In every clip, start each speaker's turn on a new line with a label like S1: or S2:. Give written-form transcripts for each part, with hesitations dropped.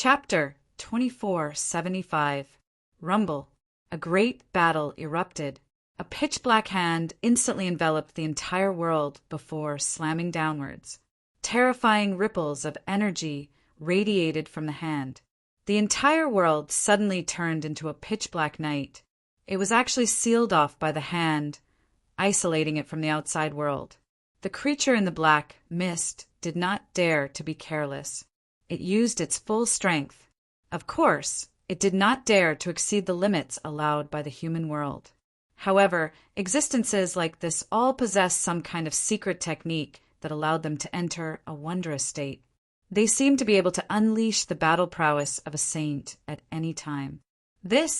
S1: Chapter 2475. Rumble. A great battle erupted. A pitch-black hand instantly enveloped the entire world before slamming downwards. Terrifying ripples of energy radiated from the hand. The entire world suddenly turned into a pitch-black night. It was actually sealed off by the hand, isolating it from the outside world. The creature in the black mist did not dare to be careless. It used its full strength. Of course, it did not dare to exceed the limits allowed by the human world. However, existences like this all possessed some kind of secret technique that allowed them to enter a wondrous state. They seemed to be able to unleash the battle prowess of a saint at any time. The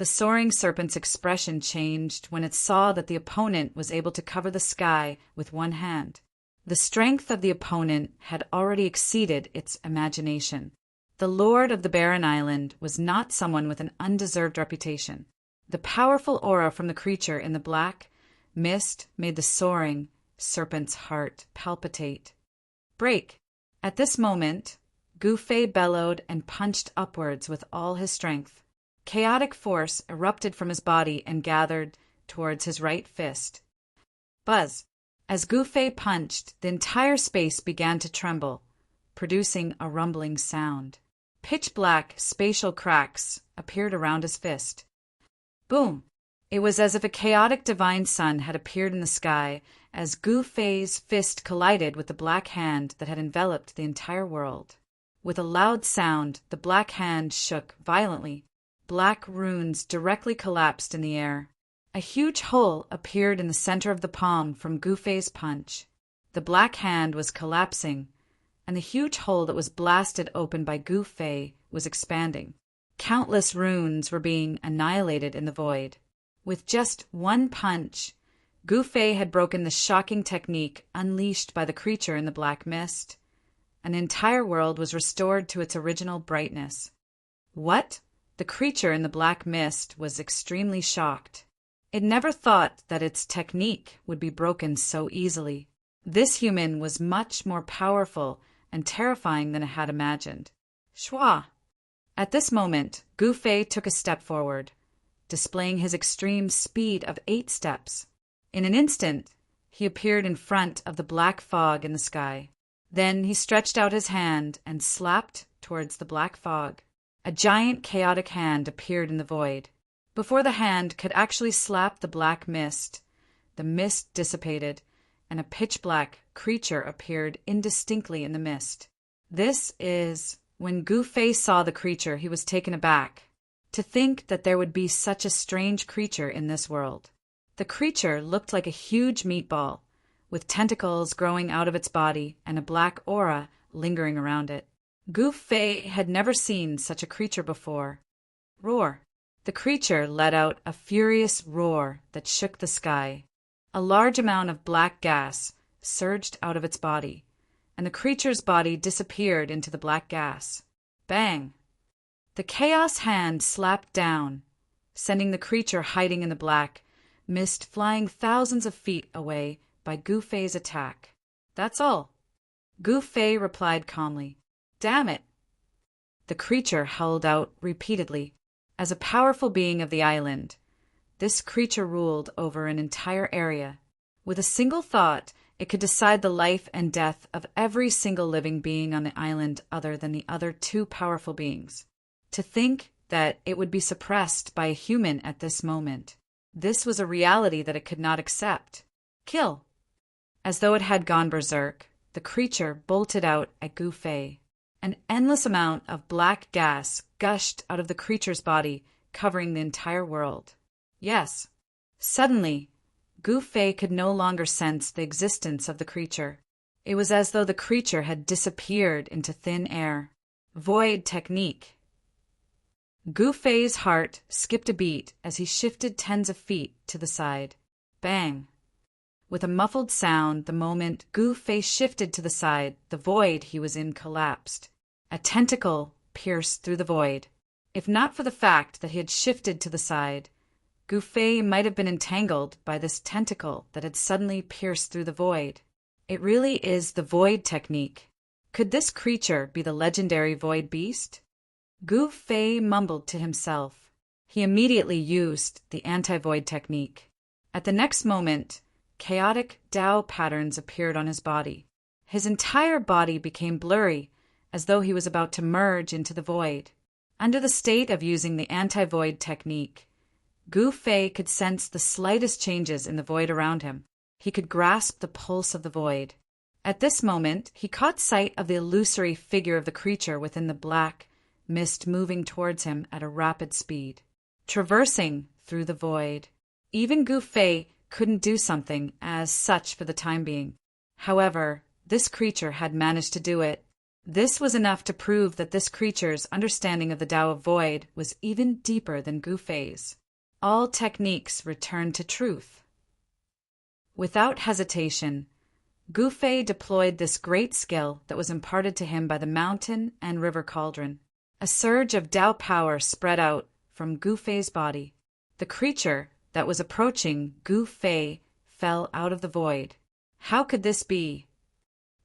S1: soaring serpent's expression changed when it saw that the opponent was able to cover the sky with one hand. The strength of the opponent had already exceeded its imagination. The lord of the barren island was not someone with an undeserved reputation. The powerful aura from the creature in the black mist made the soaring serpent's heart palpitate. Break! At this moment, Gu Fei bellowed and punched upwards with all his strength. Chaotic force erupted from his body and gathered towards his right fist. Buzz! As Gu Fei punched, the entire space began to tremble, producing a rumbling sound. Pitch-black spatial cracks appeared around his fist. Boom! It was as if a chaotic divine sun had appeared in the sky as Gu Fei's fist collided with the black hand that had enveloped the entire world. With a loud sound, the black hand shook violently. Black runes directly collapsed in the air. A huge hole appeared in the center of the palm from Gu Fei's punch. The black hand was collapsing, and the huge hole that was blasted open by Gu Fei was expanding. Countless runes were being annihilated in the void. With just one punch, Gu Fei had broken the shocking technique unleashed by the creature in the black mist. An entire world was restored to its original brightness. What? The creature in the black mist was extremely shocked. It never thought that its technique would be broken so easily. This human was much more powerful and terrifying than it had imagined. Shwa! At this moment, Gu Fei took a step forward, displaying his extreme speed of 8 steps. In an instant, he appeared in front of the black fog in the sky. Then he stretched out his hand and slapped towards the black fog. A giant chaotic hand appeared in the void. Before the hand could actually slap the black mist, the mist dissipated, and a pitch-black creature appeared indistinctly in the mist. When Gu Fei saw the creature, he was taken aback. To think that there would be such a strange creature in this world. The creature looked like a huge meatball, with tentacles growing out of its body and a black aura lingering around it. Gu Fei had never seen such a creature before. Roar! The creature let out a furious roar that shook the sky. A large amount of black gas surged out of its body, and the creature's body disappeared into the black gas. Bang! The chaos hand slapped down, sending the creature hiding in the black mist flying thousands of feet away by Gu Fei's attack. That's all. Gu Fei replied calmly. Damn it! The creature howled out repeatedly. As a powerful being of the island, this creature ruled over an entire area. With a single thought, it could decide the life and death of every single living being on the island other than the other 2 powerful beings. To think that it would be suppressed by a human at this moment. This was a reality that it could not accept. Kill! As though it had gone berserk, the creature bolted out at Gu Fei. An endless amount of black gas gushed out of the creature's body, covering the entire world. Yes. Suddenly, Gu Fei could no longer sense the existence of the creature. It was as though the creature had disappeared into thin air. Void technique. Gu Fei's heart skipped a beat as he shifted tens of feet to the side. Bang! With a muffled sound, the moment Gu Fei shifted to the side, the void he was in collapsed. A tentacle pierced through the void. If not for the fact that he had shifted to the side, Gu Fei might have been entangled by this tentacle that had suddenly pierced through the void. It really is the void technique. Could this creature be the legendary void beast? Gu Fei mumbled to himself. He immediately used the anti-void technique. At the next moment, chaotic Tao patterns appeared on his body. His entire body became blurry, as though he was about to merge into the void. Under the state of using the anti-void technique, Gu Fei could sense the slightest changes in the void around him. He could grasp the pulse of the void. At this moment, he caught sight of the illusory figure of the creature within the black mist moving towards him at a rapid speed, traversing through the void. Even Gu Fei couldn't do something as such for the time being. However, this creature had managed to do it. This was enough to prove that this creature's understanding of the Tao of Void was even deeper than Gu Fei's. All techniques returned to truth. Without hesitation, Gu Fei deployed this great skill that was imparted to him by the mountain and river cauldron. A surge of Tao power spread out from Gu Fei's body. The creature that was approaching Gu Fei fell out of the void. How could this be?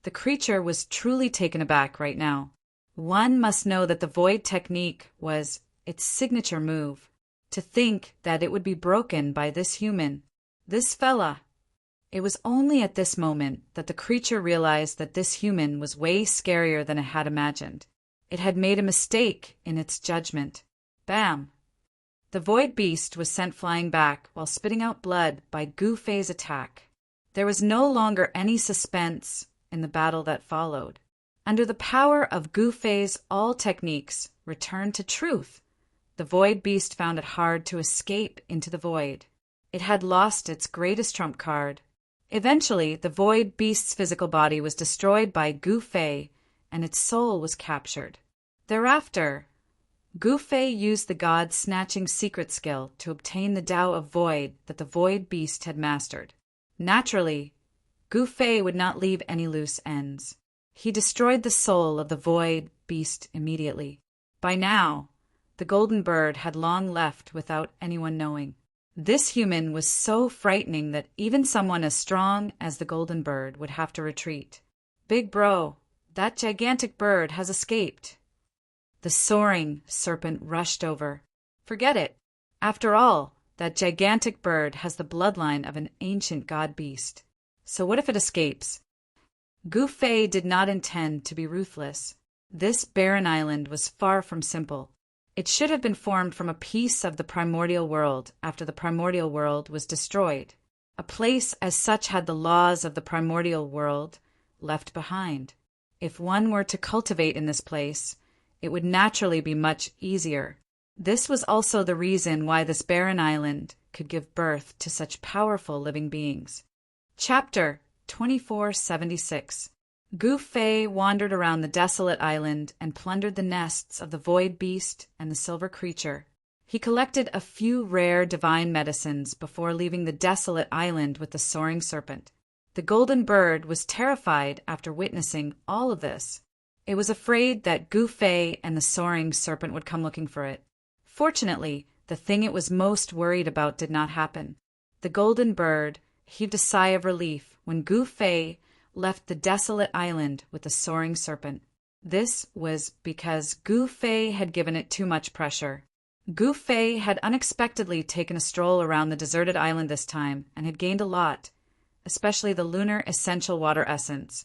S1: The creature was truly taken aback right now. One must know that the void technique was its signature move. To think that it would be broken by this human, this fella. It was only at this moment that the creature realized that this human was way scarier than it had imagined. It had made a mistake in its judgment. Bam! The void beast was sent flying back while spitting out blood by Gu Fei's attack. There was no longer any suspense in the battle that followed. Under the power of Gu Fei's all techniques returned to truth, the void beast found it hard to escape into the void. It had lost its greatest trump card. Eventually, the void beast's physical body was destroyed by Gu Fei, and its soul was captured. Thereafter, Gu Fei used the god-snatching secret skill to obtain the Tao of Void that the void beast had mastered. Naturally, Gu Fei would not leave any loose ends. He destroyed the soul of the void beast immediately. By now, the golden bird had long left without anyone knowing. This human was so frightening that even someone as strong as the golden bird would have to retreat. Big bro, that gigantic bird has escaped. The soaring serpent rushed over. Forget it. After all, that gigantic bird has the bloodline of an ancient god beast. So what if it escapes? Gu Fei did not intend to be ruthless. This barren island was far from simple. It should have been formed from a piece of the primordial world after the primordial world was destroyed. A place as such had the laws of the primordial world left behind. If one were to cultivate in this place, it would naturally be much easier. This was also the reason why this barren island could give birth to such powerful living beings. Chapter 2476. Gu Fei wandered around the desolate island and plundered the nests of the void beast and the silver creature. He collected a few rare divine medicines before leaving the desolate island with the soaring serpent. The golden bird was terrified after witnessing all of this. It was afraid that Gu Fei and the soaring serpent would come looking for it. Fortunately, the thing it was most worried about did not happen. The golden bird heaved a sigh of relief when Gu Fei left the desolate island with the soaring serpent. This was because Gu Fei had given it too much pressure. Gu Fei had unexpectedly taken a stroll around the deserted island this time and had gained a lot, especially the lunar essential water essence,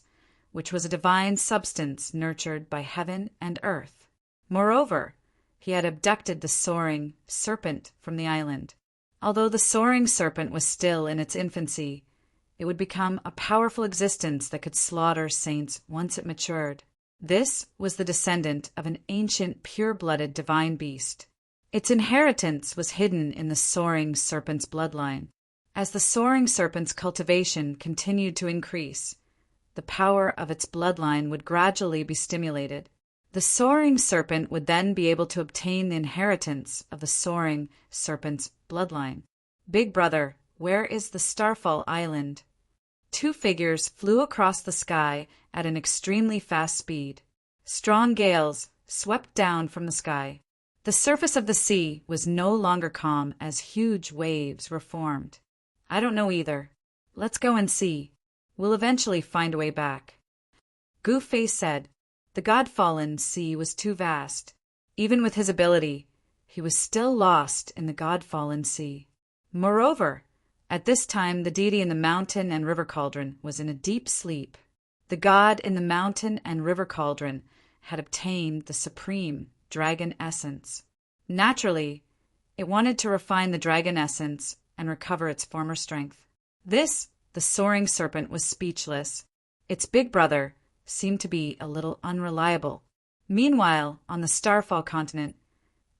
S1: which was a divine substance nurtured by heaven and earth. Moreover, he had abducted the soaring serpent from the island. Although the soaring serpent was still in its infancy, it would become a powerful existence that could slaughter saints once it matured. This was the descendant of an ancient pure-blooded divine beast. Its inheritance was hidden in the soaring serpent's bloodline. As the soaring serpent's cultivation continued to increase, the power of its bloodline would gradually be stimulated. The soaring serpent would then be able to obtain the inheritance of the soaring serpent's bloodline. Big brother, where is the Starfall Island? Two figures flew across the sky at an extremely fast speed. Strong gales swept down from the sky. The surface of the sea was no longer calm as huge waves were formed. I don't know either. Let's go and see. We'll eventually find a way back. Gu Fei said. The God-fallen sea was too vast. Even with his ability, he was still lost in the God-fallen sea. Moreover, at this time the deity in the mountain and river cauldron was in a deep sleep. The god in the mountain and river cauldron had obtained the supreme dragon essence. Naturally, it wanted to refine the dragon essence and recover its former strength. This, the soaring serpent, was speechless. Its big brother seemed to be a little unreliable. Meanwhile, on the Starfall continent,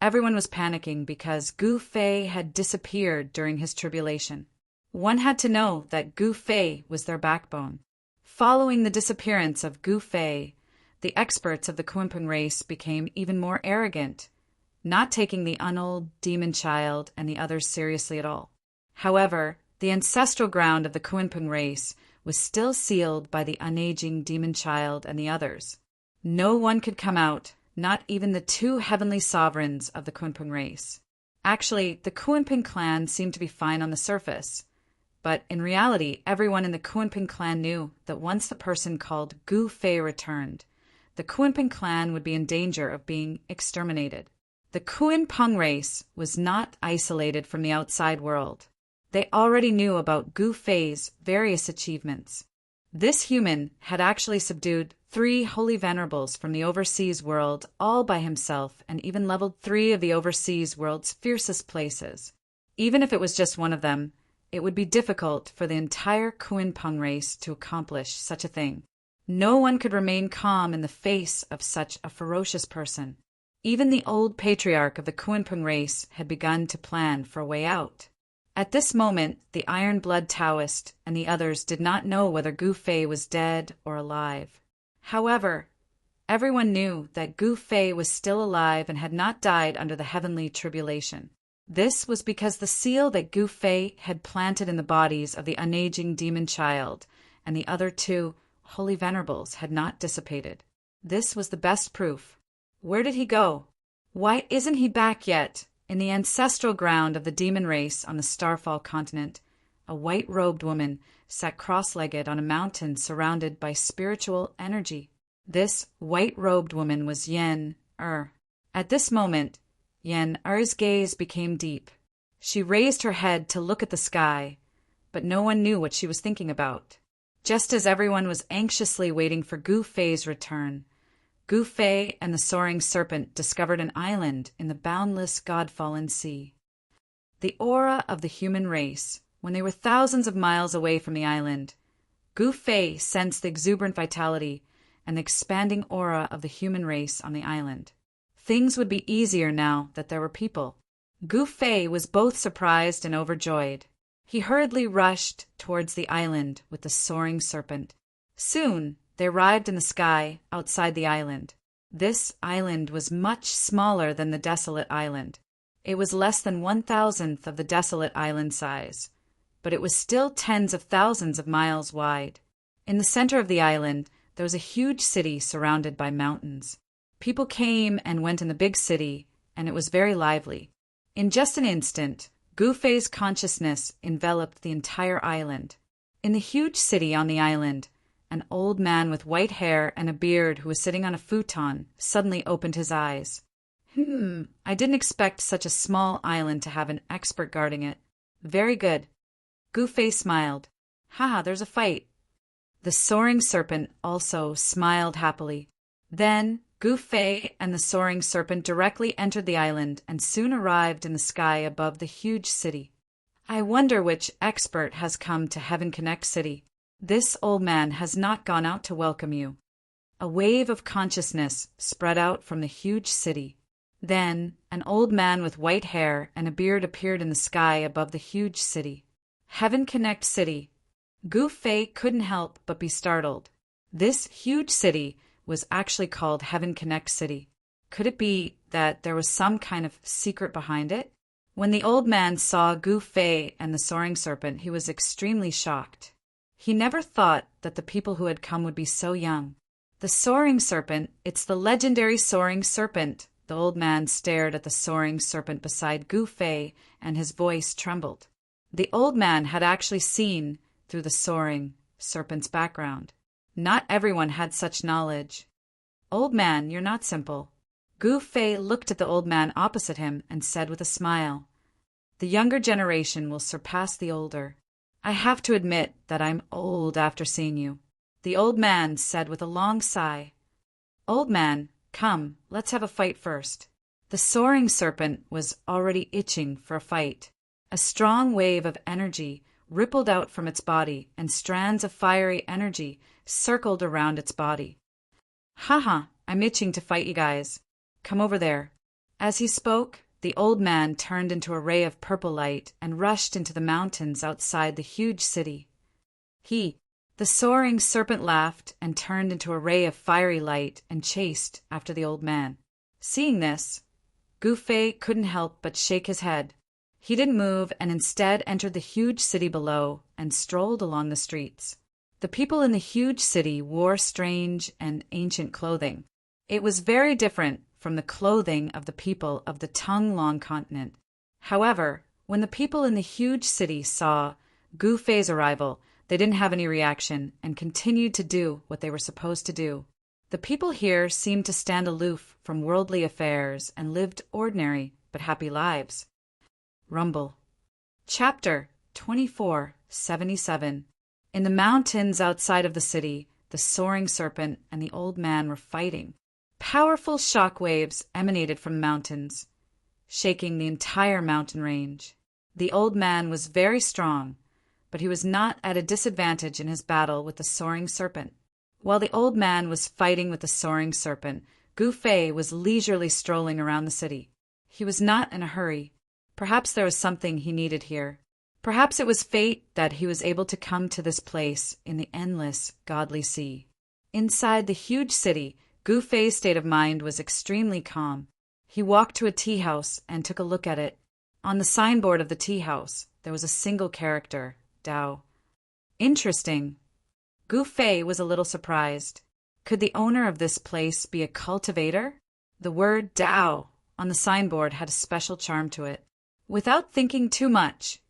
S1: everyone was panicking because Gu Fei had disappeared during his tribulation. One had to know that Gu Fei was their backbone. Following the disappearance of Gu Fei, the experts of the Kunpeng race became even more arrogant, not taking the unold demon child and the others seriously at all. However, the ancestral ground of the Kunpeng race was still sealed by the unaging demon child and the others. No one could come out, not even the two heavenly sovereigns of the Kunpeng race. Actually, the Kunpeng clan seemed to be fine on the surface, but in reality, everyone in the Kunpeng clan knew that once the person called Gu Fei returned, the Kunpeng clan would be in danger of being exterminated. The Kunpeng race was not isolated from the outside world. They already knew about Gu Fei's various achievements. This human had actually subdued 3 holy venerables from the overseas world all by himself and even leveled 3 of the overseas world's fiercest places. Even if it was just one of them, it would be difficult for the entire Kunpeng race to accomplish such a thing. No one could remain calm in the face of such a ferocious person. Even the old patriarch of the Kunpeng race had begun to plan for a way out. At this moment, the Iron Blood Taoist and the others did not know whether Gu Fei was dead or alive. However, everyone knew that Gu Fei was still alive and had not died under the heavenly tribulation. This was because the seal that Gu Fei had planted in the bodies of the unaging demon child and the other 2 holy venerables had not dissipated. This was the best proof. Where did he go? Why isn't he back yet? In the ancestral ground of the demon race on the Starfall continent, a white-robed woman sat cross-legged on a mountain surrounded by spiritual energy. This white-robed woman was Yen Er. At this moment, Yen Er's gaze became deep. She raised her head to look at the sky, but no one knew what she was thinking about. Just as everyone was anxiously waiting for Gu Fei's return, Gu Fei and the soaring serpent discovered an island in the boundless God-fallen sea. The aura of the human race, when they were thousands of miles away from the island, Gu Fei sensed the exuberant vitality and the expanding aura of the human race on the island. Things would be easier now that there were people. Gu Fei was both surprised and overjoyed. He hurriedly rushed towards the island with the soaring serpent. Soon, they arrived in the sky outside the island. This island was much smaller than the desolate island. It was less than 1,000th of the desolate island size, but it was still tens of thousands of miles wide. In the center of the island, there was a huge city surrounded by mountains. People came and went in the big city, and it was very lively. In just an instant, Gu Fei's consciousness enveloped the entire island. In the huge city on the island, an old man with white hair and a beard who was sitting on a futon suddenly opened his eyes. I didn't expect such a small island to have an expert guarding it. Very good. Gu Fei smiled. Haha, there's a fight. The soaring serpent also smiled happily. Then Gu Fei and the soaring serpent directly entered the island and soon arrived in the sky above the huge city. I wonder which expert has come to Heaven Connect City. This old man has not gone out to welcome you. A wave of consciousness spread out from the huge city. Then an old man with white hair and a beard appeared in the sky above the huge city. Heaven Connect City. Gu Fei couldn't help but be startled. This huge city was actually called Heaven Connect City. Could it be that there was some kind of secret behind it? When the old man saw Gu Fei and the soaring serpent, he was extremely shocked. He never thought that the people who had come would be so young. The soaring serpent, it's the legendary soaring serpent. The old man stared at the soaring serpent beside Gu Fei, and his voice trembled. The old man had actually seen through the soaring serpent's background. Not everyone had such knowledge. Old man, you're not simple. Gu Fei looked at the old man opposite him and said with a smile, "The younger generation will surpass the older. I have to admit that I'm old after seeing you." The old man said with a long sigh, "Old man, come, let's have a fight first." The soaring serpent was already itching for a fight. A strong wave of energy rippled out from its body, and strands of fiery energy circled around its body. "Haha, I'm itching to fight you guys. Come over there." As he spoke, the old man turned into a ray of purple light and rushed into the mountains outside the huge city. The soaring serpent laughed and turned into a ray of fiery light and chased after the old man. Seeing this, Gu Fei couldn't help but shake his head. He didn't move and instead entered the huge city below and strolled along the streets. The people in the huge city wore strange and ancient clothing. It was very different from the clothing of the people of the Tongue-Long continent. However, when the people in the huge city saw Gu Fei's arrival, they didn't have any reaction and continued to do what they were supposed to do. The people here seemed to stand aloof from worldly affairs and lived ordinary but happy lives. Rumble. Chapter 24:77. In the mountains outside of the city, the soaring serpent and the old man were fighting. Powerful shock waves emanated from the mountains, shaking the entire mountain range. The old man was very strong, but he was not at a disadvantage in his battle with the soaring serpent. While the old man was fighting with the soaring serpent, Gu Fei was leisurely strolling around the city. He was not in a hurry. Perhaps there was something he needed here. Perhaps it was fate that he was able to come to this place in the endless, godly sea. Inside the huge city, Gu Fei's state of mind was extremely calm. He walked to a tea house and took a look at it. On the signboard of the tea house, there was a single character, Dao. Interesting. Gu Fei was a little surprised. Could the owner of this place be a cultivator? The word Dao on the signboard had a special charm to it. Without thinking too much,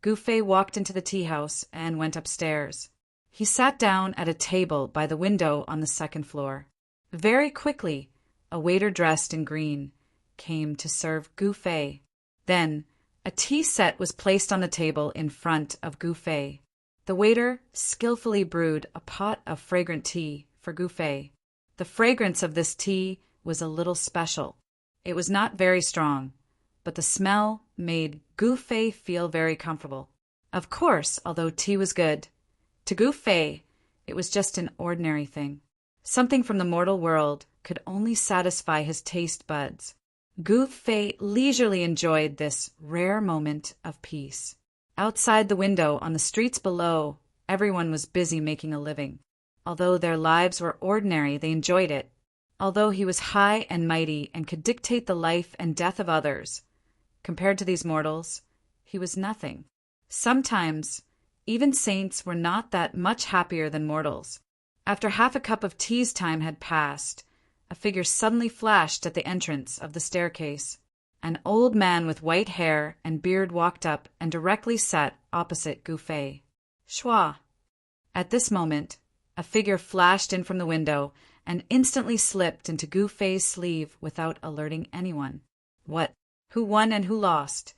S1: Gu Fei walked into the tea house and went upstairs. He sat down at a table by the window on the second floor. Very quickly, a waiter dressed in green came to serve Gu Fei. Then, a tea set was placed on the table in front of Gu Fei. The waiter skillfully brewed a pot of fragrant tea for Gu Fei. The fragrance of this tea was a little special. It was not very strong, but the smell made Gu Fei feel very comfortable. Of course, although tea was good, to Gu Fei it was just an ordinary thing. Something from the mortal world could only satisfy his taste buds. Gu Fei leisurely enjoyed this rare moment of peace. Outside the window, on the streets below, everyone was busy making a living. Although their lives were ordinary, they enjoyed it. Although he was high and mighty and could dictate the life and death of others, compared to these mortals, he was nothing. Sometimes, even saints were not that much happier than mortals. After half a cup of tea's time had passed, a figure suddenly flashed at the entrance of the staircase. An old man with white hair and beard walked up and directly sat opposite Gu Fei. Shua. At this moment, a figure flashed in from the window and instantly slipped into Gu Fei's sleeve without alerting anyone. What? Who won and who lost?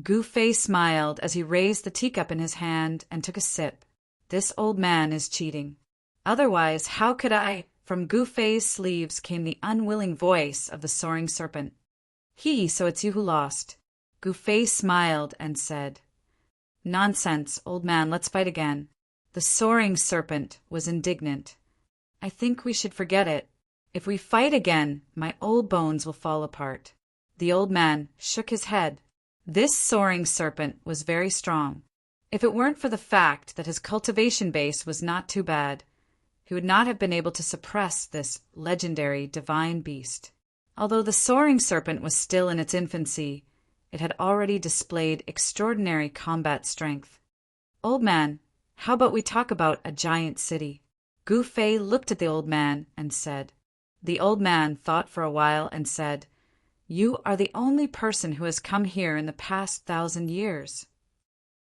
S1: Gu Fei smiled as he raised the teacup in his hand and took a sip. This old man is cheating. Otherwise, how could I? From Gu Fei's sleeves came the unwilling voice of the soaring serpent. So it's you who lost. Gu Fei smiled and said, Nonsense, old man, let's fight again. The soaring serpent was indignant. I think we should forget it. If we fight again, my old bones will fall apart. The old man shook his head. This soaring serpent was very strong. If it weren't for the fact that his cultivation base was not too bad, he would not have been able to suppress this legendary divine beast. Although the soaring serpent was still in its infancy, it had already displayed extraordinary combat strength. Old man, how about we talk about a giant city? Gu Fei looked at the old man and said. The old man thought for a while and said, You are the only person who has come here in the past 1,000 years.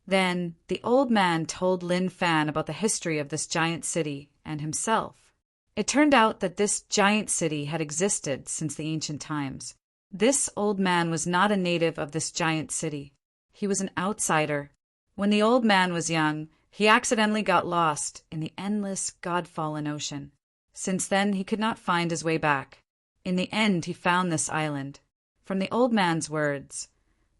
S1: Then the old man told Lin Fan about the history of this giant city and himself. It turned out that this giant city had existed since the ancient times. This old man was not a native of this giant city. He was an outsider. When the old man was young, he accidentally got lost in the endless, God-fallen ocean. Since then, he could not find his way back. In the end, he found this island. From the old man's words,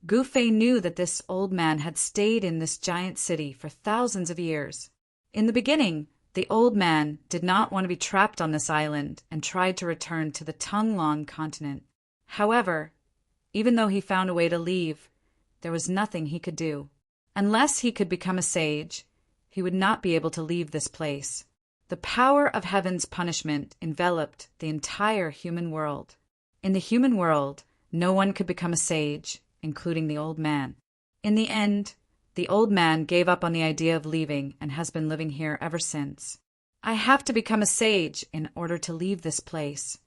S1: Gu Fei knew that this old man had stayed in this giant city for thousands of years. In the beginning, the old man did not want to be trapped on this island and tried to return to the Tonglong continent. However, even though he found a way to leave, there was nothing he could do. Unless he could become a sage, he would not be able to leave this place. The power of heaven's punishment enveloped the entire human world. In the human world, no one could become a sage, including the old man. In the end, the old man gave up on the idea of leaving and has been living here ever since. I have to become a sage in order to leave this place.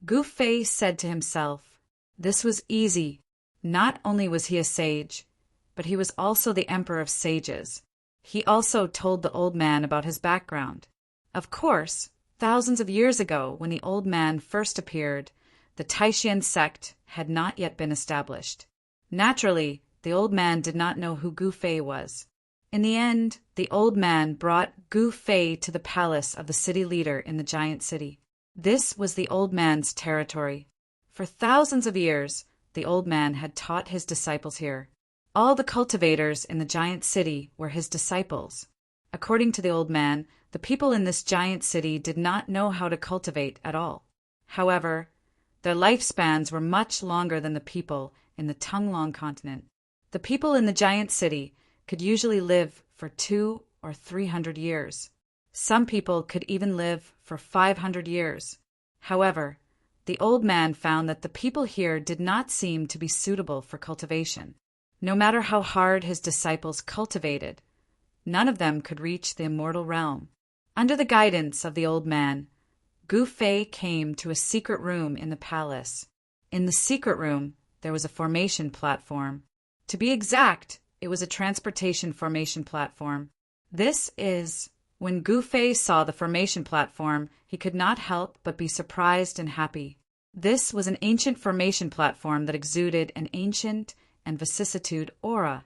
S1: Gu Fei said to himself. This was easy. Not only was he a sage, but he was also the emperor of sages. He also told the old man about his background. Of course, thousands of years ago, when the old man first appeared, the Taishan sect had not yet been established. Naturally, the old man did not know who Gu Fei was. In the end, the old man brought Gu Fei to the palace of the city leader in the giant city. This was the old man's territory. For thousands of years, the old man had taught his disciples here. All the cultivators in the giant city were his disciples. According to the old man, the people in this giant city did not know how to cultivate at all. However, their lifespans were much longer than the people in the Tonglong continent. The people in the giant city could usually live for 200 or 300 years. Some people could even live for 500 years. However, the old man found that the people here did not seem to be suitable for cultivation. No matter how hard his disciples cultivated, none of them could reach the immortal realm. Under the guidance of the old man, Gu Fei came to a secret room in the palace. In the secret room, there was a formation platform. To be exact, it was a transportation formation platform. When Gu Fei saw the formation platform, he could not help but be surprised and happy. This was an ancient formation platform that exuded an ancient and vicissitude aura.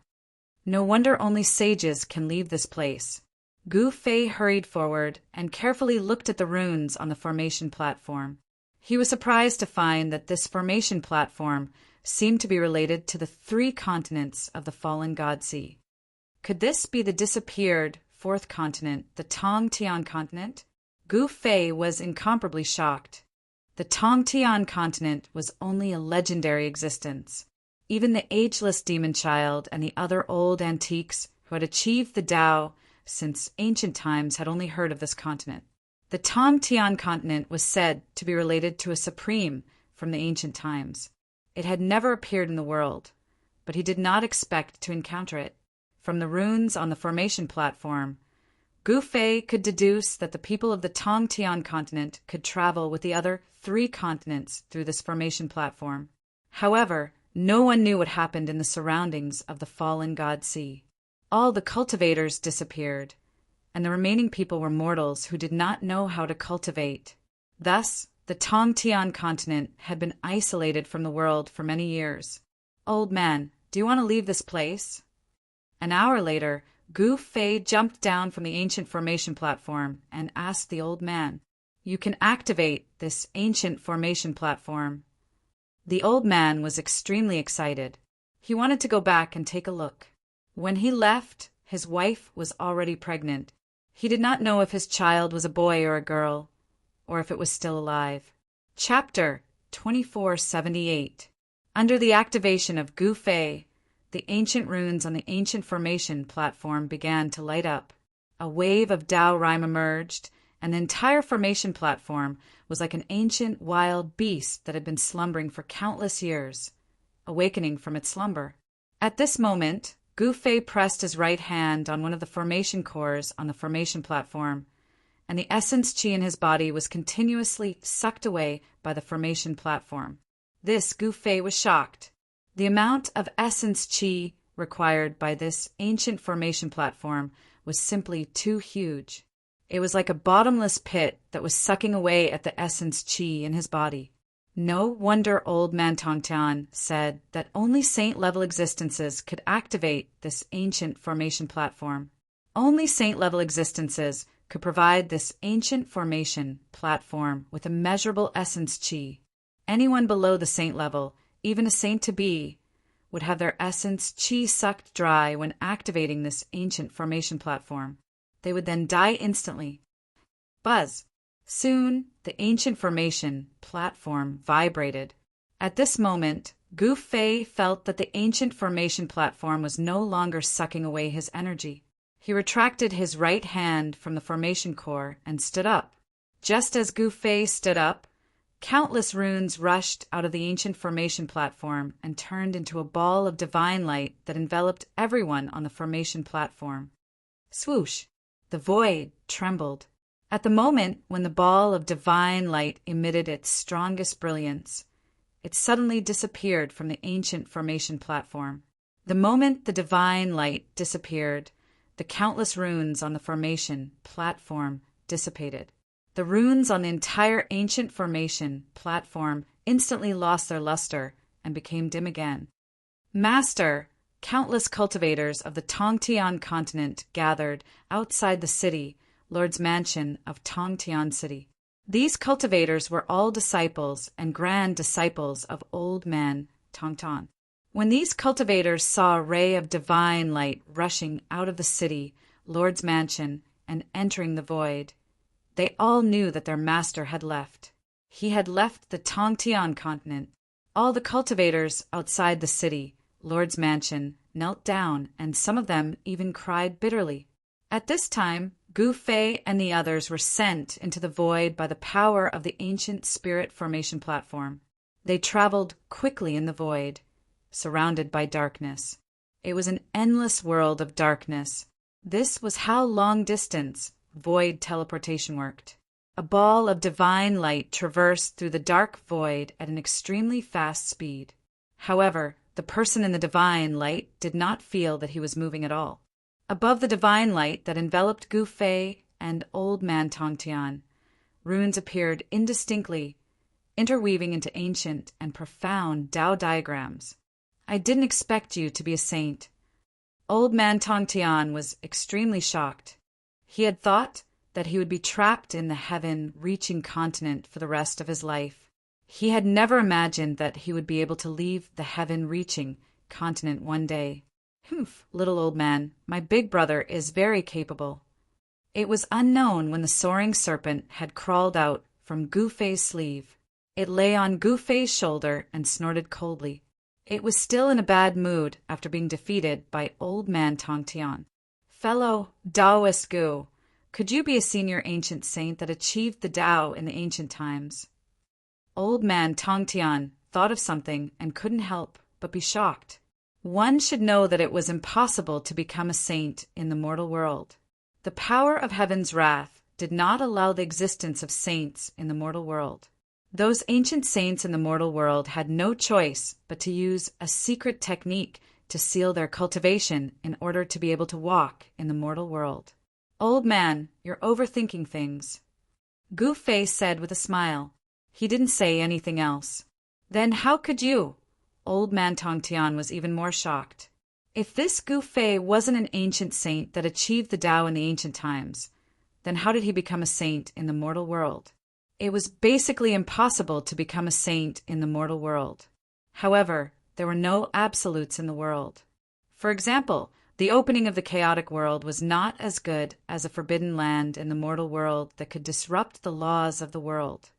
S1: No wonder only sages can leave this place. Gu Fei hurried forward and carefully looked at the runes on the formation platform. He was surprised to find that this formation platform seemed to be related to the 3 continents of the fallen God Sea. Could this be the disappeared 4th continent, the Tong Tian continent? Gu Fei was incomparably shocked. The Tong Tian continent was only a legendary existence. Even the ageless demon child and the other old antiques who had achieved the Tao since ancient times had only heard of this continent. The Tong Tian continent was said to be related to a supreme from the ancient times. It had never appeared in the world, but he did not expect to encounter it. From the runes on the formation platform, Gu Fei could deduce that the people of the Tong Tian continent could travel with the other 3 continents through this formation platform. However, no one knew what happened in the surroundings of the fallen God Sea. All the cultivators disappeared, and the remaining people were mortals who did not know how to cultivate. Thus, the Tong Tian continent had been isolated from the world for many years. Old man, do you want to leave this place? An hour later, Gu Fei jumped down from the ancient formation platform and asked the old man, "You can activate this ancient formation platform." The old man was extremely excited. He wanted to go back and take a look. When he left, his wife was already pregnant. He did not know if his child was a boy or a girl, or if it was still alive. Chapter 2478. Under the activation of Gu Fei, the ancient runes on the ancient formation platform began to light up. A wave of Tao rhyme emerged, and the entire formation platform was like an ancient wild beast that had been slumbering for countless years, awakening from its slumber. At this moment, Gu Fei pressed his right hand on one of the formation cores on the formation platform, and the essence chi in his body was continuously sucked away by the formation platform. This Gu Fei was shocked. The amount of essence chi required by this ancient formation platform was simply too huge. It was like a bottomless pit that was sucking away at the essence qi in his body. No wonder old man Tongtian said that only saint-level existences could activate this ancient formation platform. Only saint-level existences could provide this ancient formation platform with immeasurable essence qi. Anyone below the saint level, even a saint-to-be, would have their essence qi sucked dry when activating this ancient formation platform. They would then die instantly. Buzz. Soon, the ancient formation platform vibrated. At this moment, Gu Fei felt that the ancient formation platform was no longer sucking away his energy. He retracted his right hand from the formation core and stood up. Just as Gu Fei stood up, countless runes rushed out of the ancient formation platform and turned into a ball of divine light that enveloped everyone on the formation platform. Swoosh! The void trembled. At the moment when the ball of divine light emitted its strongest brilliance, it suddenly disappeared from the ancient formation platform. The moment the divine light disappeared, the countless runes on the formation platform dissipated. The runes on the entire ancient formation platform instantly lost their luster and became dim again. Master, countless cultivators of the Tongtian continent gathered outside the city, Lord's mansion of Tongtian City. These cultivators were all disciples and grand disciples of old man Tongtian. When these cultivators saw a ray of divine light rushing out of the city, Lord's mansion, and entering the void, they all knew that their master had left. He had left the Tongtian continent. All the cultivators outside the city, Lord's mansion, knelt down, and some of them even cried bitterly. At this time, Gu Fei and the others were sent into the void by the power of the ancient spirit formation platform. They traveled quickly in the void, surrounded by darkness. It was an endless world of darkness. This was how long-distance void teleportation worked. A ball of divine light traversed through the dark void at an extremely fast speed. However, the person in the divine light did not feel that he was moving at all. Above the divine light that enveloped Gu Fei and old man Tongtian, runes appeared indistinctly, interweaving into ancient and profound Tao diagrams. I didn't expect you to be a saint. Old man Tongtian was extremely shocked. He had thought that he would be trapped in the heaven-reaching continent for the rest of his life. He had never imagined that he would be able to leave the heaven-reaching continent one day. Humph, little old man, my big brother is very capable. It was unknown when the soaring serpent had crawled out from Gu Fei's sleeve. It lay on Gu Fei's shoulder and snorted coldly. It was still in a bad mood after being defeated by old man Tongtian. Fellow Taoist Gu, could you be a senior ancient saint that achieved the Tao in the ancient times? Old man Tongtian thought of something and couldn't help but be shocked. One should know that it was impossible to become a saint in the mortal world. The power of heaven's wrath did not allow the existence of saints in the mortal world. Those ancient saints in the mortal world had no choice but to use a secret technique to seal their cultivation in order to be able to walk in the mortal world. Old man, you're overthinking things. Gu Fei said with a smile. He didn't say anything else. Then how could you? Old man Tongtian was even more shocked. If this Gu Fei wasn't an ancient saint that achieved the Tao in the ancient times, then how did he become a saint in the mortal world? It was basically impossible to become a saint in the mortal world. However, there were no absolutes in the world. For example, the opening of the chaotic world was not as good as a forbidden land in the mortal world that could disrupt the laws of the world.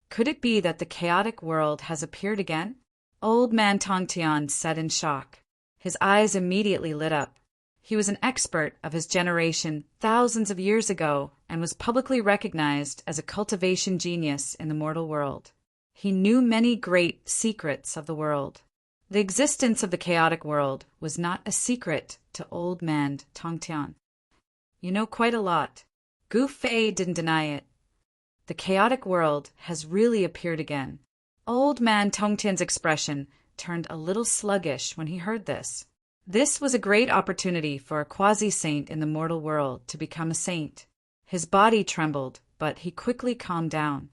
S1: Could it be that the chaotic world has appeared again? Old man Tongtian said in shock. His eyes immediately lit up. He was an expert of his generation thousands of years ago and was publicly recognized as a cultivation genius in the mortal world. He knew many great secrets of the world. The existence of the chaotic world was not a secret to old man Tongtian. You know quite a lot. Gu Fei didn't deny it. The chaotic world has really appeared again. Old man Tongtian's expression turned a little sluggish when he heard this. This was a great opportunity for a quasi-saint in the mortal world to become a saint. His body trembled, but he quickly calmed down.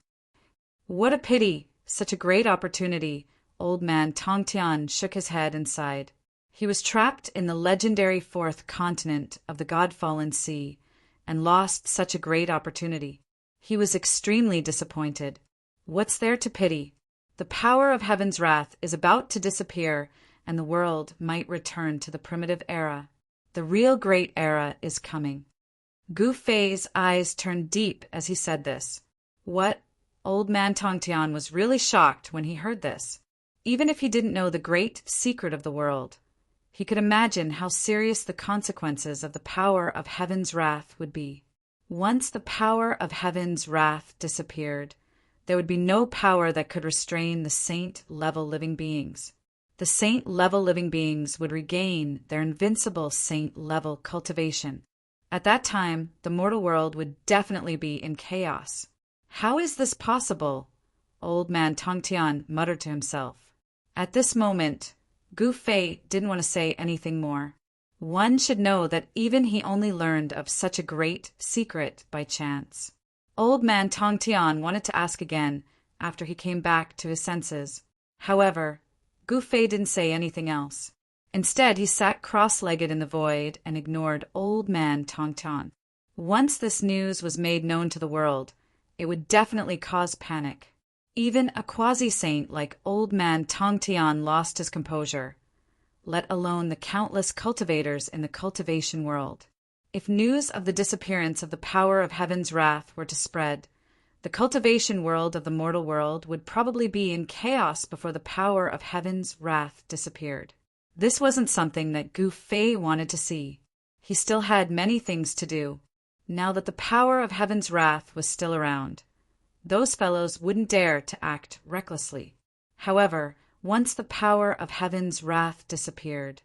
S1: What a pity! Such a great opportunity. Old man Tongtian shook his head and sighed. He was trapped in the legendary fourth continent of the God-fallen sea and lost such a great opportunity. He was extremely disappointed. What's there to pity? The power of heaven's wrath is about to disappear, and the world might return to the primitive era. The real great era is coming. Gu Fei's eyes turned deep as he said this. What? Old man Tongtian was really shocked when he heard this. Even if he didn't know the great secret of the world, he could imagine how serious the consequences of the power of heaven's wrath would be. Once the power of heaven's wrath disappeared, there would be no power that could restrain the saint-level living beings. The saint-level living beings would regain their invincible saint-level cultivation. At that time, the mortal world would definitely be in chaos. How is this possible? Old man Tongtian muttered to himself. At this moment, Gu Fei didn't want to say anything more. One should know that even he only learned of such a great secret by chance. Old man Tongtian wanted to ask again after he came back to his senses. However, Gu Fei didn't say anything else. Instead, he sat cross-legged in the void and ignored old man Tongtian. Once this news was made known to the world, it would definitely cause panic. Even a quasi-saint like old man Tongtian lost his composure, let alone the countless cultivators in the cultivation world. If news of the disappearance of the power of heaven's wrath were to spread, the cultivation world of the mortal world would probably be in chaos before the power of heaven's wrath disappeared. This wasn't something that Gu Fei wanted to see. He still had many things to do. Now that the power of heaven's wrath was still around, those fellows wouldn't dare to act recklessly. However, once the power of heaven's wrath disappeared,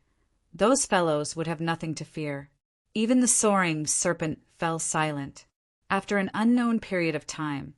S1: those fellows would have nothing to fear. Even the soaring serpent fell silent. After an unknown period of time,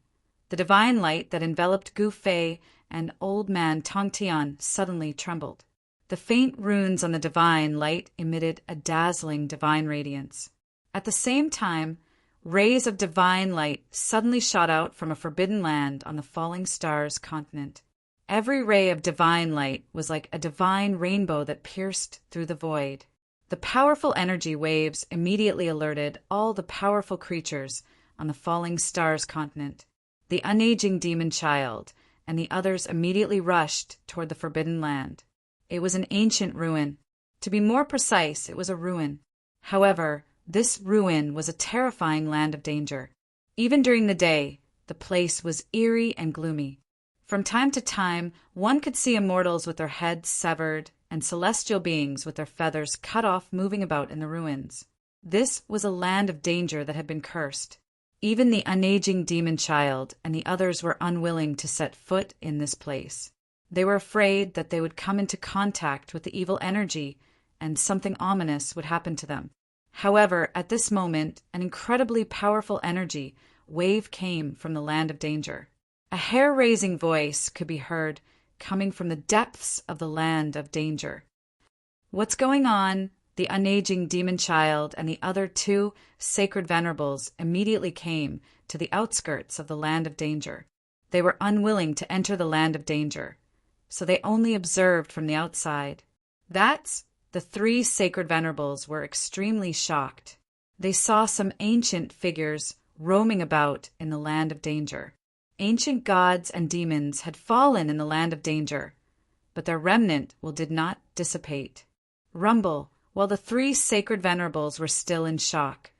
S1: the divine light that enveloped Gu Fei and old man Tongtian suddenly trembled. The faint runes on the divine light emitted a dazzling divine radiance. At the same time, rays of divine light suddenly shot out from a forbidden land on the falling stars continent. Every ray of divine light was like a divine rainbow that pierced through the void. The powerful energy waves immediately alerted all the powerful creatures on the falling stars continent. The unaging demon child and the others immediately rushed toward the forbidden land. It was an ancient ruin. To be more precise, it was a ruin. However, this ruin was a terrifying land of danger. Even during the day, the place was eerie and gloomy. From time to time, one could see immortals with their heads severed and celestial beings with their feathers cut off moving about in the ruins. This was a land of danger that had been cursed. Even the unaging demon child and the others were unwilling to set foot in this place. They were afraid that they would come into contact with the evil energy and something ominous would happen to them. However, at this moment, an incredibly powerful energy wave came from the land of danger. A hair-raising voice could be heard coming from the depths of the land of danger. What's going on? The unaging demon child and the other two sacred venerables immediately came to the outskirts of the land of danger. They were unwilling to enter the land of danger, so they only observed from the outside. The three sacred venerables were extremely shocked. They saw some ancient figures roaming about in the land of danger. Ancient gods and demons had fallen in the land of danger, but their remnant did not dissipate. Rumble. While the three sacred venerables were still in shock,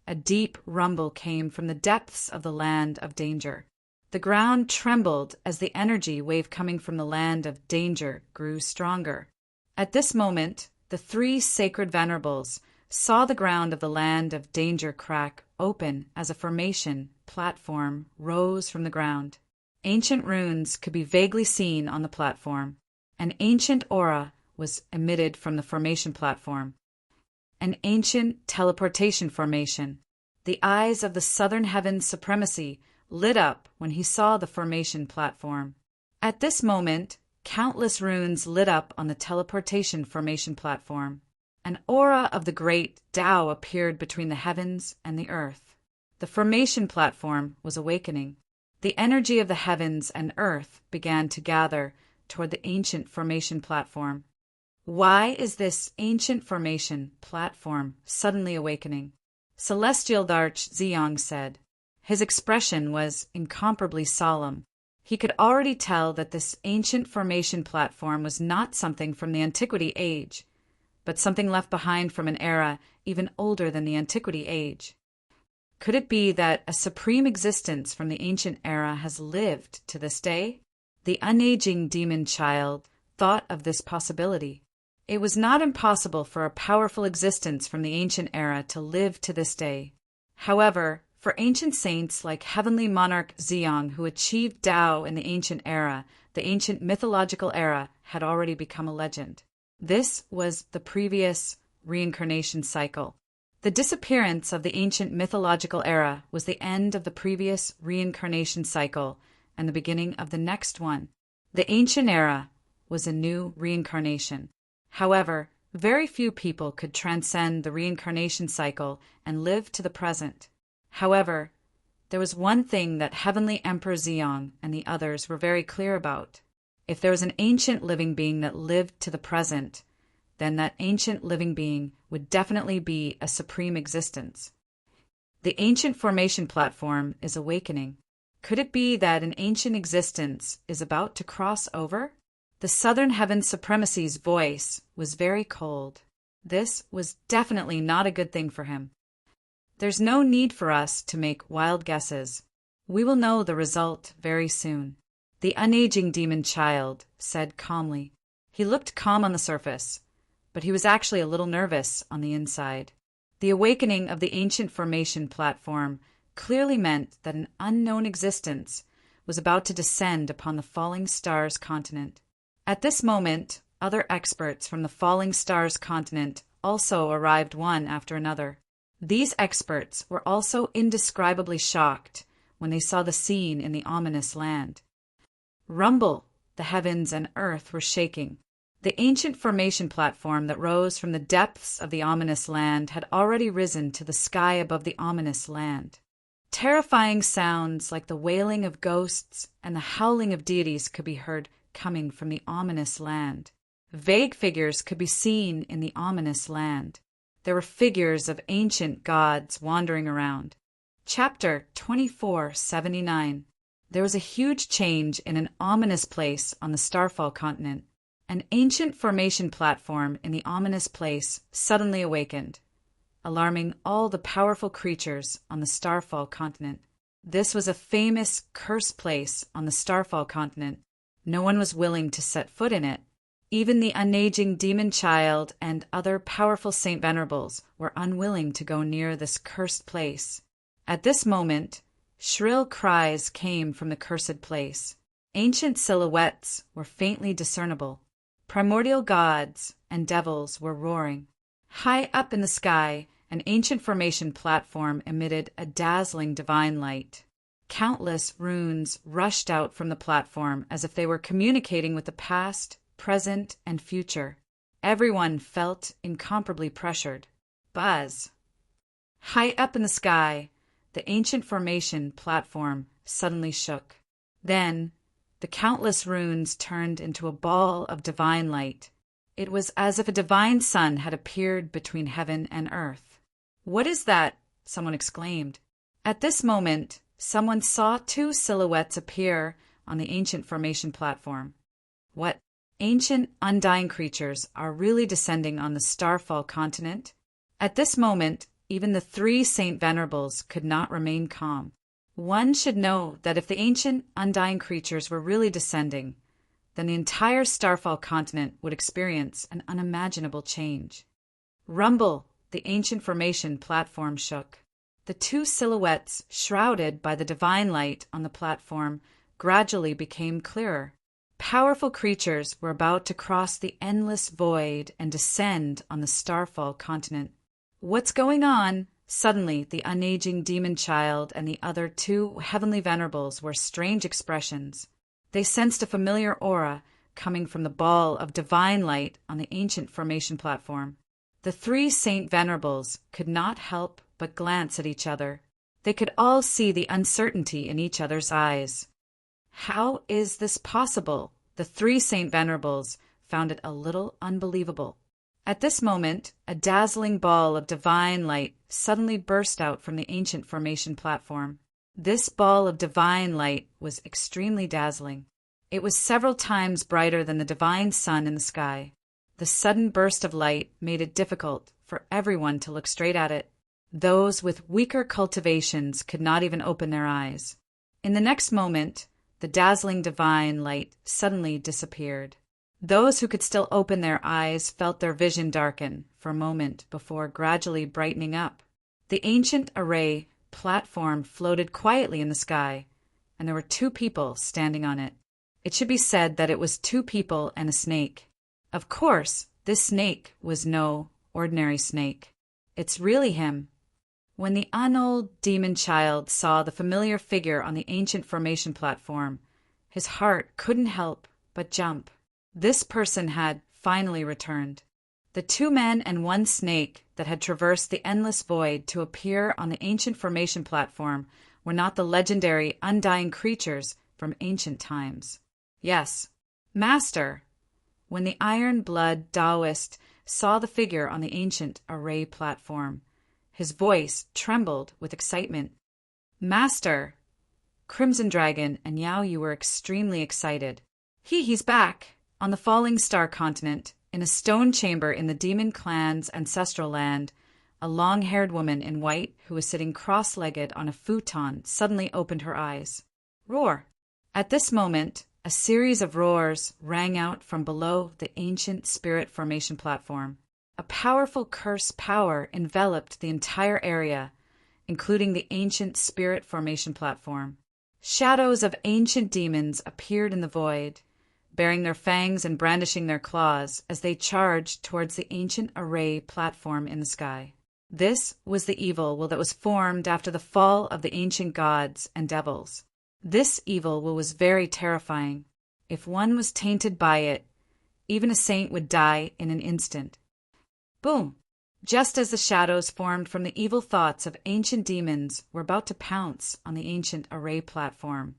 S1: a deep rumble came from the depths of the land of danger. The ground trembled as the energy wave coming from the land of danger grew stronger. At this moment, the three sacred venerables saw the ground of the land of danger crack open as a formation platform rose from the ground. Ancient runes could be vaguely seen on the platform. An ancient aura was emitted from the formation platform. An ancient teleportation formation. The eyes of the southern heaven's supremacy lit up when he saw the formation platform. At this moment, countless runes lit up on the teleportation formation platform. An aura of the great Tao appeared between the heavens and the earth. The formation platform was awakening. The energy of the heavens and earth began to gather toward the ancient formation platform. Why is this ancient formation platform suddenly awakening? Celestial Darch Ziyang said. His expression was incomparably solemn. He could already tell that this ancient formation platform was not something from the Antiquity Age, but something left behind from an era even older than the Antiquity Age. Could it be that a supreme existence from the ancient era has lived to this day? The unaging demon child thought of this possibility. It was not impossible for a powerful existence from the ancient era to live to this day. However, for ancient saints like Heavenly Monarch Ziyang, who achieved Tao in the ancient era, the ancient mythological era had already become a legend. This was the previous reincarnation cycle. The disappearance of the ancient mythological era was the end of the previous reincarnation cycle and the beginning of the next one. The ancient era was a new reincarnation. However, very few people could transcend the reincarnation cycle and live to the present. However, there was one thing that Heavenly Emperor Ziyang and the others were very clear about. If there was an ancient living being that lived to the present, then that ancient living being would definitely be a supreme existence. The ancient formation platform is awakening. Could it be that an ancient existence is about to cross over? The Southern Heaven Supremacy's voice was very cold. This was definitely not a good thing for him. There's no need for us to make wild guesses. We will know the result very soon. The unaging demon child said calmly. He looked calm on the surface, but he was actually a little nervous on the inside. The awakening of the ancient formation platform clearly meant that an unknown existence was about to descend upon the Falling Stars continent. At this moment, other experts from the Falling Stars continent also arrived one after another. These experts were also indescribably shocked when they saw the scene in the ominous land. Rumble, the heavens and earth were shaking. The ancient formation platform that rose from the depths of the ominous land had already risen to the sky above the ominous land. Terrifying sounds like the wailing of ghosts and the howling of deities could be heard coming from the ominous land. Vague figures could be seen in the ominous land. There were figures of ancient gods wandering around. Chapter 2479. There was a huge change in an ominous place on the Starfall continent. An ancient formation platform in the ominous place suddenly awakened, alarming all the powerful creatures on the Starfall continent. This was a famous cursed place on the Starfall continent. No one was willing to set foot in it. Even the unaging demon child and other powerful Saint Venerables were unwilling to go near this cursed place. At this moment, shrill cries came from the cursed place. Ancient silhouettes were faintly discernible. Primordial gods and devils were roaring. High up in the sky, an ancient formation platform emitted a dazzling divine light. Countless runes rushed out from the platform as if they were communicating with the past, present, and future. Everyone felt incomparably pressured. Buzz. High up in the sky, the ancient formation platform suddenly shook. Then, the countless runes turned into a ball of divine light. It was as if a divine sun had appeared between heaven and earth. "What is that?" someone exclaimed. At this moment, someone saw two silhouettes appear on the ancient formation platform. What ancient, undying creatures are really descending on the Starfall continent? At this moment, even the three Saint Venerables could not remain calm. One should know that if the ancient, undying creatures were really descending, then the entire Starfall continent would experience an unimaginable change. Rumble, the ancient formation platform shook. The two silhouettes, shrouded by the divine light on the platform, gradually became clearer. Powerful creatures were about to cross the endless void and descend on the Starfall continent. "What's going on?" Suddenly, the unaging demon child and the other two heavenly venerables wore strange expressions. They sensed a familiar aura coming from the ball of divine light on the ancient formation platform. The three Saint Venerables could not help but glance at each other. They could all see the uncertainty in each other's eyes. How is this possible? The three Saint Venerables found it a little unbelievable. At this moment, a dazzling ball of divine light suddenly burst out from the ancient formation platform. This ball of divine light was extremely dazzling. It was several times brighter than the divine sun in the sky. The sudden burst of light made it difficult for everyone to look straight at it. Those with weaker cultivations could not even open their eyes. In the next moment, the dazzling divine light suddenly disappeared. Those who could still open their eyes felt their vision darken for a moment before gradually brightening up. The ancient array platform floated quietly in the sky, and there were two people standing on it. It should be said that it was two people and a snake. Of course, this snake was no ordinary snake. It's really him. When the unold demon child saw the familiar figure on the ancient formation platform, his heart couldn't help but jump. This person had finally returned. The two men and one snake that had traversed the endless void to appear on the ancient formation platform were not the legendary undying creatures from ancient times. Yes, Master. When the iron-blood Taoist saw the figure on the ancient array platform, his voice trembled with excitement. Master! Crimson Dragon and Yao Yu were extremely excited. He's back! On the falling star continent, in a stone chamber in the demon clan's ancestral land, a long-haired woman in white who was sitting cross-legged on a futon suddenly opened her eyes. Roar! At this moment, a series of roars rang out from below the ancient spirit formation platform. A powerful curse power enveloped the entire area, including the ancient spirit formation platform. Shadows of ancient demons appeared in the void, baring their fangs and brandishing their claws as they charged towards the ancient array platform in the sky. This was the evil that was formed after the fall of the ancient gods and devils. This evil was very terrifying. If one was tainted by it, even a saint would die in an instant. Boom! Just as the shadows formed from the evil thoughts of ancient demons were about to pounce on the ancient array platform,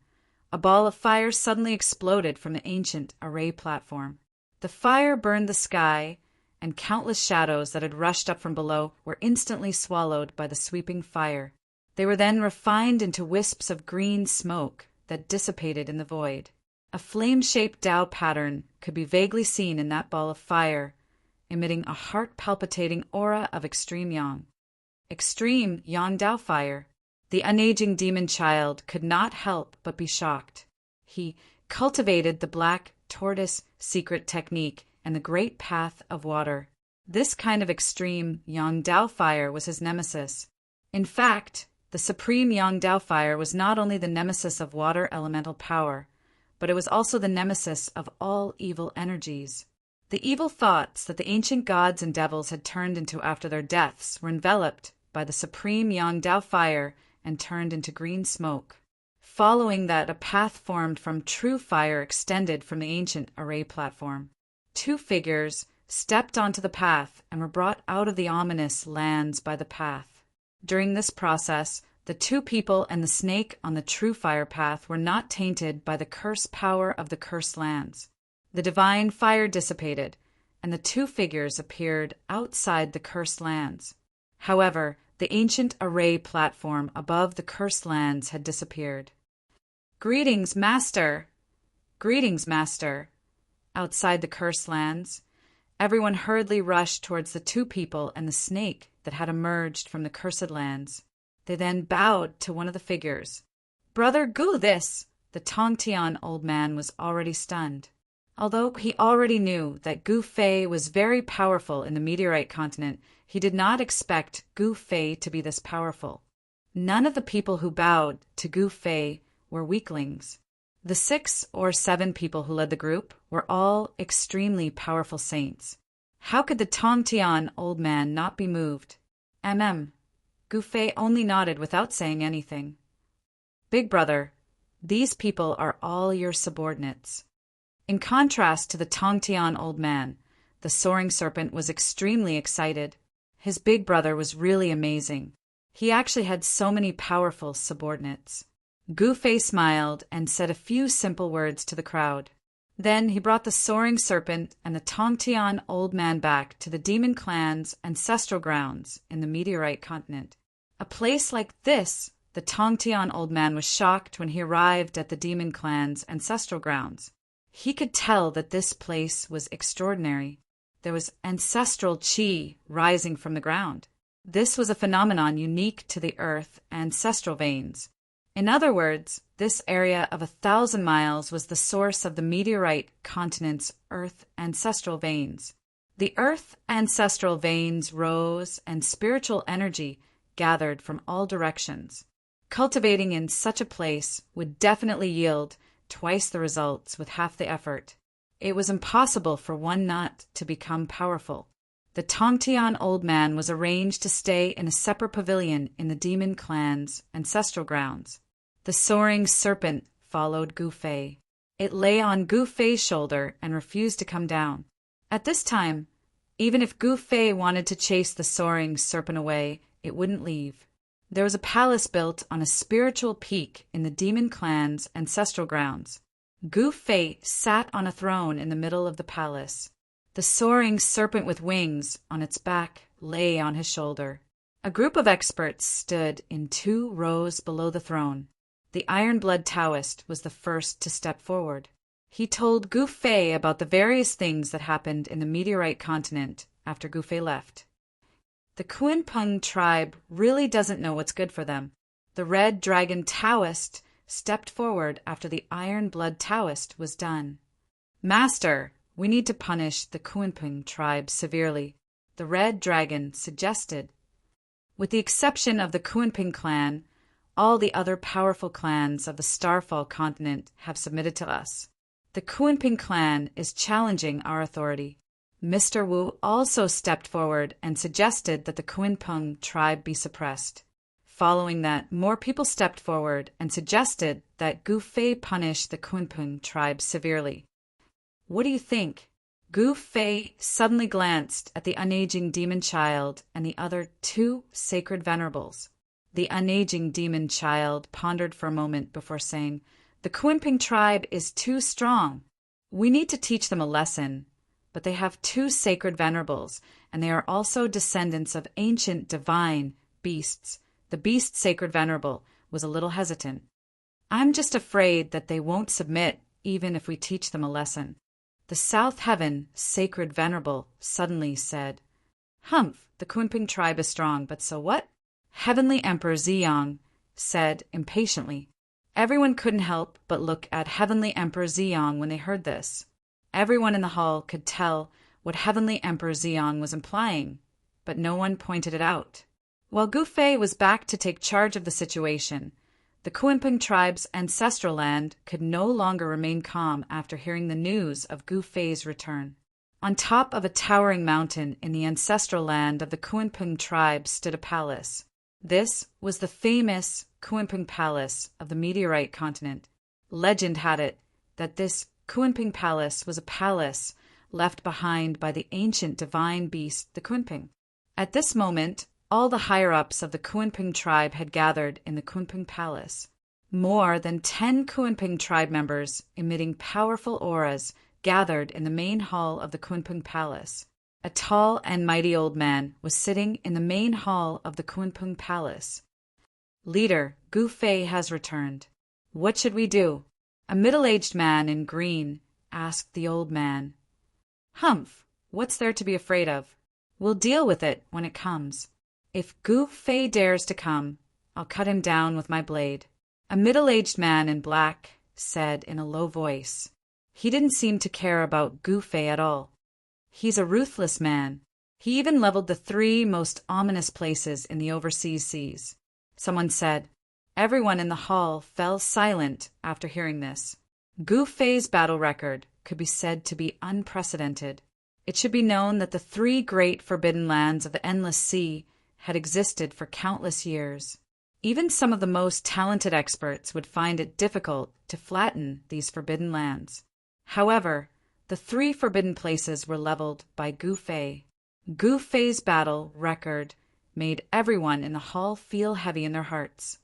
S1: a ball of fire suddenly exploded from the ancient array platform. The fire burned the sky, and countless shadows that had rushed up from below were instantly swallowed by the sweeping fire. They were then refined into wisps of green smoke that dissipated in the void. A flame-shaped Tao pattern could be vaguely seen in that ball of fire, emitting a heart-palpitating aura of extreme yang. Extreme yang Tao fire. The unaging demon child could not help but be shocked. He cultivated the black tortoise secret technique and the great path of water. This kind of extreme yang Tao fire was his nemesis. In fact, the supreme yang Tao fire was not only the nemesis of water elemental power, but it was also the nemesis of all evil energies. The evil thoughts that the ancient gods and devils had turned into after their deaths were enveloped by the supreme yang Tao fire and turned into green smoke. Following that, a path formed from true fire extended from the ancient array platform. Two figures stepped onto the path and were brought out of the ominous lands by the path. During this process, the two people and the snake on the true fire path were not tainted by the curse power of the cursed lands. The divine fire dissipated, and the two figures appeared outside the cursed lands. However, the ancient array platform above the cursed lands had disappeared. Greetings, Master! Greetings, Master! Outside the cursed lands, everyone hurriedly rushed towards the two people and the snake that had emerged from the cursed lands. They then bowed to one of the figures. Brother Gu, this! The Tongtian old man was already stunned. Although he already knew that Gu Fei was very powerful in the meteorite continent, he did not expect Gu Fei to be this powerful. None of the people who bowed to Gu Fei were weaklings. The 6 or 7 people who led the group were all extremely powerful saints. How could the Tongtian old man not be moved? Gu Fei only nodded without saying anything. Big brother, these people are all your subordinates. In contrast to the Tongtian old man, the soaring serpent was extremely excited. His big brother was really amazing. He actually had so many powerful subordinates. Gu Fei smiled and said a few simple words to the crowd. Then he brought the soaring serpent and the Tongtian old man back to the demon clan's ancestral grounds in the meteorite continent. A place like this, the Tongtian old man was shocked when he arrived at the demon clan's ancestral grounds. He could tell that this place was extraordinary. There was ancestral qi rising from the ground. This was a phenomenon unique to the earth ancestral veins. In other words, this area of 1,000 miles was the source of the meteorite continent's earth ancestral veins. The earth ancestral veins rose and spiritual energy gathered from all directions. Cultivating in such a place would definitely yield twice the results with half the effort. It was impossible for one nut to become powerful. The Tongtian old man was arranged to stay in a separate pavilion in the demon clan's ancestral grounds. The soaring serpent followed Gu Fei. It lay on Gu Fei's shoulder and refused to come down. At this time, even if Gu Fei wanted to chase the soaring serpent away, it wouldn't leave. There was a palace built on a spiritual peak in the demon clan's ancestral grounds. Gu Fei sat on a throne in the middle of the palace. The soaring serpent with wings on its back lay on his shoulder. A group of experts stood in 2 rows below the throne. The Iron-Blood Taoist was the first to step forward. He told Gu Fei about the various things that happened in the meteorite continent after Gu Fei left. The Kunpeng tribe really doesn't know what's good for them. The Red Dragon Taoist stepped forward after the Iron-Blood Taoist was done. Master, we need to punish the Kunpeng tribe severely, the Red Dragon suggested. With the exception of the Kunpeng clan, all the other powerful clans of the Starfall continent have submitted to us. The Kunpeng clan is challenging our authority. Mr. Wu also stepped forward and suggested that the Kunpeng tribe be suppressed. Following that, more people stepped forward and suggested that Gu Fei punish the Kunpeng tribe severely. What do you think? Gu Fei suddenly glanced at the unaging demon child and the other 2 sacred venerables. The unaging demon child pondered for a moment before saying, "The Kunpeng tribe is too strong. We need to teach them a lesson, but they have 2 sacred venerables, and they are also descendants of ancient divine beasts." The beast sacred venerable was a little hesitant. "I'm just afraid that they won't submit even if we teach them a lesson." The South Heaven sacred venerable suddenly said, "Humph, the Kunpeng tribe is strong, but so what?" Heavenly Emperor Ziyang said impatiently. Everyone couldn't help but look at Heavenly Emperor Ziyang when they heard this. Everyone in the hall could tell what Heavenly Emperor Ziyang was implying, but no one pointed it out. While Gu Fei was back to take charge of the situation, the Kunpeng tribe's ancestral land could no longer remain calm after hearing the news of Gu Fei's return. On top of a towering mountain in the ancestral land of the Kunpeng tribe stood a palace. This was the famous Kunpeng Palace of the meteorite continent. Legend had it that this Kunpeng Palace was a palace left behind by the ancient divine beast, the Kunpeng. At this moment, all the higher-ups of the Kunpeng tribe had gathered in the Kunpeng Palace. More than 10 Kunpeng tribe members, emitting powerful auras, gathered in the main hall of the Kunpeng Palace. A tall and mighty old man was sitting in the main hall of the Kunpeng Palace. "Leader, Gu Fei has returned. What should we do?" A middle-aged man in green asked the old man. "Humph, what's there to be afraid of? We'll deal with it when it comes. If Gu Fei dares to come, I'll cut him down with my blade." A middle-aged man in black said in a low voice. He didn't seem to care about Gu Fei at all. He's a ruthless man. He even leveled the 3 most ominous places in the overseas seas. Someone said. Everyone in the hall fell silent after hearing this. Gu Fei's battle record could be said to be unprecedented. It should be known that the 3 great forbidden lands of the Endless Sea had existed for countless years. Even some of the most talented experts would find it difficult to flatten these forbidden lands. However, the 3 forbidden places were leveled by Gu Fei. Gu Fei's battle record made everyone in the hall feel heavy in their hearts.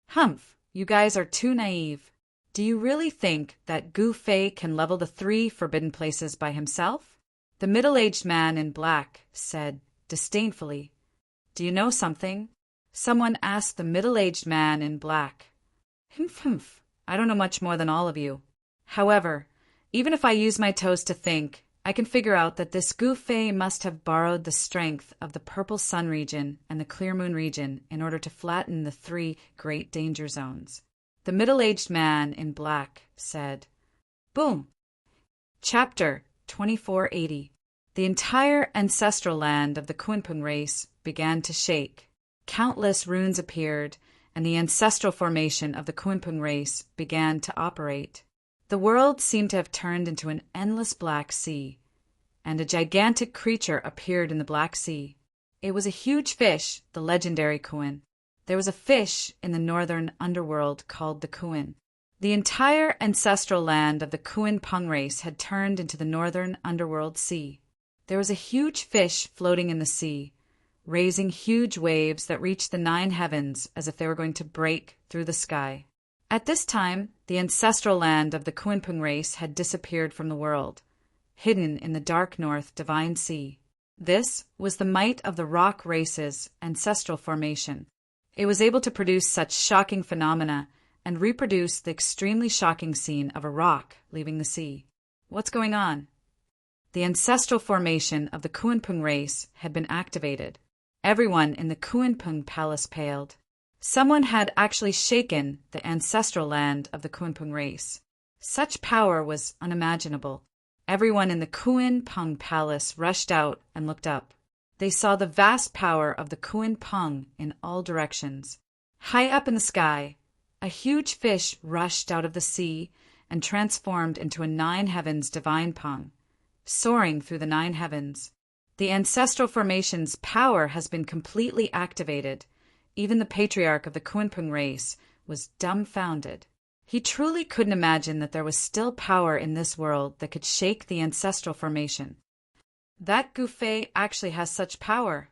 S1: Humph, you guys are too naive. Do you really think that Gu Fei can level the 3 forbidden places by himself? The middle-aged man in black said disdainfully. Do you know something? Someone asked the middle-aged man in black. Humph, I don't know much more than all of you. However, even if I use my toes to think, I can figure out that this Gu Fei must have borrowed the strength of the Purple Sun region and the Clear Moon region in order to flatten the 3 great danger zones. The middle-aged man in black said, Boom! Chapter 2480. The entire ancestral land of the Kunpeng race began to shake. Countless runes appeared, and the ancestral formation of the Kunpeng race began to operate. The world seemed to have turned into an endless black sea, and a gigantic creature appeared in the Black Sea. It was a huge fish, the legendary Kuan. There was a fish in the northern underworld called the Kuan. The entire ancestral land of the Kunpeng race had turned into the northern underworld sea. There was a huge fish floating in the sea, raising huge waves that reached the 9 heavens as if they were going to break through the sky. At this time, the ancestral land of the Kunpeng race had disappeared from the world, hidden in the dark north divine sea. This was the might of the rock race's ancestral formation. It was able to produce such shocking phenomena and reproduce the extremely shocking scene of a rock leaving the sea. What's going on? The ancestral formation of the Kunpeng race had been activated. Everyone in the Kunpeng palace paled. Someone had actually shaken the ancestral land of the Kunpeng race. Such power was unimaginable. Everyone in the Kunpeng palace rushed out and looked up. They saw the vast power of the Kunpeng in all directions. High up in the sky, a huge fish rushed out of the sea and transformed into a 9 heavens divine Peng, soaring through the 9 heavens. The ancestral formation's power has been completely activated. Even the patriarch of the Kunpeng race was dumbfounded. He truly couldn't imagine that there was still power in this world that could shake the ancestral formation. That Gu Fei actually has such power,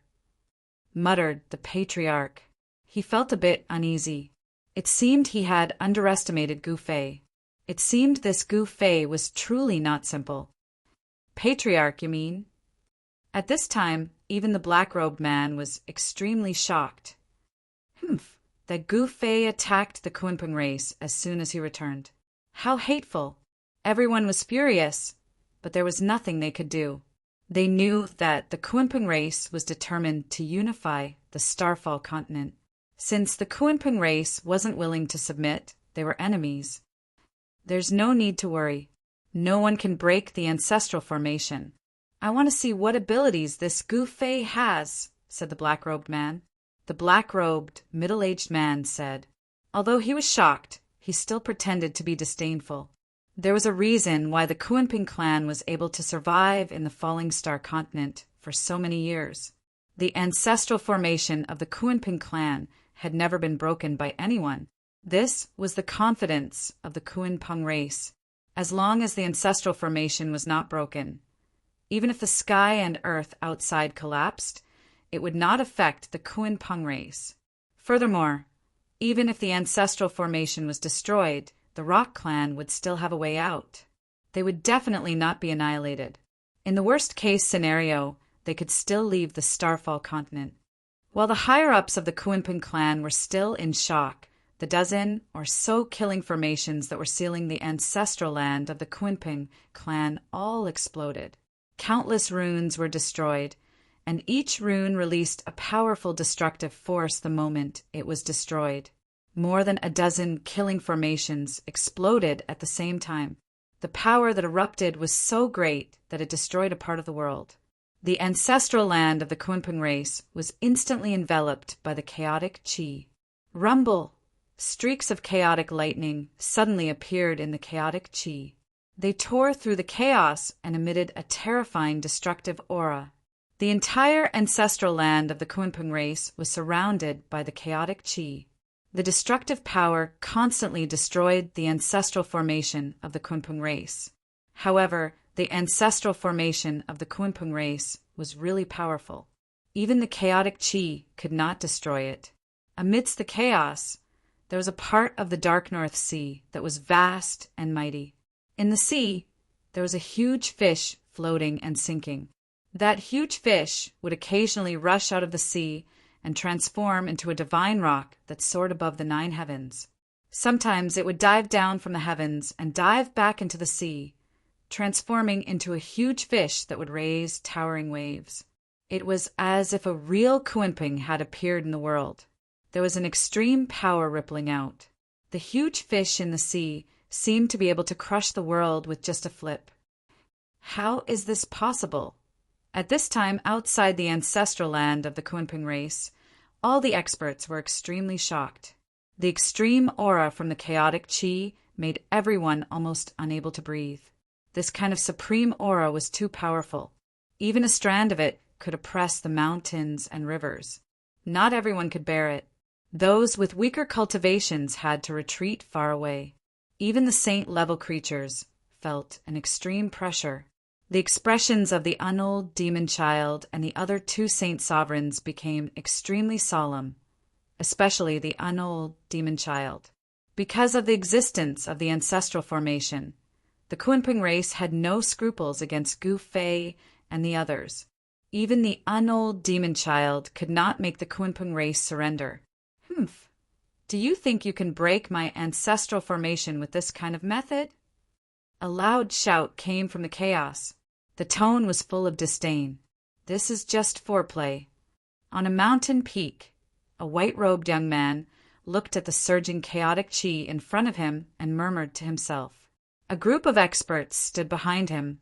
S1: muttered the patriarch. He felt a bit uneasy. It seemed he had underestimated Gu Fei. It seemed this Gu Fei was truly not simple. Patriarch, you mean? At this time, even the black-robed man was extremely shocked. That Gu Fei attacked the Kunpeng race as soon as he returned. How hateful! Everyone was furious, but there was nothing they could do. They knew that the Kunpeng race was determined to unify the Starfall continent. Since the Kunpeng race wasn't willing to submit, they were enemies. There's no need to worry. No one can break the ancestral formation. I want to see what abilities this Gu Fei has, said the black-robed man. The black-robed, middle-aged man said. Although he was shocked, he still pretended to be disdainful. There was a reason why the Kunpeng clan was able to survive in the Falling Star continent for so many years. The ancestral formation of the Kunpeng clan had never been broken by anyone. This was the confidence of the Kunpeng race. As long as the ancestral formation was not broken, even if the sky and earth outside collapsed, it would not affect the Kunpeng race. Furthermore, even if the ancestral formation was destroyed, the Rock Clan would still have a way out. They would definitely not be annihilated. In the worst-case scenario, they could still leave the Starfall continent. While the higher-ups of the Kunpeng clan were still in shock, the dozen or so killing formations that were sealing the ancestral land of the Kunpeng clan all exploded. Countless runes were destroyed, and each rune released a powerful destructive force the moment it was destroyed. More than a dozen killing formations exploded at the same time. The power that erupted was so great that it destroyed a part of the world. The ancestral land of the Kunpeng race was instantly enveloped by the chaotic chi. Rumble! Streaks of chaotic lightning suddenly appeared in the chaotic chi. They tore through the chaos and emitted a terrifying destructive aura. The entire ancestral land of the Kunpeng race was surrounded by the chaotic chi. The destructive power constantly destroyed the ancestral formation of the Kunpeng race. However, the ancestral formation of the Kunpeng race was really powerful. Even the chaotic chi could not destroy it. Amidst the chaos, there was a part of the dark North Sea that was vast and mighty. In the sea, there was a huge fish floating and sinking. That huge fish would occasionally rush out of the sea and transform into a divine rock that soared above the 9 heavens. Sometimes it would dive down from the heavens and dive back into the sea, transforming into a huge fish that would raise towering waves. It was as if a real Kunpeng had appeared in the world. There was an extreme power rippling out. The huge fish in the sea seemed to be able to crush the world with just a flip. How is this possible? At this time, outside the ancestral land of the Kunpeng race, all the experts were extremely shocked. The extreme aura from the chaotic chi made everyone almost unable to breathe. This kind of supreme aura was too powerful. Even a strand of it could oppress the mountains and rivers. Not everyone could bear it. Those with weaker cultivations had to retreat far away. Even the saint-level creatures felt an extreme pressure. The expressions of the unold demon child and the other 2 saint sovereigns became extremely solemn, especially the unold demon child. Because of the existence of the ancestral formation, the Kunpeng race had no scruples against Gu Fei and the others. Even the unold demon child could not make the Kunpeng race surrender. Humph. Do you think you can break my ancestral formation with this kind of method? A loud shout came from the chaos. The tone was full of disdain. This is just foreplay. On a mountain peak, a white-robed young man looked at the surging chaotic chi in front of him and murmured to himself. A group of experts stood behind him,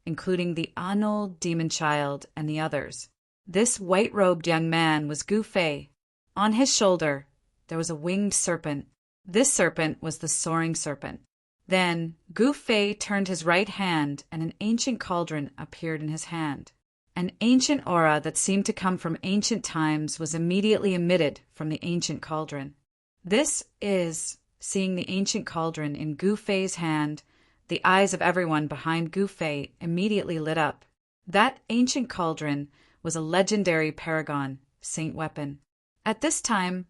S1: including the unold demon child and the others. This white-robed young man was Gu Fei. On his shoulder, there was a winged serpent. This serpent was the soaring serpent. Then Gu Fei turned his right hand and an ancient cauldron appeared in his hand. An ancient aura that seemed to come from ancient times was immediately emitted from the ancient cauldron. Seeing the ancient cauldron in Gu Fei's hand, the eyes of everyone behind Gu Fei immediately lit up. That ancient cauldron was a legendary paragon, saint weapon. At this time,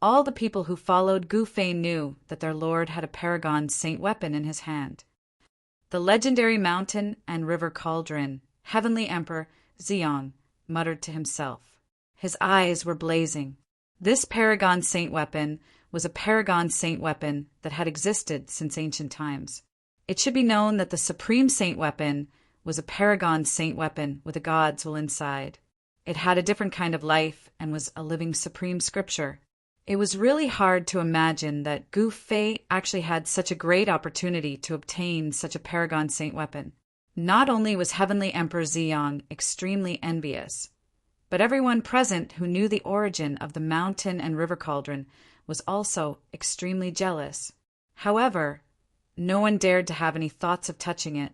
S1: all the people who followed Gu Fei knew that their lord had a paragon saint weapon in his hand. The legendary mountain and river cauldron, Heavenly Emperor Ziyang muttered to himself. His eyes were blazing. This paragon saint weapon was a paragon saint weapon that had existed since ancient times. It should be known that the supreme saint weapon was a paragon saint weapon with a god's will inside. It had a different kind of life and was a living supreme scripture. It was really hard to imagine that Gu Fei actually had such a great opportunity to obtain such a paragon saint weapon. Not only was Heavenly Emperor Ziyang extremely envious, but everyone present who knew the origin of the mountain and river cauldron was also extremely jealous. However, no one dared to have any thoughts of touching it.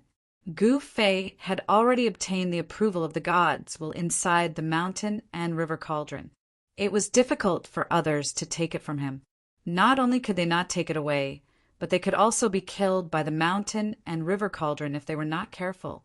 S1: Gu Fei had already obtained the approval of the gods while inside the mountain and river cauldron. It was difficult for others to take it from him. Not only could they not take it away, but they could also be killed by the mountain and river cauldron if they were not careful.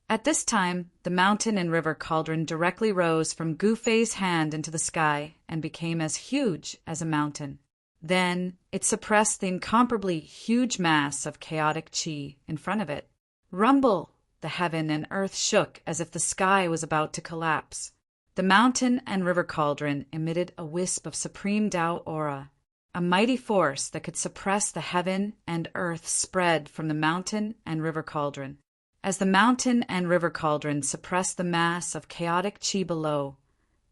S1: At this time, the mountain and river cauldron directly rose from Gu Fei's hand into the sky and became as huge as a mountain. Then it suppressed the incomparably huge mass of chaotic chi in front of it. Rumble! The heaven and earth shook as if the sky was about to collapse. The mountain and river cauldron emitted a wisp of supreme Tao aura. A mighty force that could suppress the heaven and earth spread from the mountain and river cauldron. As the mountain and river cauldron suppressed the mass of chaotic chi below,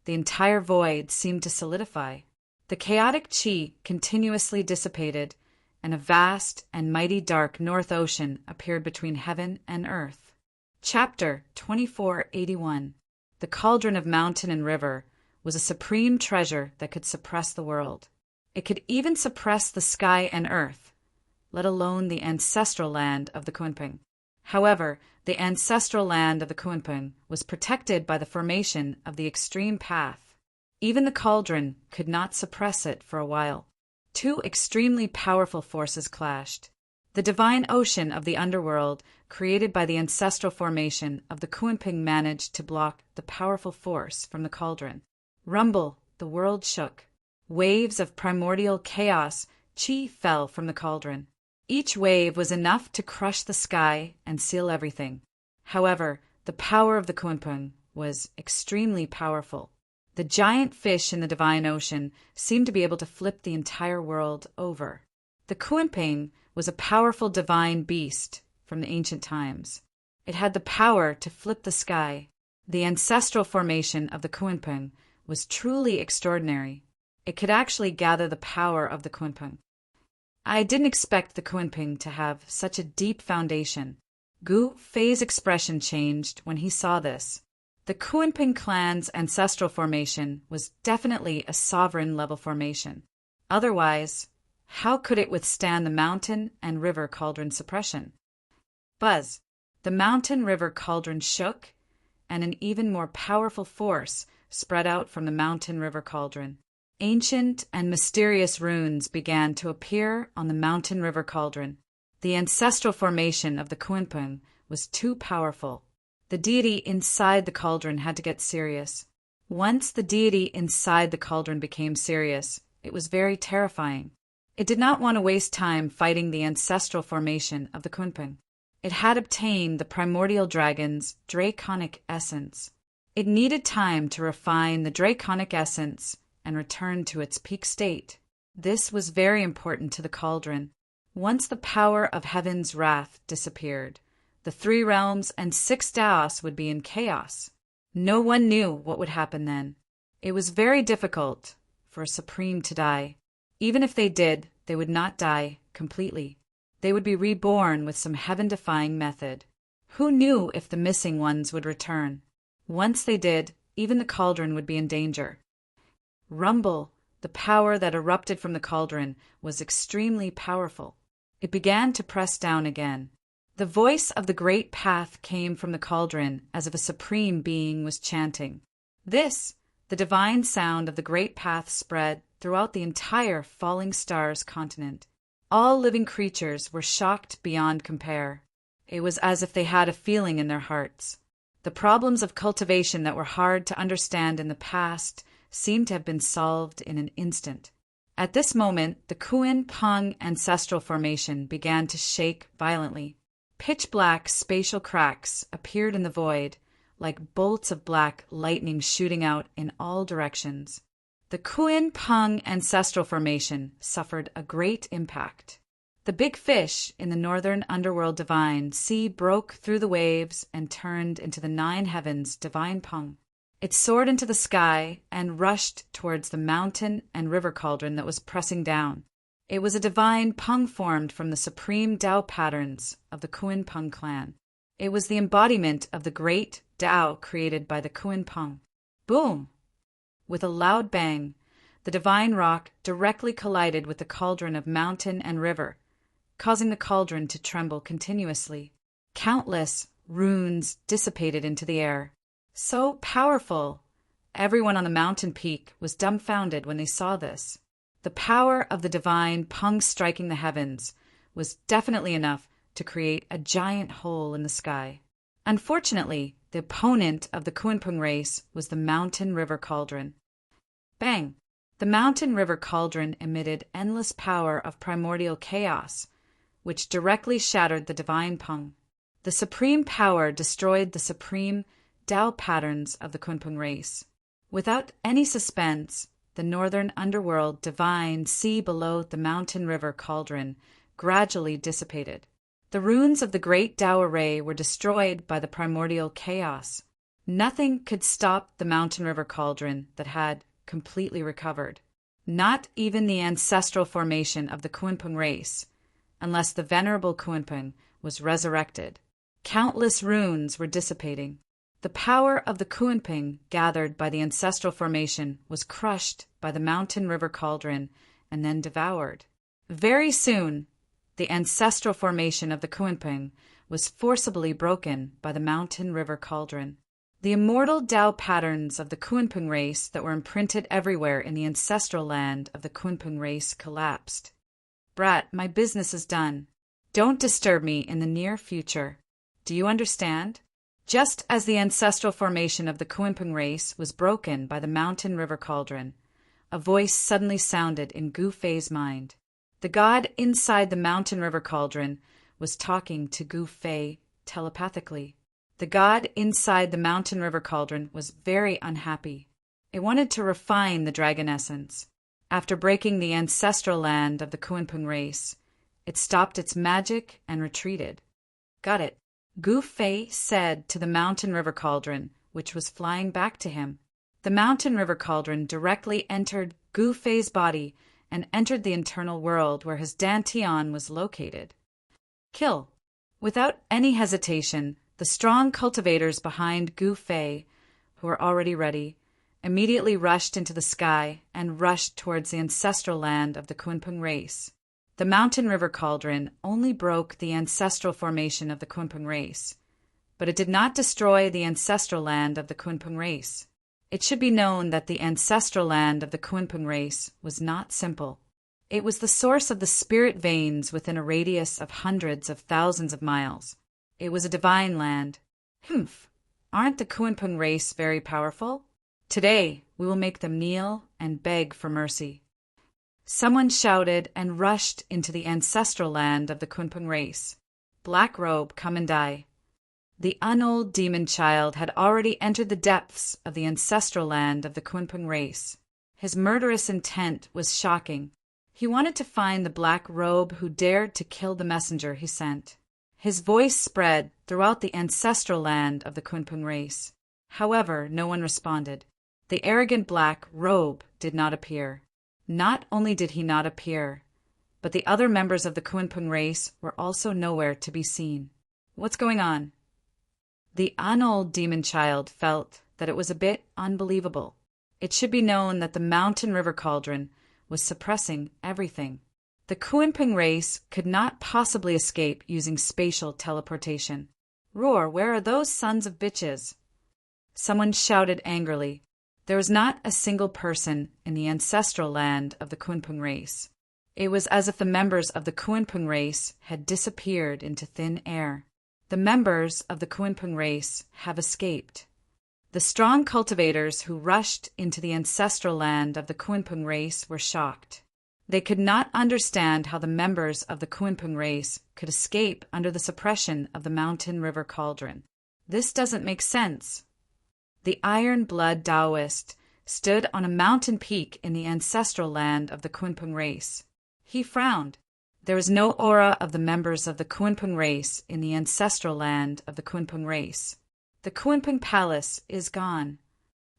S1: the entire void seemed to solidify. The chaotic chi continuously dissipated, and a vast and mighty dark North Ocean appeared between heaven and earth. Chapter 2481. The cauldron of mountain and river was a supreme treasure that could suppress the world. It could even suppress the sky and earth, let alone the ancestral land of the Kunpeng. However, the ancestral land of the Kunpeng was protected by the formation of the extreme path. Even the cauldron could not suppress it for a while. 2 extremely powerful forces clashed. the divine ocean of the underworld created by the ancestral formation of the Kunpeng managed to block the powerful force from the cauldron. Rumble, the world shook. Waves of primordial chaos, chi fell from the cauldron. Each wave was enough to crush the sky and seal everything. However, the power of the Kunpeng was extremely powerful. The giant fish in the divine ocean seemed to be able to flip the entire world over. The Kunpeng was a powerful divine beast from the ancient times. It had the power to flip the sky. The ancestral formation of the Kunpeng was truly extraordinary. It could actually gather the power of the Kunpeng. I didn't expect the Kunpeng to have such a deep foundation. Gu Fei's expression changed when he saw this. The Kunpeng clan's ancestral formation was definitely a sovereign-level formation. Otherwise, how could it withstand the mountain and river cauldron suppression? Buzz! The mountain river cauldron shook, and an even more powerful force spread out from the mountain river cauldron. Ancient and mysterious runes began to appear on the mountain river cauldron. The ancestral formation of the Kunpeng was too powerful. The deity inside the cauldron had to get serious. Once the deity inside the cauldron became serious, it was very terrifying. It did not want to waste time fighting the ancestral formation of the Kunpeng. It had obtained the primordial dragon's draconic essence. It needed time to refine the draconic essence and return to its peak state. This was very important to the cauldron. Once the power of heaven's wrath disappeared, the 3 realms and 6 Daos would be in chaos. No one knew what would happen then. It was very difficult for a supreme to die. Even if they did, they would not die completely. They would be reborn with some heaven-defying method. Who knew if the missing ones would return? Once they did, even the cauldron would be in danger. Rumble, the power that erupted from the cauldron, was extremely powerful. It began to press down again. The voice of the great path came from the cauldron as if a supreme being was chanting. This, the divine sound of the great path, spread throughout the entire Falling Stars continent. All living creatures were shocked beyond compare. It was as if they had a feeling in their hearts. The problems of cultivation that were hard to understand in the past seemed to have been solved in an instant. At this moment, the Kunpeng ancestral formation began to shake violently. Pitch-black spatial cracks appeared in the void, like bolts of black lightning shooting out in all directions. The Kunpeng ancestral formation suffered a great impact. The big fish in the northern underworld divine sea broke through the waves and turned into the 9 heavens divine Peng. It soared into the sky and rushed towards the mountain and river cauldron that was pressing down. It was a divine Peng formed from the supreme Dao patterns of the Kunpeng clan. It was the embodiment of the great Dao created by the Kunpeng. Boom! With a loud bang, the divine rock directly collided with the cauldron of mountain and river, causing the cauldron to tremble continuously. Countless runes dissipated into the air. So powerful! Everyone on the mountain peak was dumbfounded when they saw this. The power of the divine Peng striking the heavens was definitely enough to create a giant hole in the sky. Unfortunately, the opponent of the Kunpeng race was the mountain river cauldron. Bang! The mountain river cauldron emitted endless power of primordial chaos, which directly shattered the divine Peng. The supreme power destroyed the supreme Dao patterns of the Kunpeng race. Without any suspense, the northern underworld divine sea below the mountain river cauldron gradually dissipated. The runes of the great Dao array were destroyed by the primordial chaos. Nothing could stop the mountain river cauldron that had completely recovered. Not even the ancestral formation of the Kunpeng race, unless the Venerable Kunpeng was resurrected. Countless runes were dissipating. The power of the Kunpeng gathered by the ancestral formation was crushed by the mountain river cauldron and then devoured. Very soon, the ancestral formation of the Kunpeng was forcibly broken by the mountain river cauldron. The immortal Dao patterns of the Kunpeng race that were imprinted everywhere in the ancestral land of the Kunpeng race collapsed. Brat, my business is done. Don't disturb me in the near future. Do you understand? Just as the ancestral formation of the Kuimpung race was broken by the mountain river cauldron, a voice suddenly sounded in Gu Fei's mind. The god inside the mountain river cauldron was talking to Gu Fei telepathically. The god inside the mountain river cauldron was very unhappy. It wanted to refine the dragon essence. After breaking the ancestral land of the Kuimpung race, it stopped its magic and retreated. Got it, Gu Fei said to the mountain river cauldron, which was flying back to him. The mountain river cauldron directly entered Gu Fei's body and entered the internal world where his dantian was located. Kill. Without any hesitation, the strong cultivators behind Gu Fei, who were already ready, immediately rushed into the sky and rushed towards the ancestral land of the Kuimpung race. The mountain river cauldron only broke the ancestral formation of the Kuimpung race, but it did not destroy the ancestral land of the Kuimpung race. It should be known that the ancestral land of the Kuimpung race was not simple. It was the source of the spirit veins within a radius of hundreds of thousands of miles. It was a divine land. Humph! Aren't the Kuimpung race very powerful? Today, we will make them kneel and beg for mercy. Someone shouted and rushed into the ancestral land of the Kuimpung race. Black robe, come and die. The unold demon child had already entered the depths of the ancestral land of the Kuimpung race. His murderous intent was shocking. He wanted to find the black robe who dared to kill the messenger he sent. His voice spread throughout the ancestral land of the Kuimpung race. However, no one responded. The arrogant black robe did not appear. Not only did he not appear, but the other members of the Kuimpung race were also nowhere to be seen. What's going on? The unold demon child felt that it was a bit unbelievable. It should be known that the mountain river cauldron was suppressing everything. The Kuimpung race could not possibly escape using spatial teleportation. Roar, where are those sons of bitches? Someone shouted angrily. There was not a single person in the ancestral land of the Kuimpung race. It was as if the members of the Kuimpung race had disappeared into thin air. The members of the Kuimpung race have escaped. The strong cultivators who rushed into the ancestral land of the Kuimpung race were shocked. They could not understand how the members of the Kuimpung race could escape under the suppression of the mountain river cauldron. This doesn't make sense. The Iron Blood Taoist stood on a mountain peak in the ancestral land of the Kuimpung race. He frowned. There was no aura of the members of the Kuimpung race in the ancestral land of the Kuimpung race. The Kuimpung palace is gone.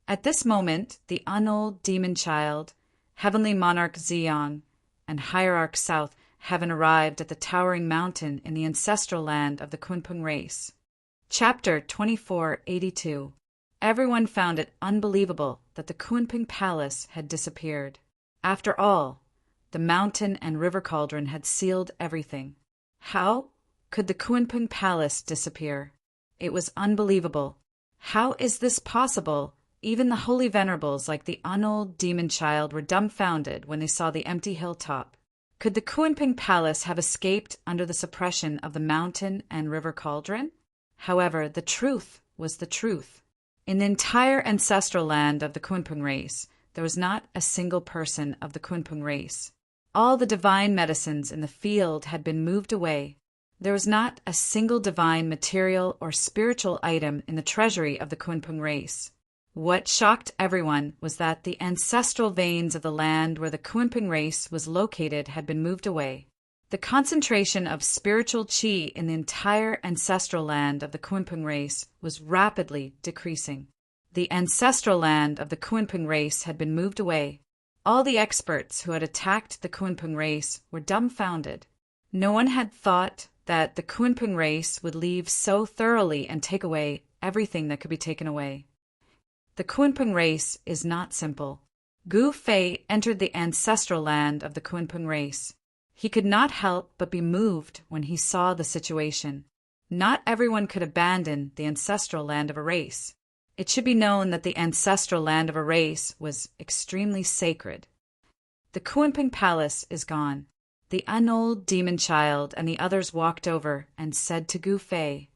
S1: At this moment, the unold demon child, Heavenly Monarch Ziyang, and Hierarch South Heaven arrived at the towering mountain in the ancestral land of the Kuimpung race. Chapter 2482. Everyone found it unbelievable that the Kuimpung palace had disappeared. After all, the mountain and river cauldron had sealed everything. How could the Kuimpung palace disappear? It was unbelievable. How is this possible? Even the holy venerables like the unold demon child were dumbfounded when they saw the empty hilltop. Could the Kuimpung palace have escaped under the suppression of the mountain and river cauldron? However, the truth was the truth. In the entire ancestral land of the Kuimpung race, there was not a single person of the Kuimpung race. All the divine medicines in the field had been moved away. There was not a single divine material or spiritual item in the treasury of the Kuimpung race. What shocked everyone was that the ancestral veins of the land where the Kuimpung race was located had been moved away. The concentration of spiritual qi in the entire ancestral land of the Kuimpung race was rapidly decreasing. The ancestral land of the Kuimpung race had been moved away. All the experts who had attacked the Kuimpung race were dumbfounded. No one had thought that the Kuimpung race would leave so thoroughly and take away everything that could be taken away. The Kuimpung race is not simple. Gu Fei entered the ancestral land of the Kuimpung race. He could not help but be moved when he saw the situation. Not everyone could abandon the ancestral land of a race. It should be known that the ancestral land of a race was extremely sacred. The Kuimpung palace is gone. The unold demon child and the others walked over and said to Gu Fei,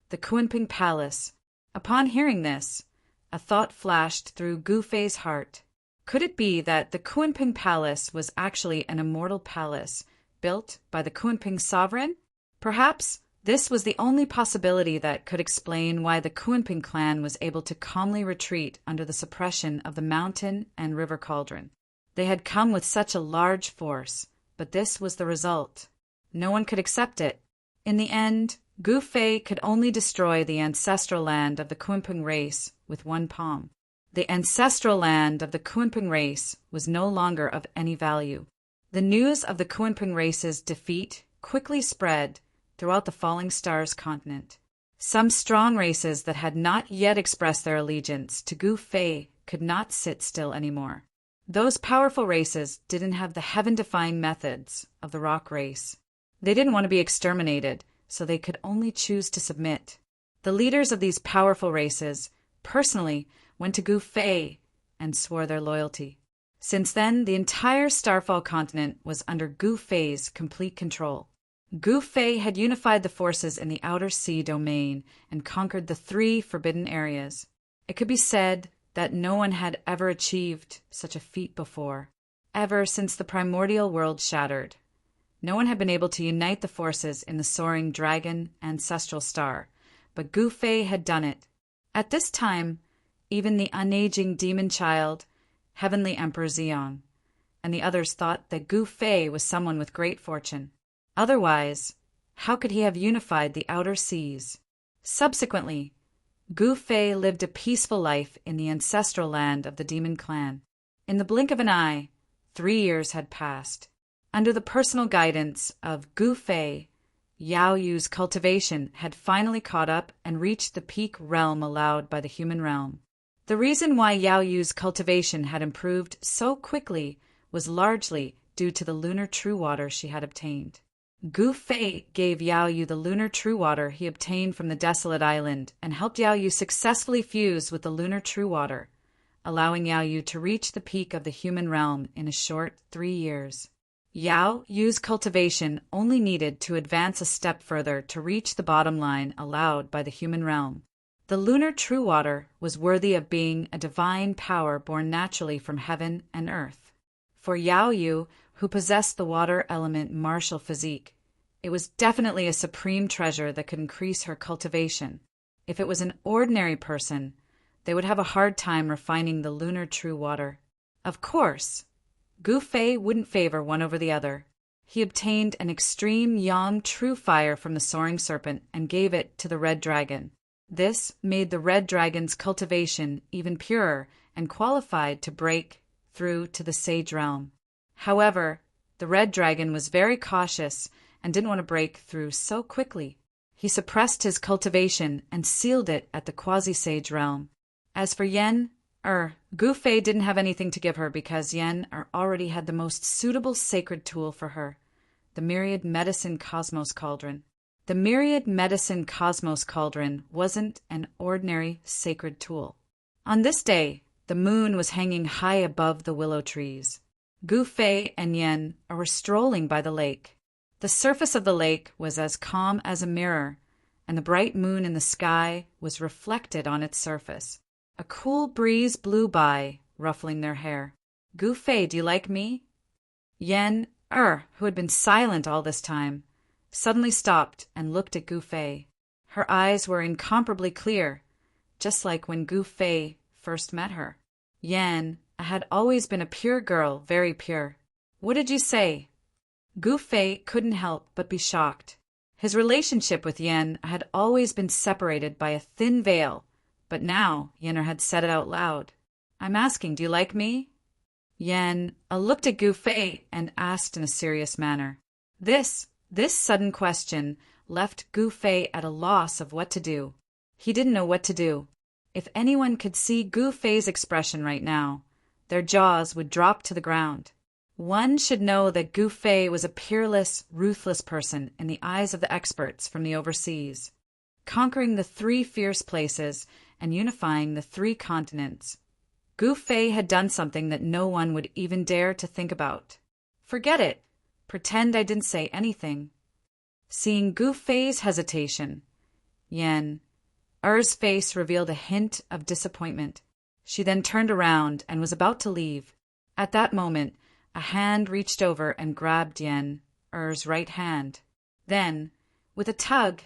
S1: "The Kunping Palace." Upon hearing this, a thought flashed through Gu Fei's heart. Could it be that the Kunping Palace was actually an immortal palace built by the Kunping sovereign? Perhaps this was the only possibility that could explain why the Kunping clan was able to calmly retreat under the suppression of the mountain and river cauldron. They had come with such a large force, but this was the result. No one could accept it. In the end, Gu Fei could only destroy the ancestral land of the Kunping race with one palm. The ancestral land of the Kunping race was no longer of any value. The news of the Kunping race's defeat quickly spread throughout the Falling Stars continent. Some strong races that had not yet expressed their allegiance to Gu Fei could not sit still anymore. Those powerful races didn't have the heaven-defying methods of the rock race. They didn't want to be exterminated, so they could only choose to submit. The leaders of these powerful races personally went to Gu Fei and swore their loyalty. Since then, the entire Starfall continent was under Gu Fei's complete control. Gu Fei had unified the forces in the Outer Sea domain and conquered the 3 forbidden areas. It could be said that no one had ever achieved such a feat before, ever since the primordial world shattered. No one had been able to unite the forces in the soaring dragon ancestral star, but Gu Fei had done it. At this time, even the unaging demon child, Heavenly Emperor Xiong, and the others thought that Gu Fei was someone with great fortune. Otherwise, how could he have unified the outer seas? Subsequently, Gu Fei lived a peaceful life in the ancestral land of the demon clan. In the blink of an eye, 3 years had passed. Under the personal guidance of Gu Fei, Yao Yu's cultivation had finally caught up and reached the peak realm allowed by the human realm. The reason why Yao Yu's cultivation had improved so quickly was largely due to the lunar true water she had obtained. Gu Fei gave Yao Yu the lunar true water he obtained from the desolate island and helped Yao Yu successfully fuse with the lunar true water, allowing Yao Yu to reach the peak of the human realm in a short 3 years. Yao Yu's cultivation only needed to advance a step further to reach the bottom line allowed by the human realm. The lunar true water was worthy of being a divine power born naturally from heaven and earth. For Yao Yu, who possessed the water element martial physique, it was definitely a supreme treasure that could increase her cultivation. If it was an ordinary person, they would have a hard time refining the lunar true water. Of course, Gu Fei wouldn't favor one over the other. He obtained an extreme yang true fire from the soaring serpent and gave it to the red dragon. This made the red dragon's cultivation even purer and qualified to break through to the sage realm. However, the red dragon was very cautious and didn't want to break through so quickly. He suppressed his cultivation and sealed it at the quasi-sage realm. As for Gu Fei didn't have anything to give her because already had the most suitable sacred tool for her, the Myriad Medicine Cosmos Cauldron. The Myriad Medicine Cosmos Cauldron wasn't an ordinary sacred tool. On this day, the moon was hanging high above the willow trees. Gu Fei and Yen were strolling by the lake. The surface of the lake was as calm as a mirror, and the bright moon in the sky was reflected on its surface. A cool breeze blew by, ruffling their hair. "Gu Fei, do you like me?" Yen, who had been silent all this time, suddenly stopped and looked at Gu Fei. Her eyes were incomparably clear, just like when Gu Fei first met her. Yen had always been a pure girl, very pure. "What did you say?" Gu Fei couldn't help but be shocked. His relationship with Yen had always been separated by a thin veil, but now Yenner had said it out loud. "I'm asking, do you like me?" Yen looked at Gu Fei and asked in a serious manner. This sudden question left Gu Fei at a loss of what to do. He didn't know what to do. If anyone could see Gu Fei's expression right now, their jaws would drop to the ground. One should know that Gu Fei was a peerless, ruthless person in the eyes of the experts from the overseas, conquering the 3 fierce places and unifying the 3 continents. Gu Fei had done something that no one would even dare to think about. Forget it. Pretend I didn't say anything." Seeing Gu Fei's hesitation, Yen Er's face revealed a hint of disappointment. She then turned around and was about to leave. At that moment, a hand reached over and grabbed Yen Er's right hand. Then, with a tug,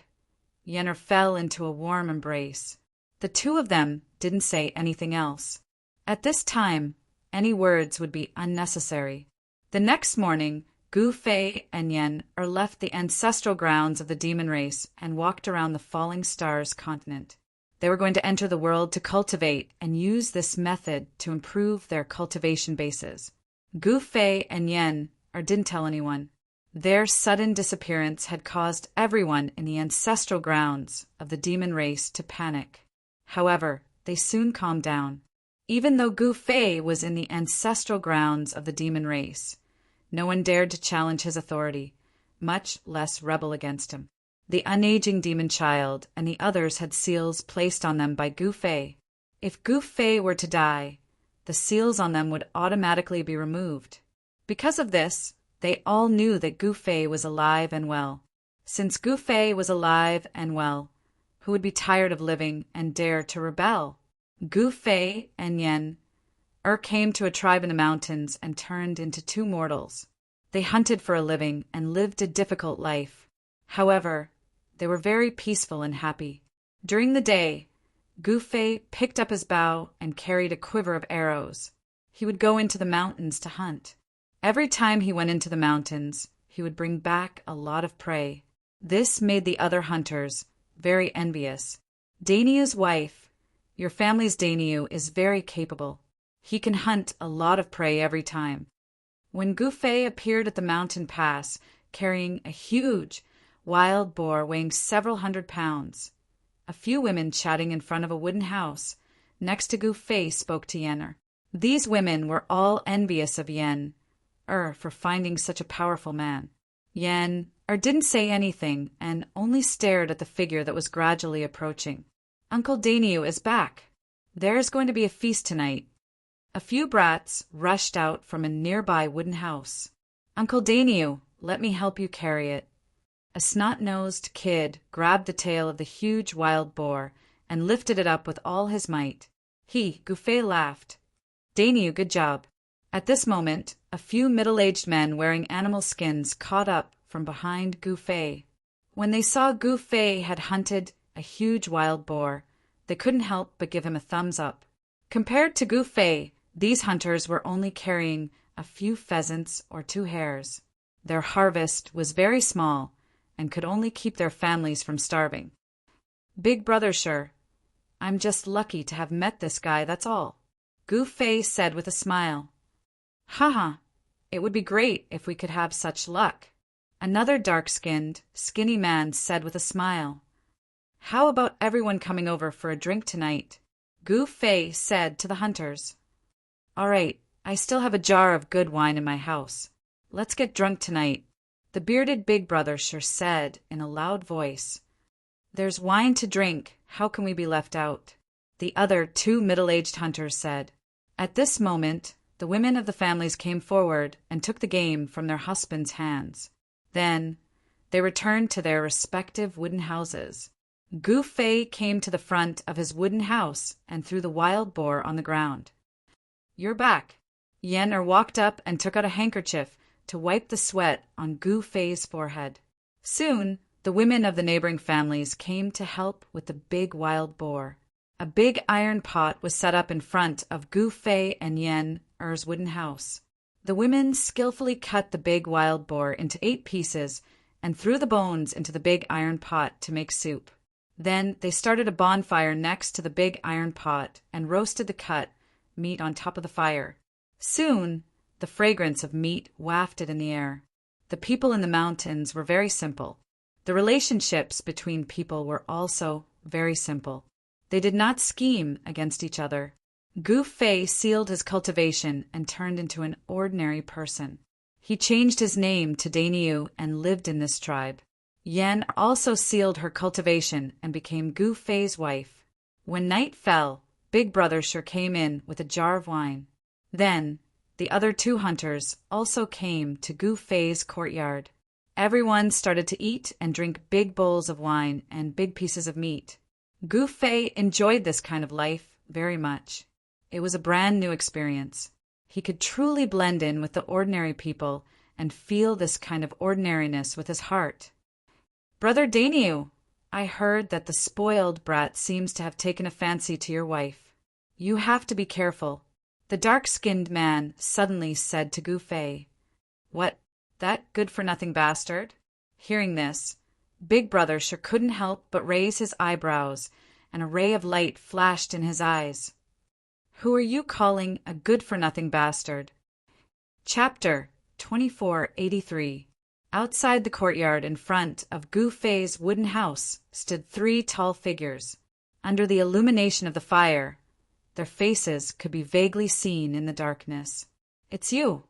S1: Yen fell into a warm embrace. The two of them didn't say anything else. At this time, any words would be unnecessary. The next morning, Gu Fei and Yen left the ancestral grounds of the demon race and walked around the Falling Stars continent. They were going to enter the world to cultivate and use this method to improve their cultivation bases. Gu Fei and Yen didn't tell anyone. Their sudden disappearance had caused everyone in the ancestral grounds of the demon race to panic. However, they soon calmed down. Even though Gu Fei was in the ancestral grounds of the demon race, no one dared to challenge his authority, much less rebel against him. The unaging demon child and the others had seals placed on them by Gu Fei. If Gu Fei were to die, the seals on them would automatically be removed. Because of this, they all knew that Gu Fei was alive and well. Since Gu Fei was alive and well, who would be tired of living and dare to rebel? Gu Fei and Yen came to a tribe in the mountains and turned into two mortals. They hunted for a living and lived a difficult life. However, they were very peaceful and happy. During the day, Gu Fei picked up his bow and carried a quiver of arrows. He would go into the mountains to hunt. Every time he went into the mountains, he would bring back a lot of prey. This made the other hunters very envious. Daineyu's wife, your family's Dainey is very capable. He can hunt a lot of prey every time. When Gu Fei appeared at the mountain pass, carrying a huge wild boar weighing several hundred pounds, a few women chatting in front of a wooden house next to Gu Fei spoke to Yen. These women were all envious of Yen for finding such a powerful man. Yen didn't say anything and only stared at the figure that was gradually approaching. "Uncle Dainey is back. There's going to be a feast tonight." A few brats rushed out from a nearby wooden house. "Uncle Dainey, let me help you carry it." A snot-nosed kid grabbed the tail of the huge wild boar and lifted it up with all his might. Gu Fei laughed. "Dainey, good job." At this moment, a few middle-aged men wearing animal skins caught up from behind Gu Fei. When they saw Gu Fei had hunted a huge wild boar, they couldn't help but give him a thumbs up. Compared to Gu Fei, these hunters were only carrying a few pheasants or 2 hares. Their harvest was very small and could only keep their families from starving. "Big brother, sure. I'm just lucky to have met this guy, that's all," Gu Fei said with a smile. "Haha, it would be great if we could have such luck," another dark-skinned, skinny man said with a smile. "How about everyone coming over for a drink tonight?" Gu Fei said to the hunters. "All right, I still have a jar of good wine in my house. Let's get drunk tonight," the bearded big brother sure said in a loud voice. "There's wine to drink, how can we be left out?" the other 2 middle-aged hunters said. At this moment, the women of the families came forward and took the game from their husbands' hands. Then, they returned to their respective wooden houses. Gu Fei came to the front of his wooden house and threw the wild boar on the ground. "You're back." Yen walked up and took out a handkerchief to wipe the sweat on Gu Fei's forehead. Soon, the women of the neighboring families came to help with the big wild boar. A big iron pot was set up in front of Gu Fei and Yen's wooden house. The women skillfully cut the big wild boar into 8 pieces and threw the bones into the big iron pot to make soup. Then they started a bonfire next to the big iron pot and roasted the cut meat on top of the fire. Soon, the fragrance of meat wafted in the air. The people in the mountains were very simple. The relationships between people were also very simple. They did not scheme against each other. Gu Fei sealed his cultivation and turned into an ordinary person. He changed his name to Dainey and lived in this tribe. Yen also sealed her cultivation and became Gu Fei's wife. When night fell, Big Brother sure came in with a jar of wine. Then, the other two hunters, also came to Gu Fei's courtyard. Everyone started to eat and drink big bowls of wine and big pieces of meat. Gu Fei enjoyed this kind of life very much. It was a brand new experience. He could truly blend in with the ordinary people and feel this kind of ordinariness with his heart. "Brother Daniel, I heard that the spoiled brat seems to have taken a fancy to your wife. You have to be careful," the dark-skinned man suddenly said to Gu Fei. "What, that good-for-nothing bastard?" Hearing this, Big Brother sure couldn't help but raise his eyebrows, and a ray of light flashed in his eyes. "Who are you calling a good-for-nothing bastard?" Chapter 2483. Outside the courtyard in front of Gu Fei's wooden house stood 3 tall figures. Under the illumination of the fire, their faces could be vaguely seen in the darkness. "It's you."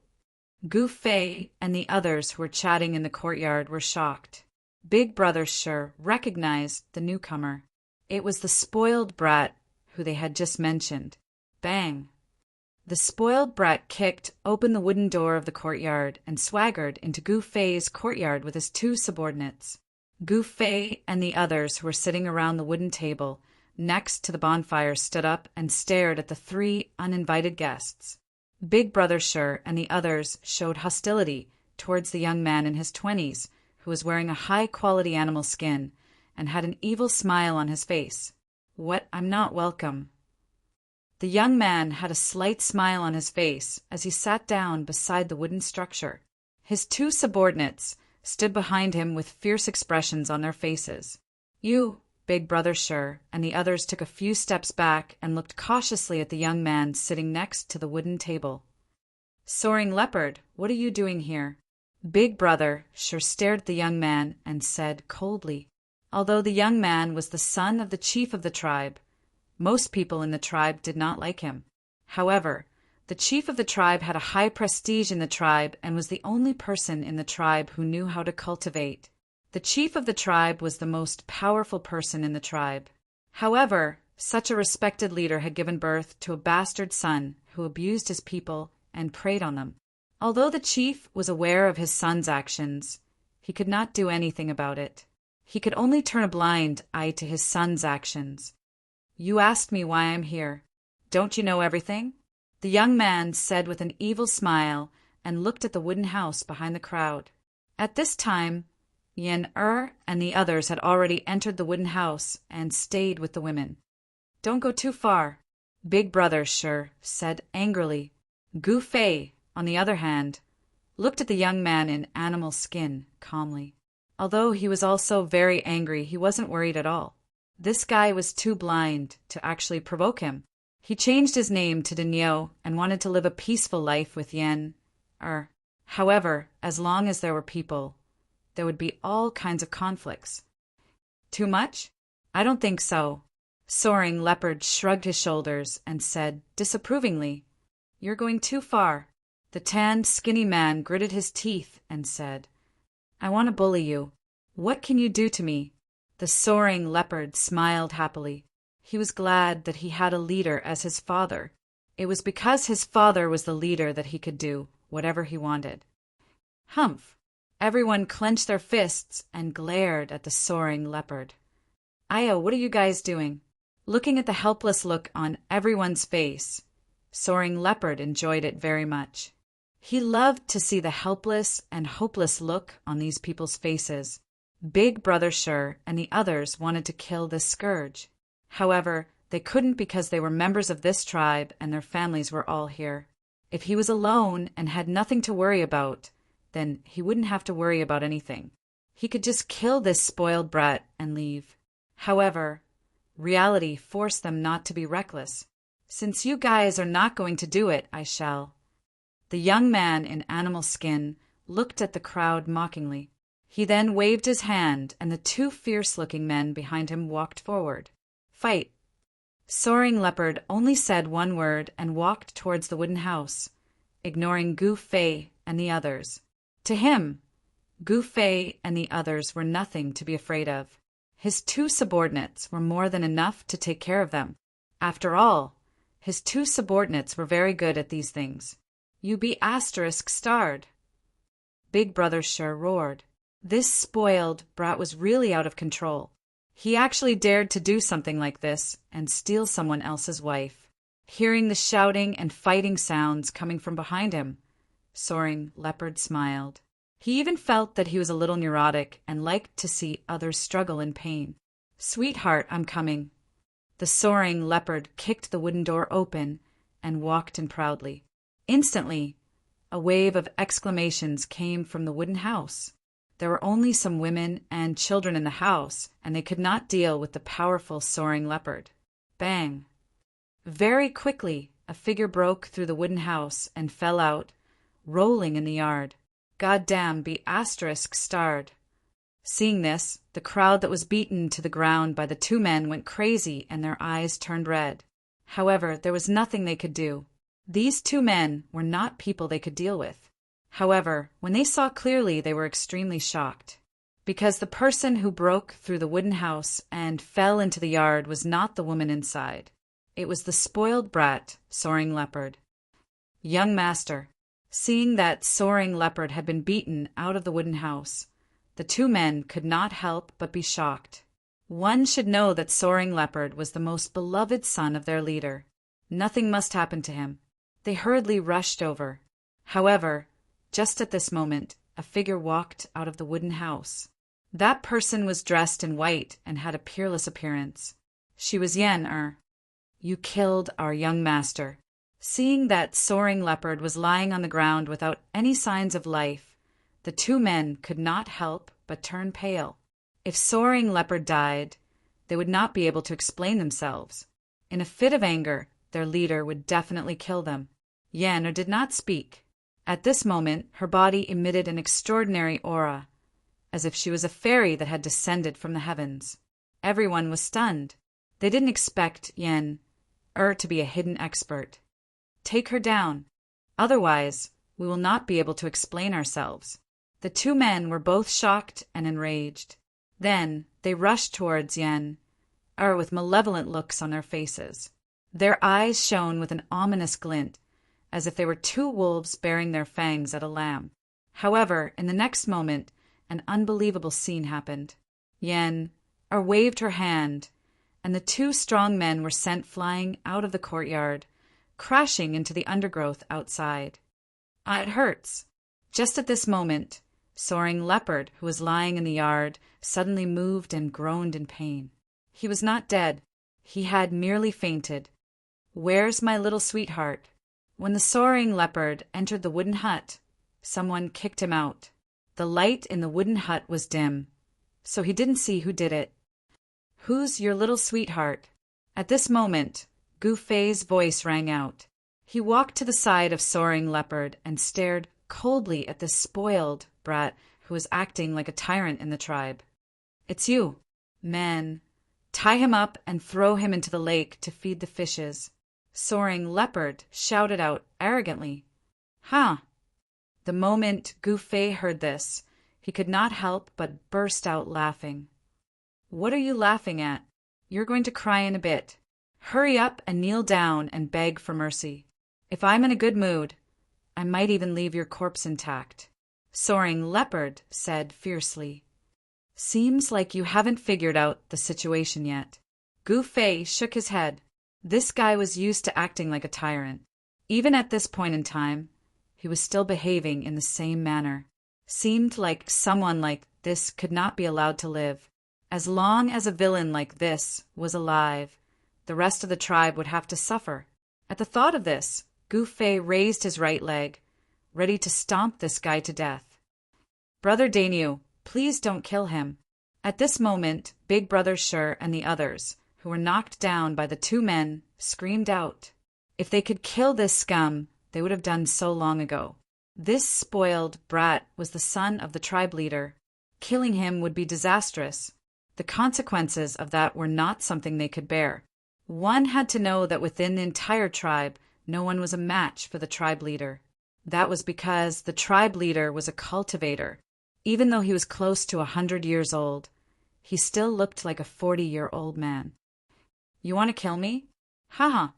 S1: Gu Fei and the others who were chatting in the courtyard were shocked. Big Brother sure recognized the newcomer. It was the spoiled brat who they had just mentioned. Bang! The spoiled brat kicked open the wooden door of the courtyard and swaggered into Gu Fei's courtyard with his 2 subordinates. Gu Fei and the others who were sitting around the wooden table next to the bonfire stood up and stared at the 3 uninvited guests. Big Brother Sure and the others showed hostility towards the young man in his 20s who was wearing a high-quality animal skin and had an evil smile on his face. "What, I'm not welcome." The young man had a slight smile on his face as he sat down beside the wooden structure. His 2 subordinates stood behind him with fierce expressions on their faces. "You," Big Brother Sure, and the others took a few steps back and looked cautiously at the young man sitting next to the wooden table. "Soaring Leopard, what are you doing here?" Big Brother Sure stared at the young man and said coldly. Although the young man was the son of the chief of the tribe, most people in the tribe did not like him. However, the chief of the tribe had a high prestige in the tribe and was the only person in the tribe who knew how to cultivate. The chief of the tribe was the most powerful person in the tribe. However, such a respected leader had given birth to a bastard son who abused his people and preyed on them. Although the chief was aware of his son's actions, he could not do anything about it. He could only turn a blind eye to his son's actions. "You asked me why I'm here. Don't you know everything?" the young man said with an evil smile and looked at the wooden house behind the crowd. At this time, Yen-Er and the others had already entered the wooden house and stayed with the women. "Don't go too far," Big Brother Sure said angrily. Gu Fei, on the other hand, looked at the young man in animal skin calmly. Although he was also very angry, he wasn't worried at all. This guy was too blind to actually provoke him. He changed his name to Daniel and wanted to live a peaceful life with Yen-Er. However, as long as there were people, there would be all kinds of conflicts. "Too much? I don't think so." Soaring Leopard shrugged his shoulders and said disapprovingly, "You're going too far." The tanned, skinny man gritted his teeth and said, "I want to bully you. What can you do to me?" The Soaring Leopard smiled happily. He was glad that he had a leader as his father. It was because his father was the leader that he could do whatever he wanted. Humph! Everyone clenched their fists and glared at the Soaring Leopard. "Aya, what are you guys doing?" Looking at the helpless look on everyone's face, Soaring Leopard enjoyed it very much. He loved to see the helpless and hopeless look on these people's faces. Big Brother Sure and the others wanted to kill this scourge. However, they couldn't because they were members of this tribe and their families were all here. If he was alone and had nothing to worry about, then he wouldn't have to worry about anything. He could just kill this spoiled brat and leave. However, reality forced them not to be reckless. "Since you guys are not going to do it, I shall." The young man in animal skin looked at the crowd mockingly. He then waved his hand, and the 2 fierce-looking men behind him walked forward. "Fight." Soaring Leopard only said one word and walked towards the wooden house, ignoring Gu Fei and the others. To him, Gu Fei and the others were nothing to be afraid of. His 2 subordinates were more than enough to take care of them. After all, his 2 subordinates were very good at these things. You be asterisk starred. Big Brother sure roared. This spoiled brat was really out of control. He actually dared to do something like this and steal someone else's wife. Hearing the shouting and fighting sounds coming from behind him, Soaring Leopard smiled. He even felt that he was a little neurotic and liked to see others struggle in pain. Sweetheart, I'm coming. The Soaring Leopard kicked the wooden door open and walked in proudly. Instantly, a wave of exclamations came from the wooden house. There were only some women and children in the house, and they could not deal with the powerful Soaring Leopard. Bang! Very quickly, a figure broke through the wooden house and fell out, rolling in the yard. Goddamn be asterisk starred. Seeing this, the crowd that was beaten to the ground by the two men went crazy and their eyes turned red. However, there was nothing they could do. These two men were not people they could deal with. However, when they saw clearly, they were extremely shocked. Because the person who broke through the wooden house and fell into the yard was not the woman inside. It was the spoiled brat, Soaring Leopard. Young master, seeing that Soaring Leopard had been beaten out of the wooden house, the two men could not help but be shocked. One should know that Soaring Leopard was the most beloved son of their leader. Nothing must happen to him. They hurriedly rushed over. However, just at this moment, a figure walked out of the wooden house. That person was dressed in white and had a peerless appearance. She was Yen. You killed our young master. Seeing that Soaring Leopard was lying on the ground without any signs of life, the two men could not help but turn pale. If Soaring Leopard died, they would not be able to explain themselves. In a fit of anger, their leader would definitely kill them. Yen did not speak. At this moment, her body emitted an extraordinary aura, as if she was a fairy that had descended from the heavens. Everyone was stunned. They didn't expect Yen to be a hidden expert. Take her down. Otherwise, we will not be able to explain ourselves. The two men were both shocked and enraged. Then they rushed towards Yen, with malevolent looks on their faces. Their eyes shone with an ominous glint, as if they were two wolves baring their fangs at a lamb. However, in the next moment, an unbelievable scene happened. Yen waved her hand, and the two strong men were sent flying out of the courtyard, crashing into the undergrowth outside. It hurts. Just at this moment, Soaring Leopard, who was lying in the yard, suddenly moved and groaned in pain. He was not dead. He had merely fainted. Where's my little sweetheart? When the Soaring Leopard entered the wooden hut, someone kicked him out. The light in the wooden hut was dim, so he didn't see who did it. Who's your little sweetheart? At this moment, Gu Fei's voice rang out. He walked to the side of Soaring Leopard and stared coldly at this spoiled brat who was acting like a tyrant in the tribe. It's you. Men, tie him up and throw him into the lake to feed the fishes. Soaring Leopard shouted out arrogantly. Huh. The moment Gu Fei heard this, he could not help but burst out laughing. What are you laughing at? You're going to cry in a bit. Hurry up and kneel down and beg for mercy. If I'm in a good mood, I might even leave your corpse intact. Soaring Leopard said fiercely. Seems like you haven't figured out the situation yet. Gu Fei shook his head. This guy was used to acting like a tyrant. Even at this point in time, he was still behaving in the same manner. Seemed like someone like this could not be allowed to live. As long as a villain like this was alive, the rest of the tribe would have to suffer. At the thought of this, Gu Fei raised his right leg, ready to stomp this guy to death. Brother Dainyu, please don't kill him. At this moment, Big Brother Shi and the others, who were knocked down by the two men, screamed out. If they could kill this scum, they would have done so long ago. This spoiled brat was the son of the tribe leader. Killing him would be disastrous. The consequences of that were not something they could bear. One had to know that within the entire tribe, no one was a match for the tribe leader. That was because the tribe leader was a cultivator. Even though he was close to 100 years old, he still looked like a 40-year-old man. You want to kill me? Haha.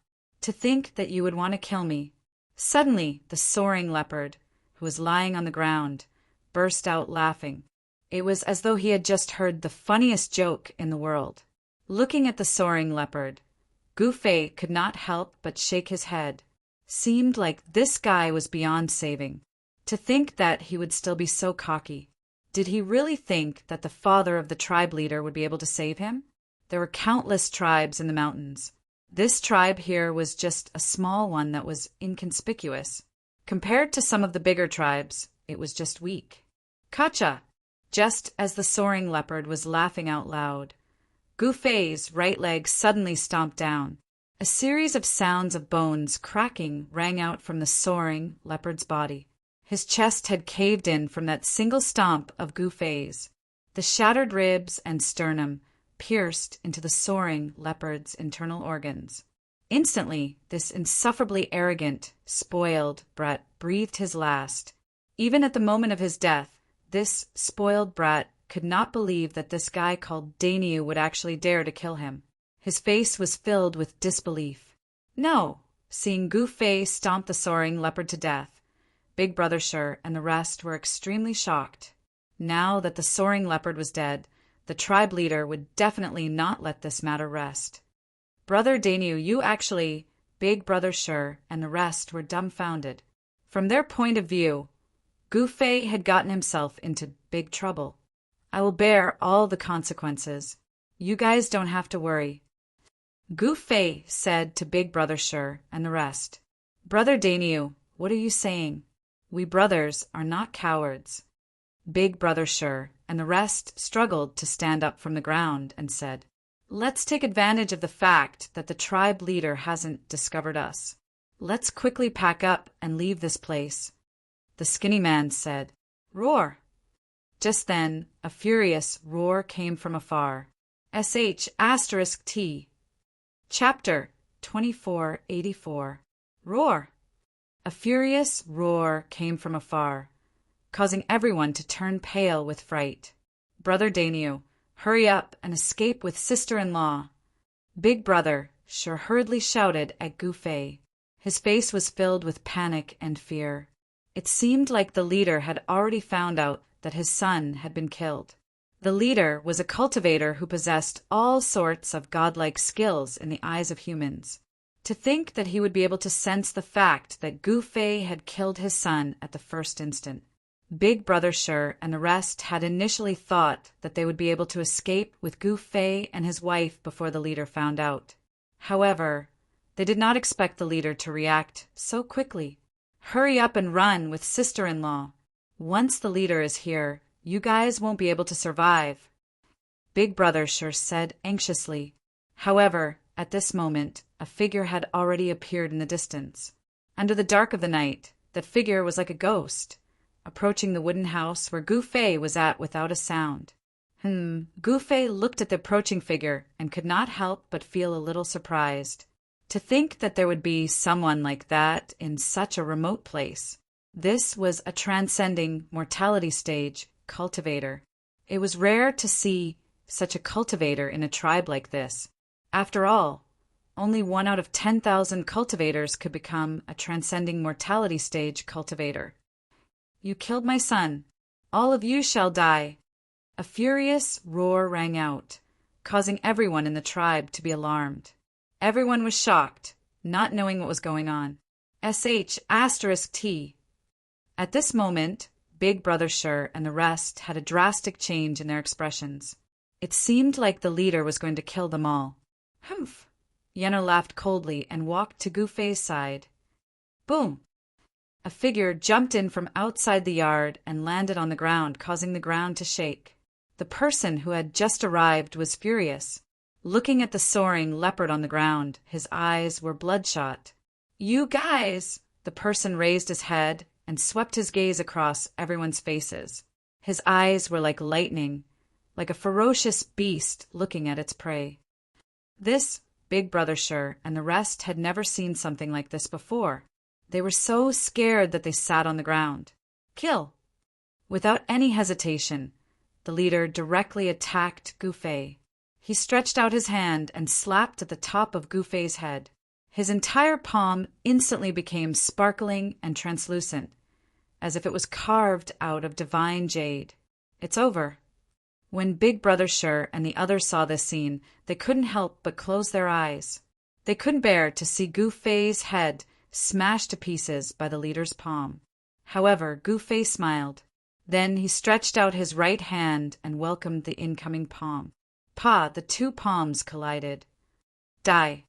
S1: To think that you would want to kill me. Suddenly, the soaring leopard, who was lying on the ground, burst out laughing. It was as though he had just heard the funniest joke in the world. Looking at the soaring leopard, Gufei could not help but shake his head. Seemed like this guy was beyond saving. To think that he would still be so cocky. Did he really think that the father of the tribe leader would be able to save him? There were countless tribes in the mountains. This tribe here was just a small one that was inconspicuous. Compared to some of the bigger tribes, it was just weak. Kacha! Just as the soaring leopard was laughing out loud, Gufei's right leg suddenly stomped down. A series of sounds of bones cracking rang out from the soaring leopard's body. His chest had caved in from that single stomp of Gufei's. The shattered ribs and sternum pierced into the soaring leopard's internal organs. Instantly, this insufferably arrogant, spoiled brat breathed his last. Even at the moment of his death, this spoiled brat could not believe that this guy called Dainyu would actually dare to kill him. His face was filled with disbelief. No! Seeing Gufei stomp the soaring leopard to death, Big Brother Sure and the rest were extremely shocked. Now that the soaring leopard was dead, the tribe leader would definitely not let this matter rest. Brother Dainyu, you actually, Big Brother Sure and the rest were dumbfounded. From their point of view, Gufei had gotten himself into big trouble. I will bear all the consequences. You guys don't have to worry. Gufei said to Big Brother Sure and the rest. Brother Dainyu, what are you saying? We brothers are not cowards. Big Brother Sure and the rest struggled to stand up from the ground and said, Let's take advantage of the fact that the tribe leader hasn't discovered us. Let's quickly pack up and leave this place. The skinny man said, Roar! Just then, a furious roar came from afar. *T. Chapter 2484. Roar! A furious roar came from afar, causing everyone to turn pale with fright. Brother Dainyu, hurry up and escape with sister-in-law. Big Brother Sure hurriedly shouted at Gufei. His face was filled with panic and fear. It seemed like the leader had already found out that his son had been killed. The leader was a cultivator who possessed all sorts of godlike skills in the eyes of humans. To think that he would be able to sense the fact that Gufei had killed his son at the first instant. Big Brother Sure and the rest had initially thought that they would be able to escape with Gufei and his wife before the leader found out. However, they did not expect the leader to react so quickly. Hurry up and run with sister-in-law. Once the leader is here, you guys won't be able to survive. Big Brother Sure said anxiously. However, at this moment, a figure had already appeared in the distance. Under the dark of the night, that figure was like a ghost, approaching the wooden house where Gufei was at without a sound. Gufei looked at the approaching figure and could not help but feel a little surprised. To think that there would be someone like that in such a remote place. This was a transcending mortality stage cultivator. It was rare to see such a cultivator in a tribe like this. After all, only 1 out of 10,000 cultivators could become a transcending mortality stage cultivator. You killed my son. All of you shall die. A furious roar rang out, causing everyone in the tribe to be alarmed. Everyone was shocked, not knowing what was going on. *T. At this moment, Big Brother Sure and the rest had a drastic change in their expressions. It seemed like the leader was going to kill them all. Humph! Yeno laughed coldly and walked to Gufei's side. Boom! A figure jumped in from outside the yard and landed on the ground, causing the ground to shake. The person who had just arrived was furious. Looking at the soaring leopard on the ground, his eyes were bloodshot. You guys! The person raised his head and swept his gaze across everyone's faces. His eyes were like lightning, like a ferocious beast looking at its prey. This Big Brother Sure and the rest had never seen something like this before. They were so scared that they sat on the ground. Kill! Without any hesitation, the leader directly attacked Gufei. He stretched out his hand and slapped at the top of Gufei's head. His entire palm instantly became sparkling and translucent, as if it was carved out of divine jade. It's over. When Big Brother Sure and the others saw this scene, they couldn't help but close their eyes. They couldn't bear to see Gu Fei's head smashed to pieces by the leader's palm. However, Gu Fei smiled. Then he stretched out his right hand and welcomed the incoming palm. Pa, the two palms collided. Die.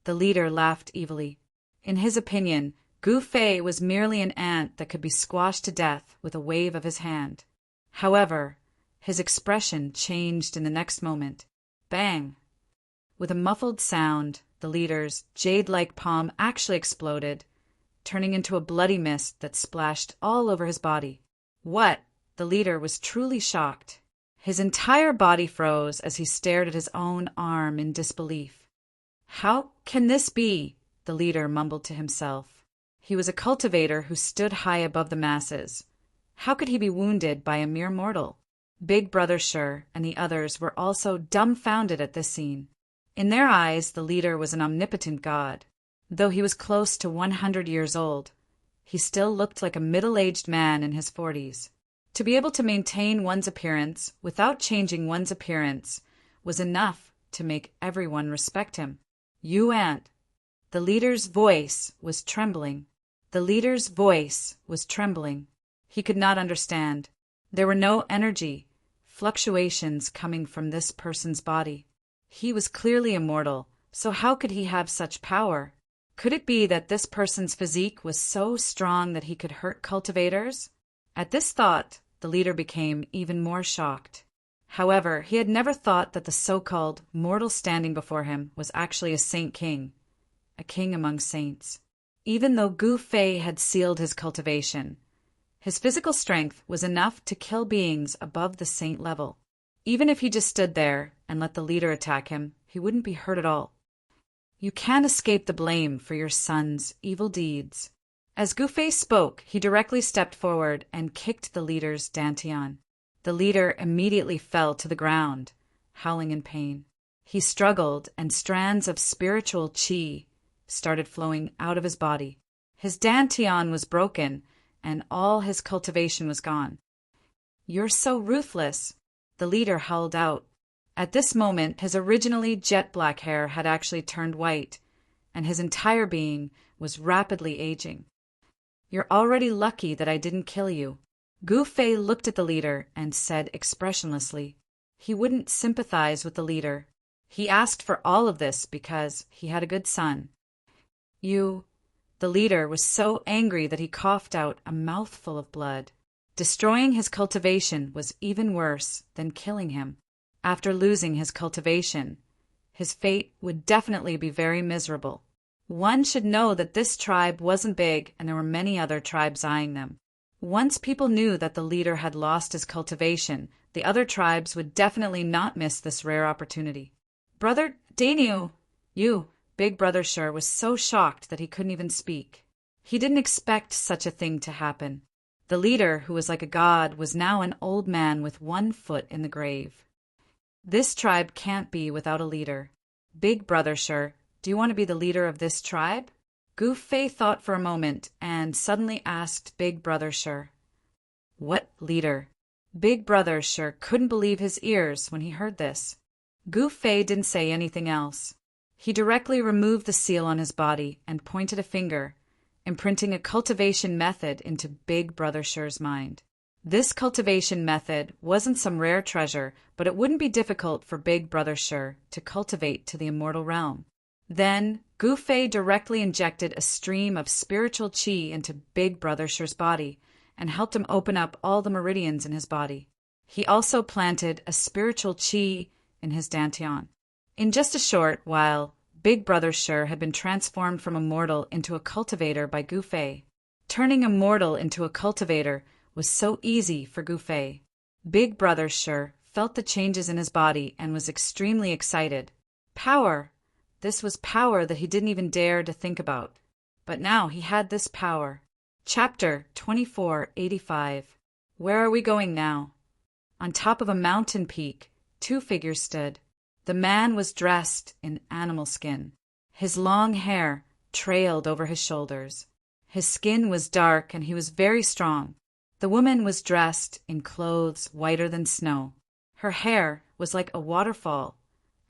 S1: The leader laughed evilly. In his opinion, Gu Fei was merely an ant that could be squashed to death with a wave of his hand. However, his expression changed in the next moment. Bang! With a muffled sound, the leader's jade-like palm actually exploded, turning into a bloody mist that splashed all over his body. What? The leader was truly shocked. His entire body froze as he stared at his own arm in disbelief. How can this be? The leader mumbled to himself. He was a cultivator who stood high above the masses. How could he be wounded by a mere mortal? Big Brother Sure and the others were also dumbfounded at this scene. In their eyes, the leader was an omnipotent god. Though he was close to 100 years old, he still looked like a middle-aged man in his 40s. To be able to maintain one's appearance without changing one's appearance was enough to make everyone respect him. You ant. The leader's voice was trembling. The leader's voice was trembling. He could not understand. There were no energy, fluctuations coming from this person's body. He was clearly immortal, so how could he have such power? Could it be that this person's physique was so strong that he could hurt cultivators? At this thought, the leader became even more shocked. However, he had never thought that the so-called mortal standing before him was actually a saint king, a king among saints. Even though Gu Fei had sealed his cultivation, his physical strength was enough to kill beings above the saint level. Even if he just stood there and let the leader attack him, he wouldn't be hurt at all. You can't escape the blame for your son's evil deeds. As Gu Fei spoke, he directly stepped forward and kicked the leader's dantian. The leader immediately fell to the ground, howling in pain. He struggled, and strands of spiritual qi started flowing out of his body. His dantian was broken, and all his cultivation was gone. You're so ruthless, the leader howled out. At this moment, his originally jet-black hair had actually turned white, and his entire being was rapidly aging. You're already lucky that I didn't kill you. Gu Fei looked at the leader and said expressionlessly. He wouldn't sympathize with the leader. He asked for all of this because he had a good son. You... The leader was so angry that he coughed out a mouthful of blood. Destroying his cultivation was even worse than killing him. After losing his cultivation, his fate would definitely be very miserable. One should know that this tribe wasn't big and there were many other tribes eyeing them. Once people knew that the leader had lost his cultivation, the other tribes would definitely not miss this rare opportunity. Brother Daniel, Big Brother Sure was so shocked that he couldn't even speak. He didn't expect such a thing to happen. The leader, who was like a god, was now an old man with one foot in the grave. This tribe can't be without a leader. Big Brother Sure, do you want to be the leader of this tribe? Gu Fei thought for a moment and suddenly asked Big Brother Sure. What leader? Big Brother Sure couldn't believe his ears when he heard this. Gu Fei didn't say anything else. He directly removed the seal on his body and pointed a finger, imprinting a cultivation method into Big Brother Sure's mind. This cultivation method wasn't some rare treasure, but it wouldn't be difficult for Big Brother Sure to cultivate to the immortal realm. Then, Gu Fei directly injected a stream of spiritual qi into Big Brother Sure's body and helped him open up all the meridians in his body. He also planted a spiritual qi in his dantian. In just a short while, Big Brother Sure had been transformed from a mortal into a cultivator by Gu Fei. Turning a mortal into a cultivator was so easy for Gu Fei. Big Brother Sure felt the changes in his body and was extremely excited. Power! This was power that he didn't even dare to think about. But now he had this power. Chapter 2485. Where are we going now? On top of a mountain peak, two figures stood. The man was dressed in animal skin. His long hair trailed over his shoulders. His skin was dark and he was very strong. The woman was dressed in clothes whiter than snow. Her hair was like a waterfall,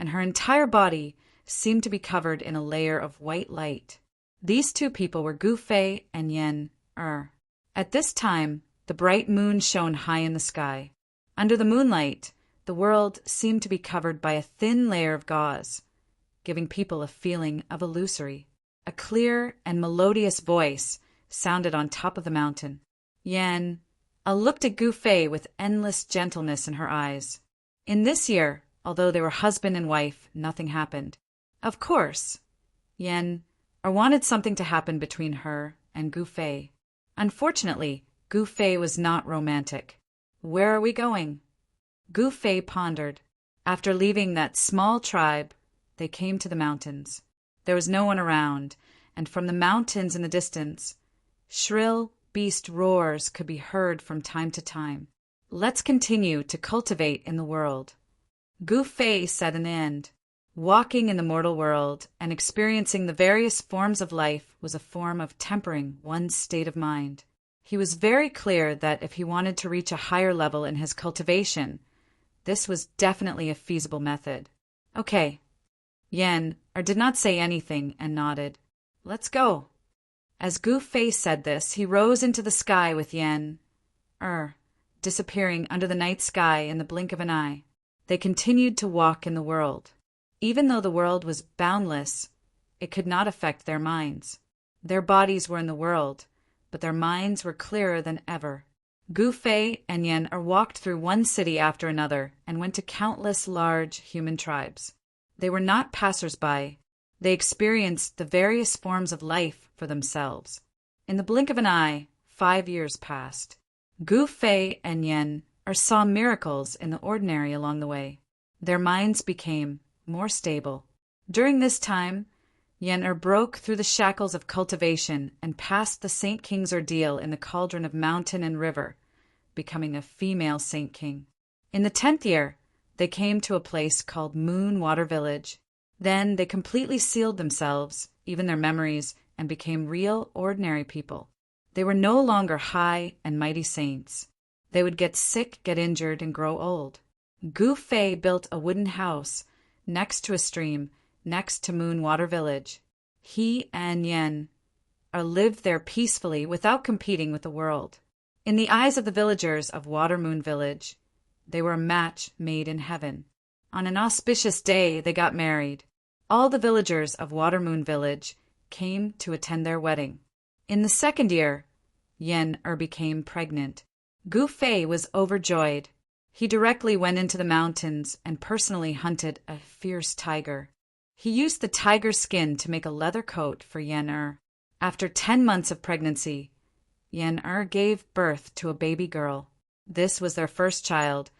S1: and her entire body seemed to be covered in a layer of white light. These two people were Gu Fei and Yen Er. At this time, the bright moon shone high in the sky. Under the moonlight, the world seemed to be covered by a thin layer of gauze, giving people a feeling of illusory. A clear and melodious voice sounded on top of the mountain. Yen looked at Gu Fei with endless gentleness in her eyes. In this year, although they were husband and wife, nothing happened. Of course, Yen wanted something to happen between her and Gu Fei. Unfortunately, Gu Fei was not romantic. Where are we going? Gu Fei pondered. After leaving that small tribe, they came to the mountains. There was no one around, and from the mountains in the distance, shrill beast roars could be heard from time to time. Let's continue to cultivate in the world. Gu Fei set an end. Walking in the mortal world and experiencing the various forms of life was a form of tempering one's state of mind. He was very clear that if he wanted to reach a higher level in his cultivation, this was definitely a feasible method. Okay. Yen did not say anything and nodded. Let's go. As Gu Fei said this, he rose into the sky with Yen disappearing under the night sky in the blink of an eye. They continued to walk in the world. Even though the world was boundless, it could not affect their minds. Their bodies were in the world, but their minds were clearer than ever. Gu Fei and Yen walked through one city after another and went to countless large human tribes. They were not passers-by. They experienced the various forms of life for themselves. In the blink of an eye, 5 years passed. Gu Fei and Yen saw miracles in the ordinary along the way. Their minds became more stable. During this time, Yen broke through the shackles of cultivation and passed the Saint King's ordeal in the cauldron of mountain and river, becoming a female Saint King. In the 10th year, they came to a place called Moon Water Village. Then they completely sealed themselves, even their memories, and became real, ordinary people. They were no longer high and mighty saints. They would get sick, get injured, and grow old. Gu Fei built a wooden house next to a stream, next to Moon Water Village. He and Yen lived there peacefully without competing with the world. In the eyes of the villagers of Water Moon Village, they were a match made in heaven. On an auspicious day, they got married. All the villagers of Water Moon Village came to attend their wedding. In the 2nd year, Yen became pregnant. Gu Fei was overjoyed. He directly went into the mountains and personally hunted a fierce tiger. He used the tiger's skin to make a leather coat for Yen. After 10 months of pregnancy, Yen gave birth to a baby girl. This was their first child,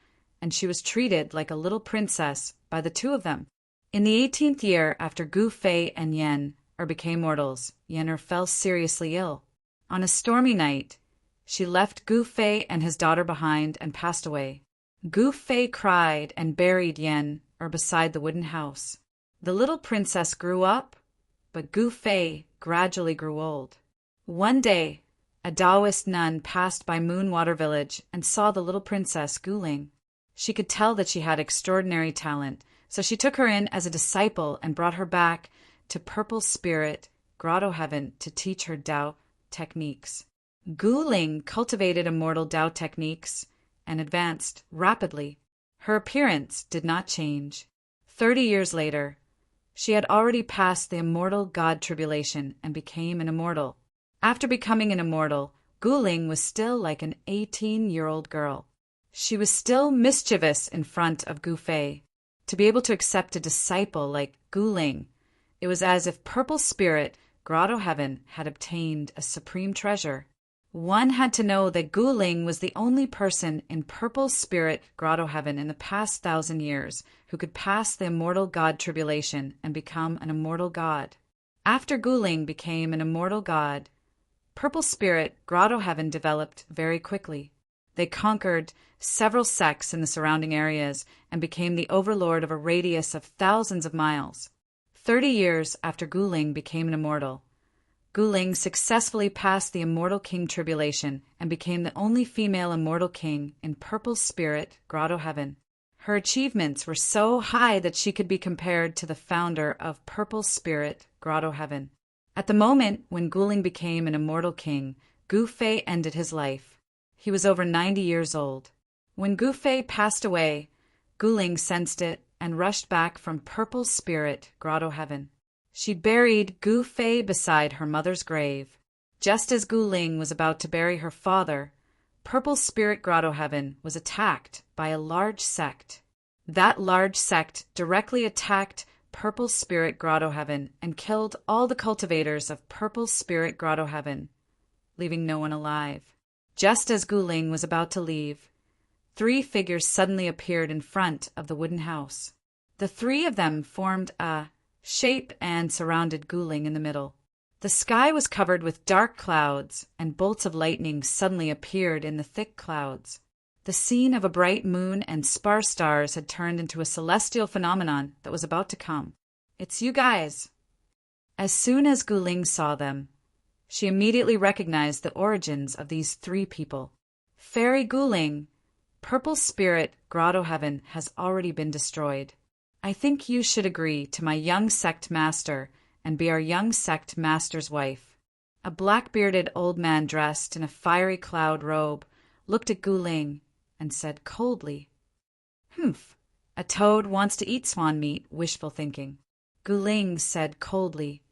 S1: and she was treated like a little princess by the two of them. In the 18th year after Gu Fei and Yen became mortals, Yen fell seriously ill. On a stormy night, she left Gu Fei and his daughter behind and passed away. Gu Fei cried and buried Yen beside the wooden house. The little princess grew up, but Gu Fei gradually grew old. One day, a Taoist nun passed by Moon Water Village and saw the little princess Guling. She could tell that she had extraordinary talent, so she took her in as a disciple and brought her back to Purple Spirit, Grotto Heaven, to teach her Tao techniques. Guling cultivated immortal Tao techniques and advanced rapidly. Her appearance did not change. 30 years later, she had already passed the immortal God tribulation and became an immortal. After becoming an immortal, Guling was still like an 18-year-old girl. She was still mischievous in front of Gu Fei. To be able to accept a disciple like Guling, it was as if Purple Spirit, Grotto Heaven, had obtained a supreme treasure. One had to know that Guling was the only person in Purple Spirit, Grotto Heaven in the past 1,000 years who could pass the immortal God tribulation and become an immortal god. After Guling became an immortal god, Purple Spirit, Grotto Heaven developed very quickly. They conquered several sects in the surrounding areas and became the overlord of a radius of thousands of miles. 30 years after Guling became an immortal, Guling successfully passed the Immortal King tribulation and became the only female immortal king in Purple Spirit Grotto Heaven. Her achievements were so high that she could be compared to the founder of Purple Spirit Grotto Heaven. At the moment when Guling became an immortal king, Gu Fei ended his life. He was over 90 years old. When Gu Fei passed away, Guling sensed it and rushed back from Purple Spirit Grotto Heaven. She buried Gu Fei beside her mother's grave. Just as Guling was about to bury her father, Purple Spirit Grotto Heaven was attacked by a large sect. That large sect directly attacked Purple Spirit Grotto Heaven and killed all the cultivators of Purple Spirit Grotto Heaven, leaving no one alive. Just as Guling was about to leave, 3 figures suddenly appeared in front of the wooden house. The 3 of them formed a shape and surrounded Guling in the middle. The sky was covered with dark clouds, and bolts of lightning suddenly appeared in the thick clouds. The scene of a bright moon and sparse stars had turned into a celestial phenomenon that was about to come. "It's you guys." As soon as Guling saw them, she immediately recognized the origins of these 3 people. "Fairy Guling, Purple Spirit Grotto Heaven has already been destroyed. I think you should agree to my young sect master and be our young sect master's wife." A black-bearded old man dressed in a fiery cloud robe looked at Guling and said coldly, "Humph, a toad wants to eat swan meat, wishful thinking." Guling said coldly,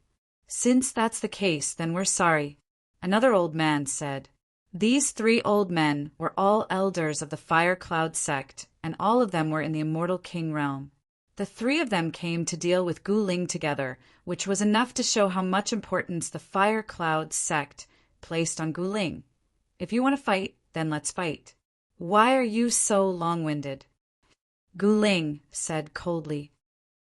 S1: "Since that's the case, then we're sorry." Another old man said, "These 3 old men were all elders of the Fire Cloud sect, and all of them were in the Immortal King realm. The 3 of them came to deal with Guling together, which was enough to show how much importance the Fire Cloud sect placed on Guling. If you want to fight, then let's fight. Why are you so long-winded?" Guling said coldly,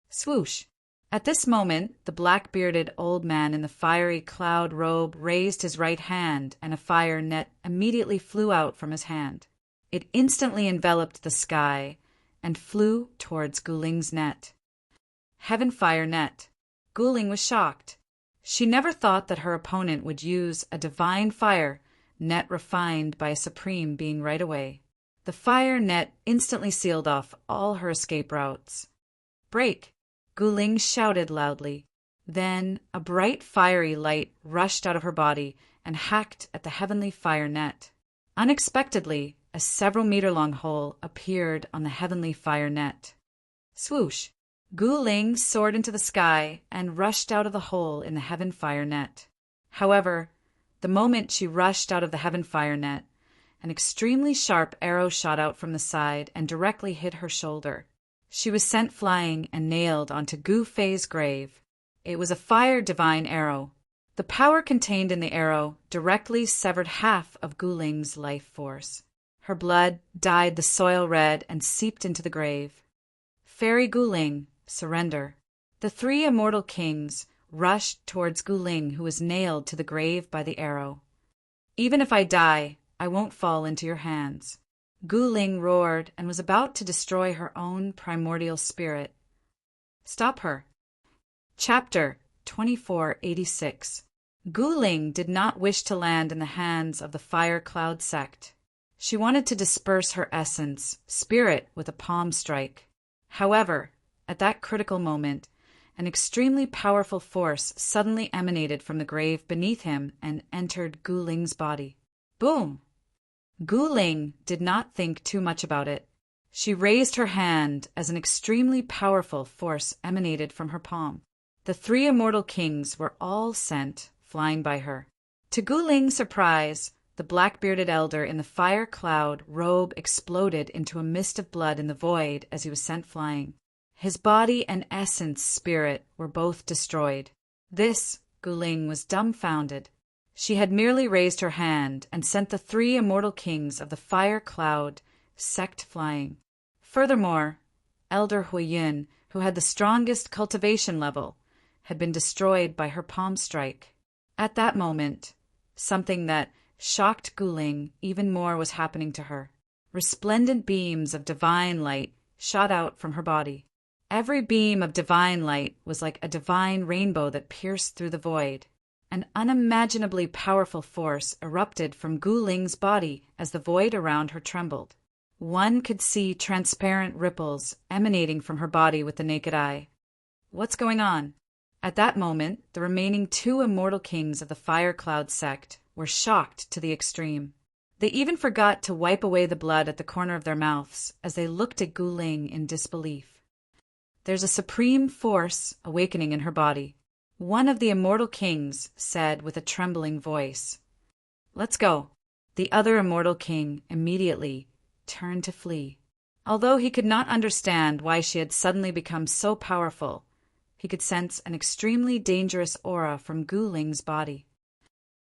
S1: "Swoosh." At this moment, the black-bearded old man in the fiery cloud robe raised his right hand, and a fire net immediately flew out from his hand. It instantly enveloped the sky and flew towards Guling's net. Heaven Fire Net. Guling was shocked. She never thought that her opponent would use a divine fire net refined by a supreme being right away. The fire net instantly sealed off all her escape routes. "Break!" Guling shouted loudly. Then a bright fiery light rushed out of her body and hacked at the heavenly fire net. Unexpectedly, a several-meter-long hole appeared on the heavenly fire net. Swoosh! Guling soared into the sky and rushed out of the hole in the heaven fire net. However, the moment she rushed out of the heaven fire net, an extremely sharp arrow shot out from the side and directly hit her shoulder. She was sent flying and nailed onto Gu Fei's grave. It was a fire divine arrow. The power contained in the arrow directly severed half of Guling's life force. Her blood dyed the soil red and seeped into the grave. "Fairy Guling, surrender." The 3 immortal kings rushed towards Guling, who was nailed to the grave by the arrow. "Even if I die, I won't fall into your hands." Guling roared and was about to destroy her own primordial spirit. Stop her. Chapter 2486. Guling did not wish to land in the hands of the Fire Cloud sect. She wanted to disperse her essence, spirit, with a palm strike. However, at that critical moment, an extremely powerful force suddenly emanated from the grave beneath him and entered Guling's body. Boom! Guling did not think too much about it. She raised her hand as an extremely powerful force emanated from her palm. The 3 immortal kings were all sent flying by her. To Guling's surprise, the black-bearded elder in the fire cloud robe exploded into a mist of blood in the void as he was sent flying. His body and essence spirit were both destroyed. This, Guling was dumbfounded. She had merely raised her hand and sent the 3 immortal kings of the fire cloud sect flying. Furthermore, Elder Huiyun, who had the strongest cultivation level, had been destroyed by her palm strike. At that moment, something that shocked Guling even more was happening to her. Resplendent beams of divine light shot out from her body. Every beam of divine light was like a divine rainbow that pierced through the void. An unimaginably powerful force erupted from Gu Ling's body as the void around her trembled. One could see transparent ripples emanating from her body with the naked eye. What's going on? At that moment, the remaining 2 immortal kings of the Fire Cloud sect were shocked to the extreme. They even forgot to wipe away the blood at the corner of their mouths as they looked at Gu Ling in disbelief. There's a supreme force awakening in her body. One of the immortal kings said with a trembling voice. Let's go. The other immortal king immediately turned to flee. Although he could not understand why she had suddenly become so powerful, he could sense an extremely dangerous aura from Gu Ling's body.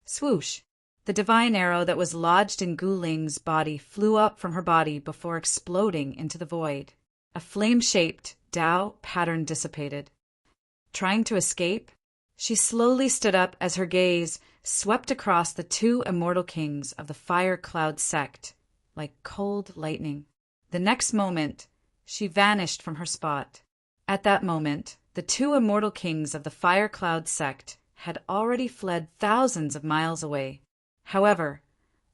S1: Swoosh! The divine arrow that was lodged in Gu Ling's body flew up from her body before exploding into the void. A flame-shaped Tao pattern dissipated. Trying to escape, she slowly stood up as her gaze swept across the 2 immortal kings of the Fire Cloud sect like cold lightning. The next moment, she vanished from her spot. At that moment, the 2 immortal kings of the Fire Cloud sect had already fled thousands of miles away. However,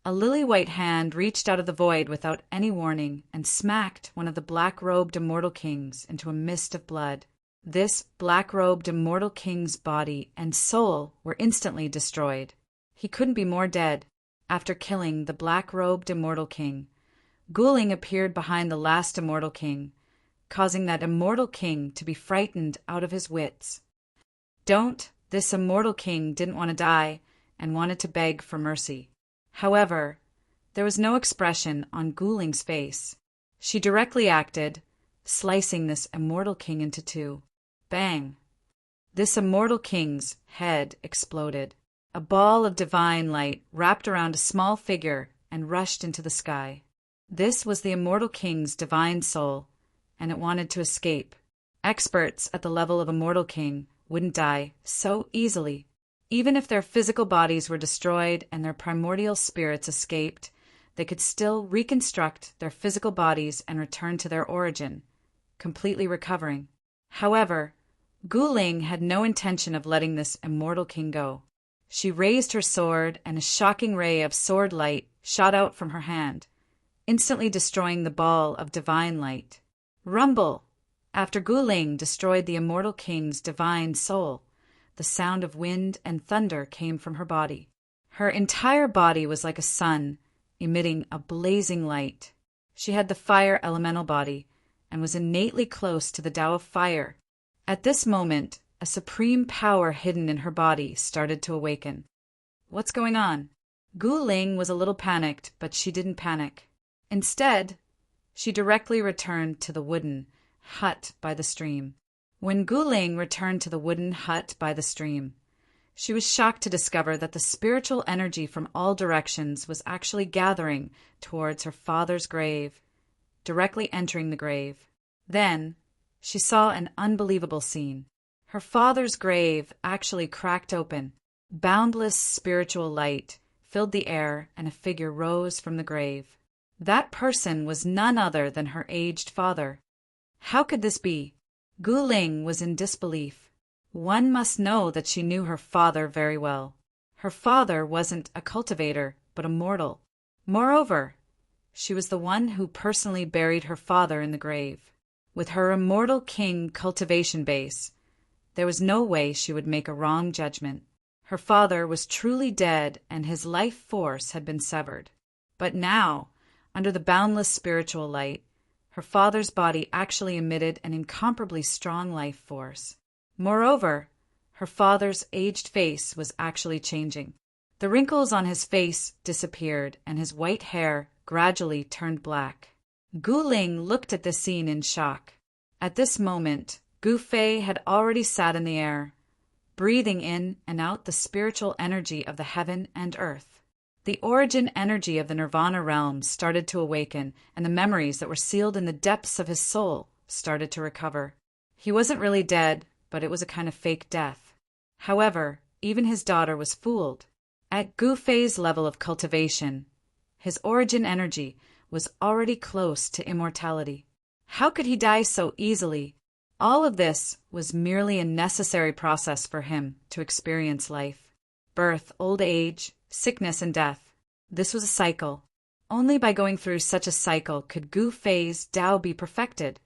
S1: a lily-white hand reached out of the void without any warning and smacked one of the black-robed immortal kings into a mist of blood. This black-robed immortal king's body and soul were instantly destroyed. He couldn't be more dead. After killing the black-robed immortal king, Gu Ling appeared behind the last immortal king, causing that immortal king to be frightened out of his wits. This immortal king didn't want to die and wanted to beg for mercy. However, there was no expression on Gu Ling's face. She directly acted, slicing this immortal king into 2. Bang! This immortal king's head exploded. A ball of divine light wrapped around a small figure and rushed into the sky. This was the immortal king's divine soul, and it wanted to escape. Experts at the level of immortal king wouldn't die so easily. Even if their physical bodies were destroyed and their primordial spirits escaped, they could still reconstruct their physical bodies and return to their origin, completely recovering. However, Gu Ling had no intention of letting this immortal king go. She raised her sword, and a shocking ray of sword light shot out from her hand, instantly destroying the ball of divine light. Rumble! After Gu Ling destroyed the immortal king's divine soul, the sound of wind and thunder came from her body. Her entire body was like a sun, emitting a blazing light. She had the fire elemental body, and was innately close to the Tao of fire. At this moment, a supreme power hidden in her body started to awaken. What's going on? Gu Ling was a little panicked, but she didn't panic. Instead, she directly returned to the wooden hut by the stream. When Gu Ling returned to the wooden hut by the stream, she was shocked to discover that the spiritual energy from all directions was actually gathering towards her father's grave, directly entering the grave. Then, she saw an unbelievable scene. Her father's grave actually cracked open. Boundless spiritual light filled the air, and a figure rose from the grave. That person was none other than her aged father. How could this be? Gu Ling was in disbelief. One must know that she knew her father very well. Her father wasn't a cultivator, but a mortal. Moreover, she was the one who personally buried her father in the grave. With her immortal king cultivation base, there was no way she would make a wrong judgment. Her father was truly dead, and his life force had been severed. But now, under the boundless spiritual light, her father's body actually emitted an incomparably strong life force. Moreover, her father's aged face was actually changing. The wrinkles on his face disappeared, and his white hair gradually turned black. Gu Ling looked at this scene in shock. At this moment, Gu Fei had already sat in the air, breathing in and out the spiritual energy of the heaven and earth. The origin energy of the Nirvana realm started to awaken, and the memories that were sealed in the depths of his soul started to recover. He wasn't really dead, but it was a kind of fake death. However, even his daughter was fooled. At Gu Fei's level of cultivation, his origin energy was already close to immortality. How could he die so easily? All of this was merely a necessary process for him to experience life. Birth, old age, sickness, and death. This was a cycle. Only by going through such a cycle could Gu Fei's Tao be perfected.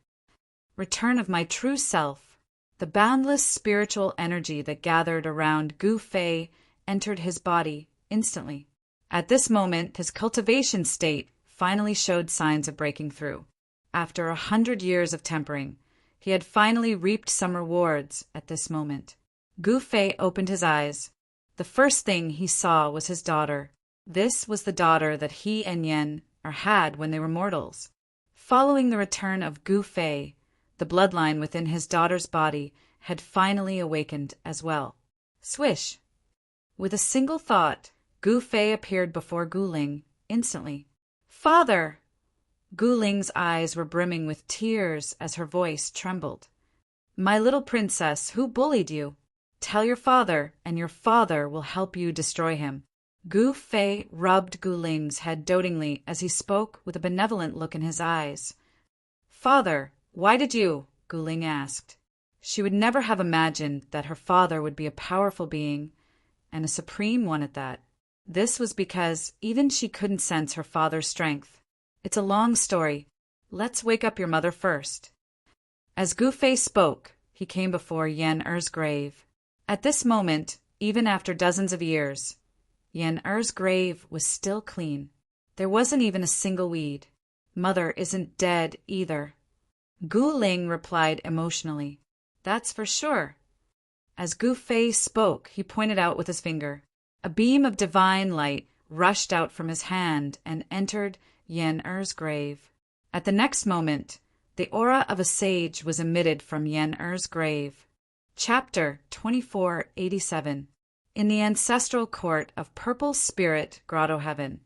S1: Return of my true self. The boundless spiritual energy that gathered around Gu Fei entered his body instantly. At this moment, his cultivation state finally showed signs of breaking through. After 100 years of tempering, he had finally reaped some rewards at this moment. Gu Fei opened his eyes. The first thing he saw was his daughter. This was the daughter that he and Yen had when they were mortals. Following the return of Gu Fei, the bloodline within his daughter's body had finally awakened as well. Swish! With a single thought, Gu Fei appeared before Gu Ling instantly. "Father!" Gu Ling's eyes were brimming with tears as her voice trembled. "My little princess, who bullied you? Tell your father, and your father will help you destroy him." Gu Fei rubbed Gu Ling's head dotingly as he spoke with a benevolent look in his eyes. "Father, why did you?" Gu Ling asked. She would never have imagined that her father would be a powerful being, and a supreme one at that. This was because even she couldn't sense her father's strength. It's a long story. Let's wake up your mother first. As Gu Fei spoke, he came before Yen Er's grave. At this moment, even after dozens of years, Yen Er's grave was still clean. There wasn't even a single weed. Mother isn't dead either. Gu Ling replied emotionally. That's for sure. As Gu Fei spoke, he pointed out with his finger. A beam of divine light rushed out from his hand and entered Yen Er's grave. At the next moment, the aura of a sage was emitted from Yen Er's grave. Chapter 2487. In the ancestral court of Purple Spirit Grotto Heaven,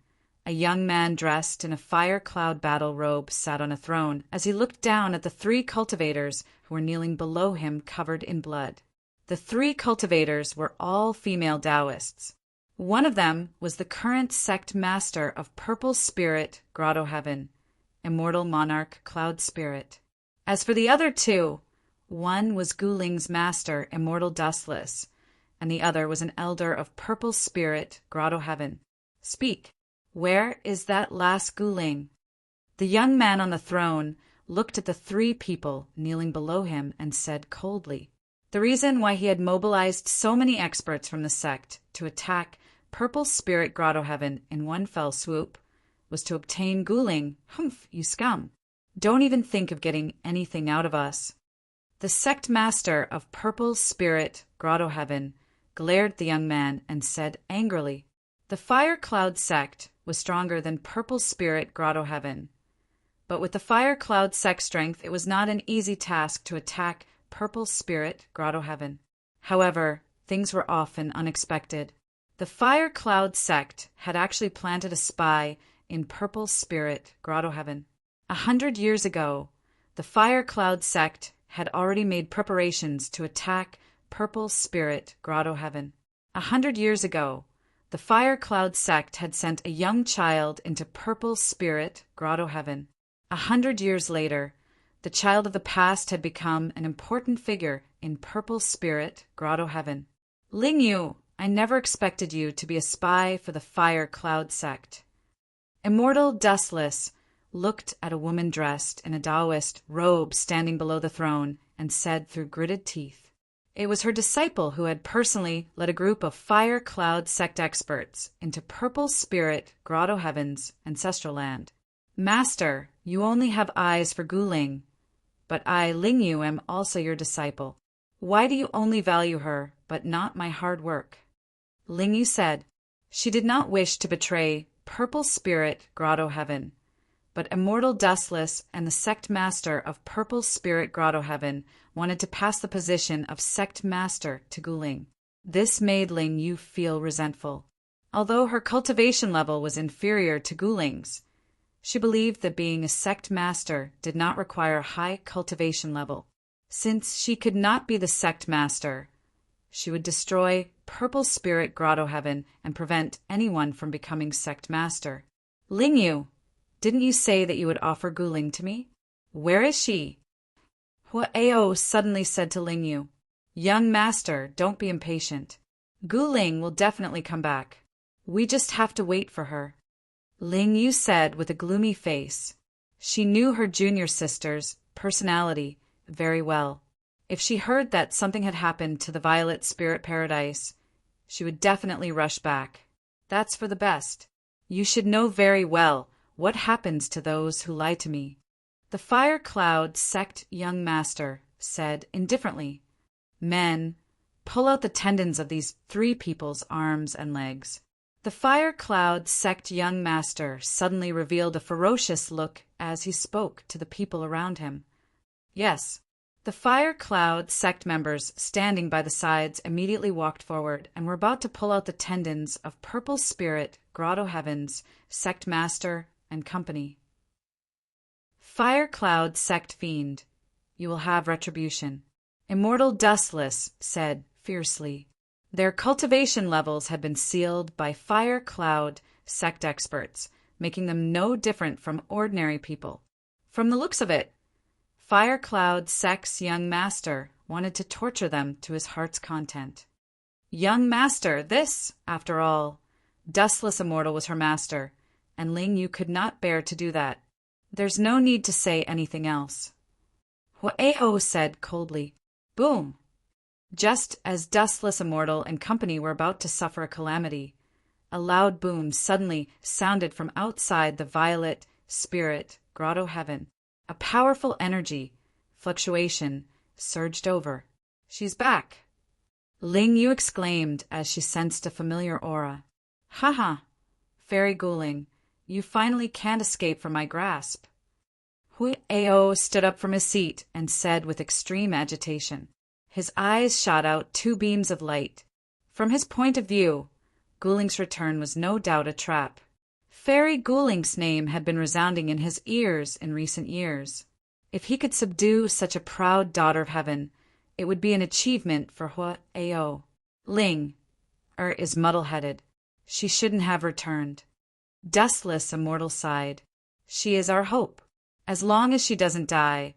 S1: a young man dressed in a fire cloud battle robe sat on a throne as he looked down at the 3 cultivators who were kneeling below him covered in blood. The 3 cultivators were all female Taoists. One of them was the current sect master of Purple Spirit Grotto Heaven, Immortal Monarch Cloud Spirit. As for the other 2, one was Gu Ling's master, Immortal Dustless, and the other was an elder of Purple Spirit Grotto Heaven. Speak. Where is that last Gu Ling? The young man on the throne looked at the 3 people kneeling below him and said coldly. The reason why he had mobilized so many experts from the sect to attack Purple Spirit Grotto Heaven in one fell swoop was to obtain Gu Ling. Humph, you scum. Don't even think of getting anything out of us. The sect master of Purple Spirit Grotto Heaven glared at the young man and said angrily, the Fire Cloud sect was stronger than Purple Spirit Grotto Heaven. But with the Fire Cloud sect strength, it was not an easy task to attack Purple Spirit Grotto Heaven. However, things were often unexpected. The Fire Cloud sect had actually planted a spy in Purple Spirit Grotto Heaven. 100 years ago, the Fire Cloud sect had already made preparations to attack Purple Spirit Grotto Heaven. 100 years ago, the Fire Cloud sect had sent a young child into Purple Spirit Grotto Heaven. 100 years later, the child of the past had become an important figure in Purple Spirit Grotto Heaven. Ling Yu, I never expected you to be a spy for the Fire Cloud sect. Immortal Dustless looked at a woman dressed in a Taoist robe standing below the throne and said through gritted teeth. It was her disciple who had personally led a group of Fire Cloud sect experts into Purple Spirit Grotto Heaven's ancestral land. Master, you only have eyes for Gu Ling, but I, Ling Yu, am also your disciple. Why do you only value her, but not my hard work? Ling Yu said. She did not wish to betray Purple Spirit Grotto Heaven, but Immortal Dustless and the sect master of Purple Spirit Grotto Heaven wanted to pass the position of sect master to Gu Ling. This made Ling Yu feel resentful. Although her cultivation level was inferior to Gu Ling's, she believed that being a sect master did not require a high cultivation level. Since she could not be the sect master, she would destroy Purple Spirit Grotto Heaven and prevent anyone from becoming sect master. Ling Yu, didn't you say that you would offer Gu Ling to me? Where is she? Hua'eo suddenly said to Ling Yu, "Young master, don't be impatient. Guling will definitely come back. We just have to wait for her." Ling Yu said with a gloomy face. She knew her junior sister's personality very well. If she heard that something had happened to the Violet Spirit Paradise, she would definitely rush back. That's for the best. You should know very well what happens to those who lie to me. The Fire Cloud Sect young master said indifferently, "Men, pull out the tendons of these 3 people's arms and legs." The Fire Cloud Sect young master suddenly revealed a ferocious look as he spoke to the people around him. Yes, the Fire Cloud Sect members standing by the sides immediately walked forward and were about to pull out the tendons of Purple Spirit, Grotto Heavens, Sect Master, and company. Fire Cloud Sect Fiend, you will have retribution. Immortal Dustless said fiercely. Their cultivation levels had been sealed by Fire Cloud Sect experts, making them no different from ordinary people. From the looks of it, Fire Cloud Sect's young master wanted to torture them to his heart's content. Young master, this, after all, Dustless Immortal was her master, and Ling Yu could not bear to do that. There's no need to say anything else. Hua'eo said coldly, "Boom!" Just as Dustless Immortal and company were about to suffer a calamity, a loud boom suddenly sounded from outside the Violet Spirit Grotto Heaven. A powerful energy, fluctuation, surged over. "She's back!" Ling Yu exclaimed as she sensed a familiar aura. "Haha, Fairy Guling, you finally can't escape from my grasp." Hua'eo stood up from his seat and said with extreme agitation. His eyes shot out 2 beams of light. From his point of view, Guling's return was no doubt a trap. Fairy Guling's name had been resounding in his ears in recent years. If he could subdue such a proud daughter of heaven, it would be an achievement for Hua'eo. Ling is muddle-headed. She shouldn't have returned. Dustless Immortal sighed. She is our hope. As long as she doesn't die,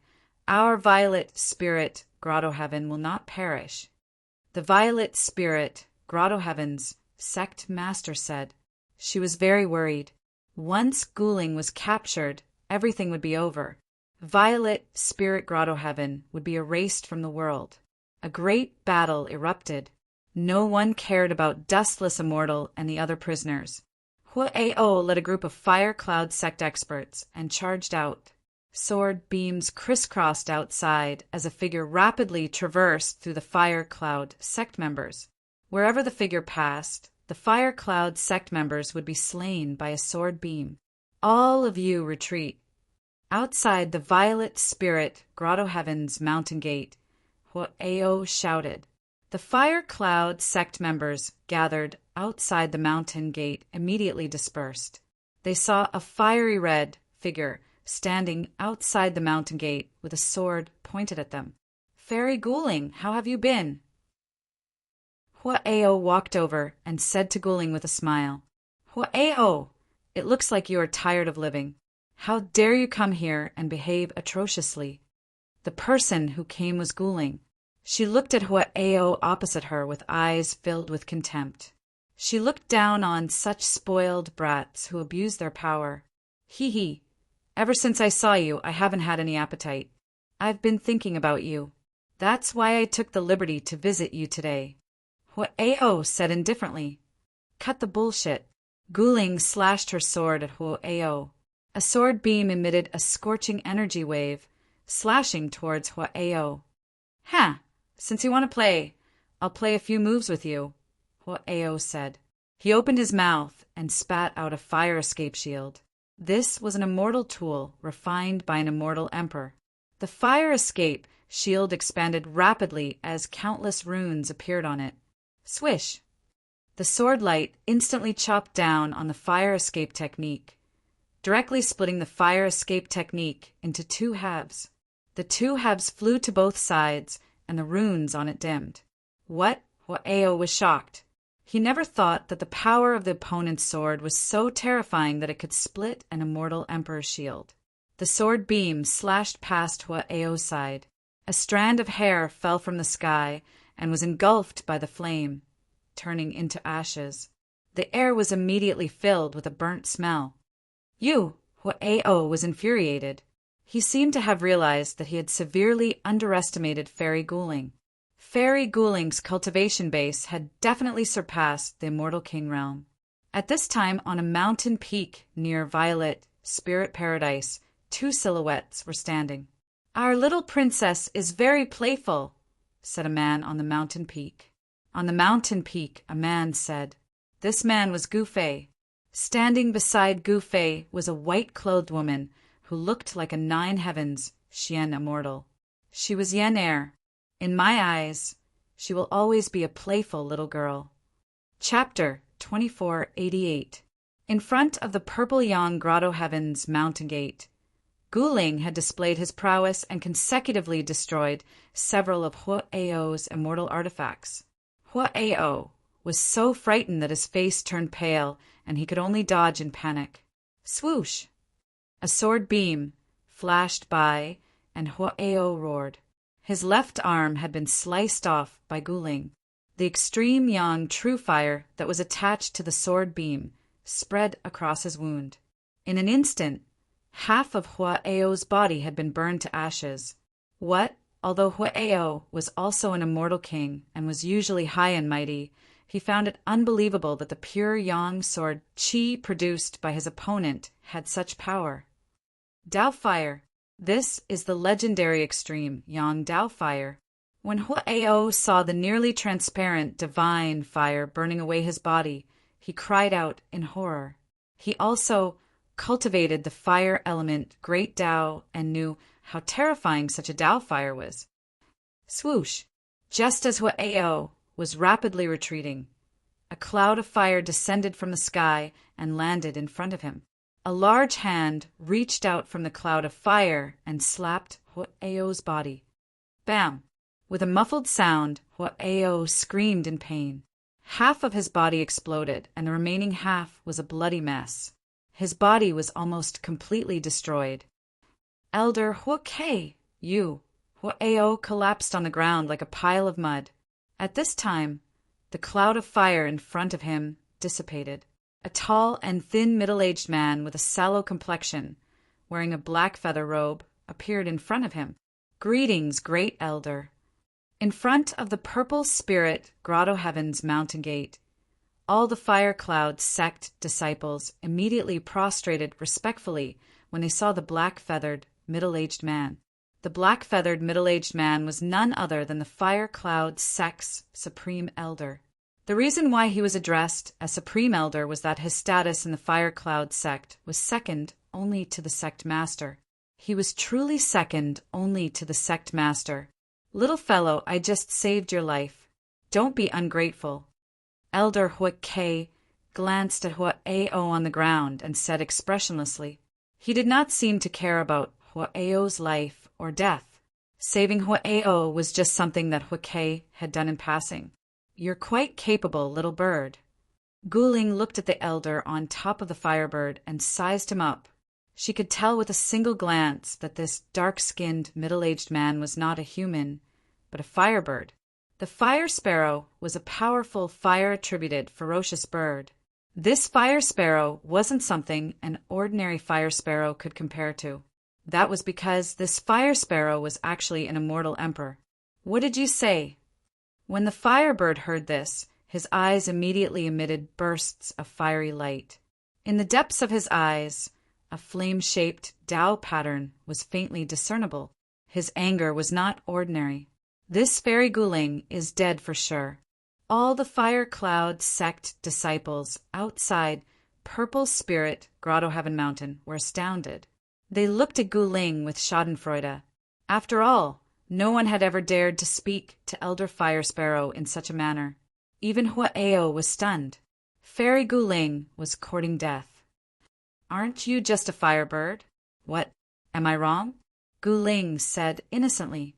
S1: our Violet Spirit Grotto Heaven will not perish. The Violet Spirit Grotto Heaven's Sect Master said. She was very worried. Once Guling was captured, everything would be over. Violet Spirit Grotto Heaven would be erased from the world. A great battle erupted. No one cared about Dustless Immortal and the other prisoners. Hua'eo led a group of Fire Cloud Sect experts and charged out. Sword beams crisscrossed outside as a figure rapidly traversed through the Fire Cloud Sect members. Wherever the figure passed, the Fire Cloud Sect members would be slain by a sword beam. "All of you retreat." Outside the Violet Spirit Grotto Heaven's mountain gate, Hua'eo shouted. The Fire Cloud Sect members gathered outside the mountain gate immediately dispersed. They saw a fiery red figure standing outside the mountain gate with a sword pointed at them. "Fairy Guling, how have you been?" Hua'eo walked over and said to Guling with a smile, "Hua'eo, it looks like you are tired of living. How dare you come here and behave atrociously?" The person who came was Guling. She looked at Hua'eo opposite her with eyes filled with contempt. She looked down on such spoiled brats who abuse their power. "Hee. Ever since I saw you, I haven't had any appetite. I've been thinking about you. That's why I took the liberty to visit you today." Hua'eo said indifferently. "Cut the bullshit." Guling slashed her sword at Hua'eo. A sword beam emitted a scorching energy wave, slashing towards Hua'eo. "Ha! Since you want to play, I'll play a few moves with you," Hua'eo said. He opened his mouth and spat out a fire escape shield. This was an immortal tool refined by an immortal emperor. The fire escape shield expanded rapidly as countless runes appeared on it. Swish! The sword light instantly chopped down on the fire escape technique, directly splitting the fire escape technique into 2 halves. The 2 halves flew to both sides, and the runes on it dimmed. "What?" Hua'eo was shocked. He never thought that the power of the opponent's sword was so terrifying that it could split an immortal emperor's shield. The sword beam slashed past Hua'eo's side. A strand of hair fell from the sky and was engulfed by the flame, turning into ashes. The air was immediately filled with a burnt smell. Hua'eo was infuriated. He seemed to have realized that he had severely underestimated Fairy Guling. Fairy Guling's cultivation base had definitely surpassed the Immortal King realm. At this time, on a mountain peak near Violet Spirit Paradise, two silhouettes were standing. "Our little princess is very playful," said a man on the mountain peak. On the mountain peak, a man said. This man was Gufei. Standing beside Gufei was a white-clothed woman who looked like a nine heavens Xian immortal. She was Yen Air. In my eyes, she will always be a playful little girl. Chapter 2488. In front of the purple Yang Grotto Heavens mountain gate, Guling had displayed his prowess and consecutively destroyed several of Hua'eo's immortal artifacts. Hua'eo was so frightened that his face turned pale and he could only dodge in panic. Swoosh! A sword beam flashed by and Hua'eo roared. His left arm had been sliced off by Guling. The extreme Yang true fire that was attached to the sword beam spread across his wound. In an instant, half of Hua'eo's body had been burned to ashes. Although Hua'eo was also an immortal king and was usually high and mighty, he found it unbelievable that the pure Yang sword Qi produced by his opponent had such power. Dao Fire. This is the legendary extreme Yang Dao Fire. When Hua'eo saw the nearly transparent divine fire burning away his body, he cried out in horror. He also cultivated the fire element Great Dao and knew how terrifying such a Dao fire was. Swoosh! Just as Hua'eo was rapidly retreating, a cloud of fire descended from the sky and landed in front of him. A large hand reached out from the cloud of fire and slapped Hua'eo's body. Bam! With a muffled sound, Hua'eo screamed in pain. Half of his body exploded, and the remaining half was a bloody mess. His body was almost completely destroyed. Elder Hua'ei, Hua'eo collapsed on the ground like a pile of mud. At this time, the cloud of fire in front of him dissipated. A tall and thin middle-aged man with a sallow complexion, wearing a black feather robe, appeared in front of him. Greetings, great elder. In front of the purple spirit Grotto Heavens mountain gate, all the fire cloud sect disciples immediately prostrated respectfully when they saw the black-feathered, middle-aged man. The black-feathered, middle-aged man was none other than the fire cloud sect's supreme elder. The reason why he was addressed as supreme elder was that his status in the fire cloud sect was second only to the sect master. He was truly second only to the sect master. Little fellow, I just saved your life. Don't be ungrateful. Elder Hua'ei glanced at Hua'eo on the ground and said expressionlessly. He did not seem to care about Hua'eo's life or death. Saving Hua'eo was just something that Hua'ei had done in passing. You're quite capable, little bird. Guling looked at the elder on top of the firebird and sized him up. She could tell with a single glance that this dark-skinned, middle-aged man was not a human, but a firebird. The fire sparrow was a powerful fire-attributed ferocious bird. This fire sparrow wasn't something an ordinary fire sparrow could compare to. That was because this fire sparrow was actually an immortal emperor. What did you say? When the firebird heard this, his eyes immediately emitted bursts of fiery light. In the depths of his eyes, a flame-shaped Dao pattern was faintly discernible. His anger was not ordinary. This fairy Guling is dead for sure. All the fire cloud sect disciples outside Purple Spirit Grotto Heaven Mountain were astounded. They looked at Guling with schadenfreude. After all, no one had ever dared to speak to Elder Fire Sparrow in such a manner. Even Hua'eo was stunned. Fairy Guling was courting death. Aren't you just a firebird? What, am I wrong? Guling said innocently.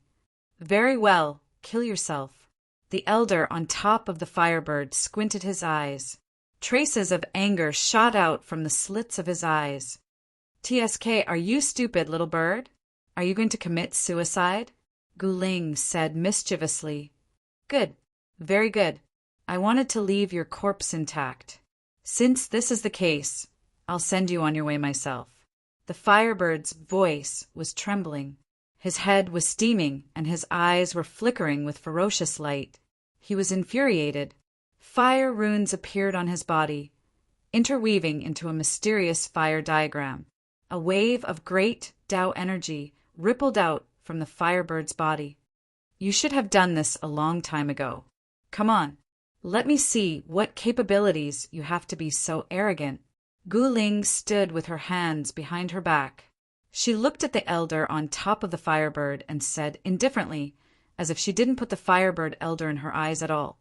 S1: Very well, kill yourself. The elder on top of the firebird squinted his eyes. Traces of anger shot out from the slits of his eyes. TSK, are you stupid, little bird? Are you going to commit suicide? Guling said mischievously. Good. Very good. I wanted to leave your corpse intact. Since this is the case, I'll send you on your way myself. The Firebird's voice was trembling. His head was steaming, and his eyes were flickering with ferocious light. He was infuriated. Fire runes appeared on his body, interweaving into a mysterious fire diagram. A wave of great Tao energy rippled out from the Firebird's body. You should have done this a long time ago. Come on, let me see what capabilities you have to be so arrogant. Guling stood with her hands behind her back. She looked at the elder on top of the Firebird and said indifferently, as if she didn't put the Firebird elder in her eyes at all.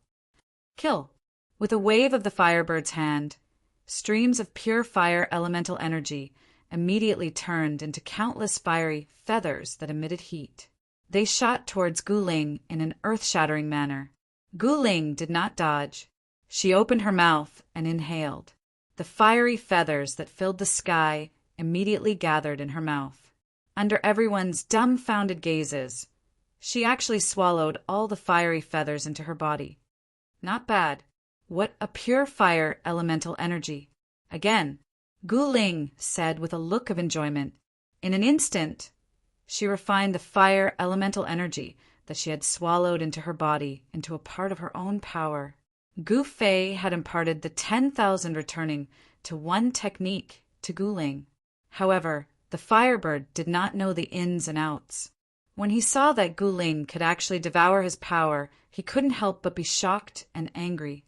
S1: Kill. With a wave of the Firebird's hand, streams of pure fire elemental energy immediately turned into countless fiery feathers that emitted heat. They shot towards Guling in an earth-shattering manner. Guling did not dodge. She opened her mouth and inhaled. The fiery feathers that filled the sky immediately gathered in her mouth. Under everyone's dumbfounded gazes, she actually swallowed all the fiery feathers into her body. Not bad. What a pure fire elemental energy. Again, Guling said with a look of enjoyment. In an instant, she refined the fire elemental energy that she had swallowed into her body into a part of her own power. Gu Fei had imparted the 10,000 returning to one technique to Guling. However, the Firebird did not know the ins and outs. When he saw that Guling could actually devour his power, he couldn't help but be shocked and angry.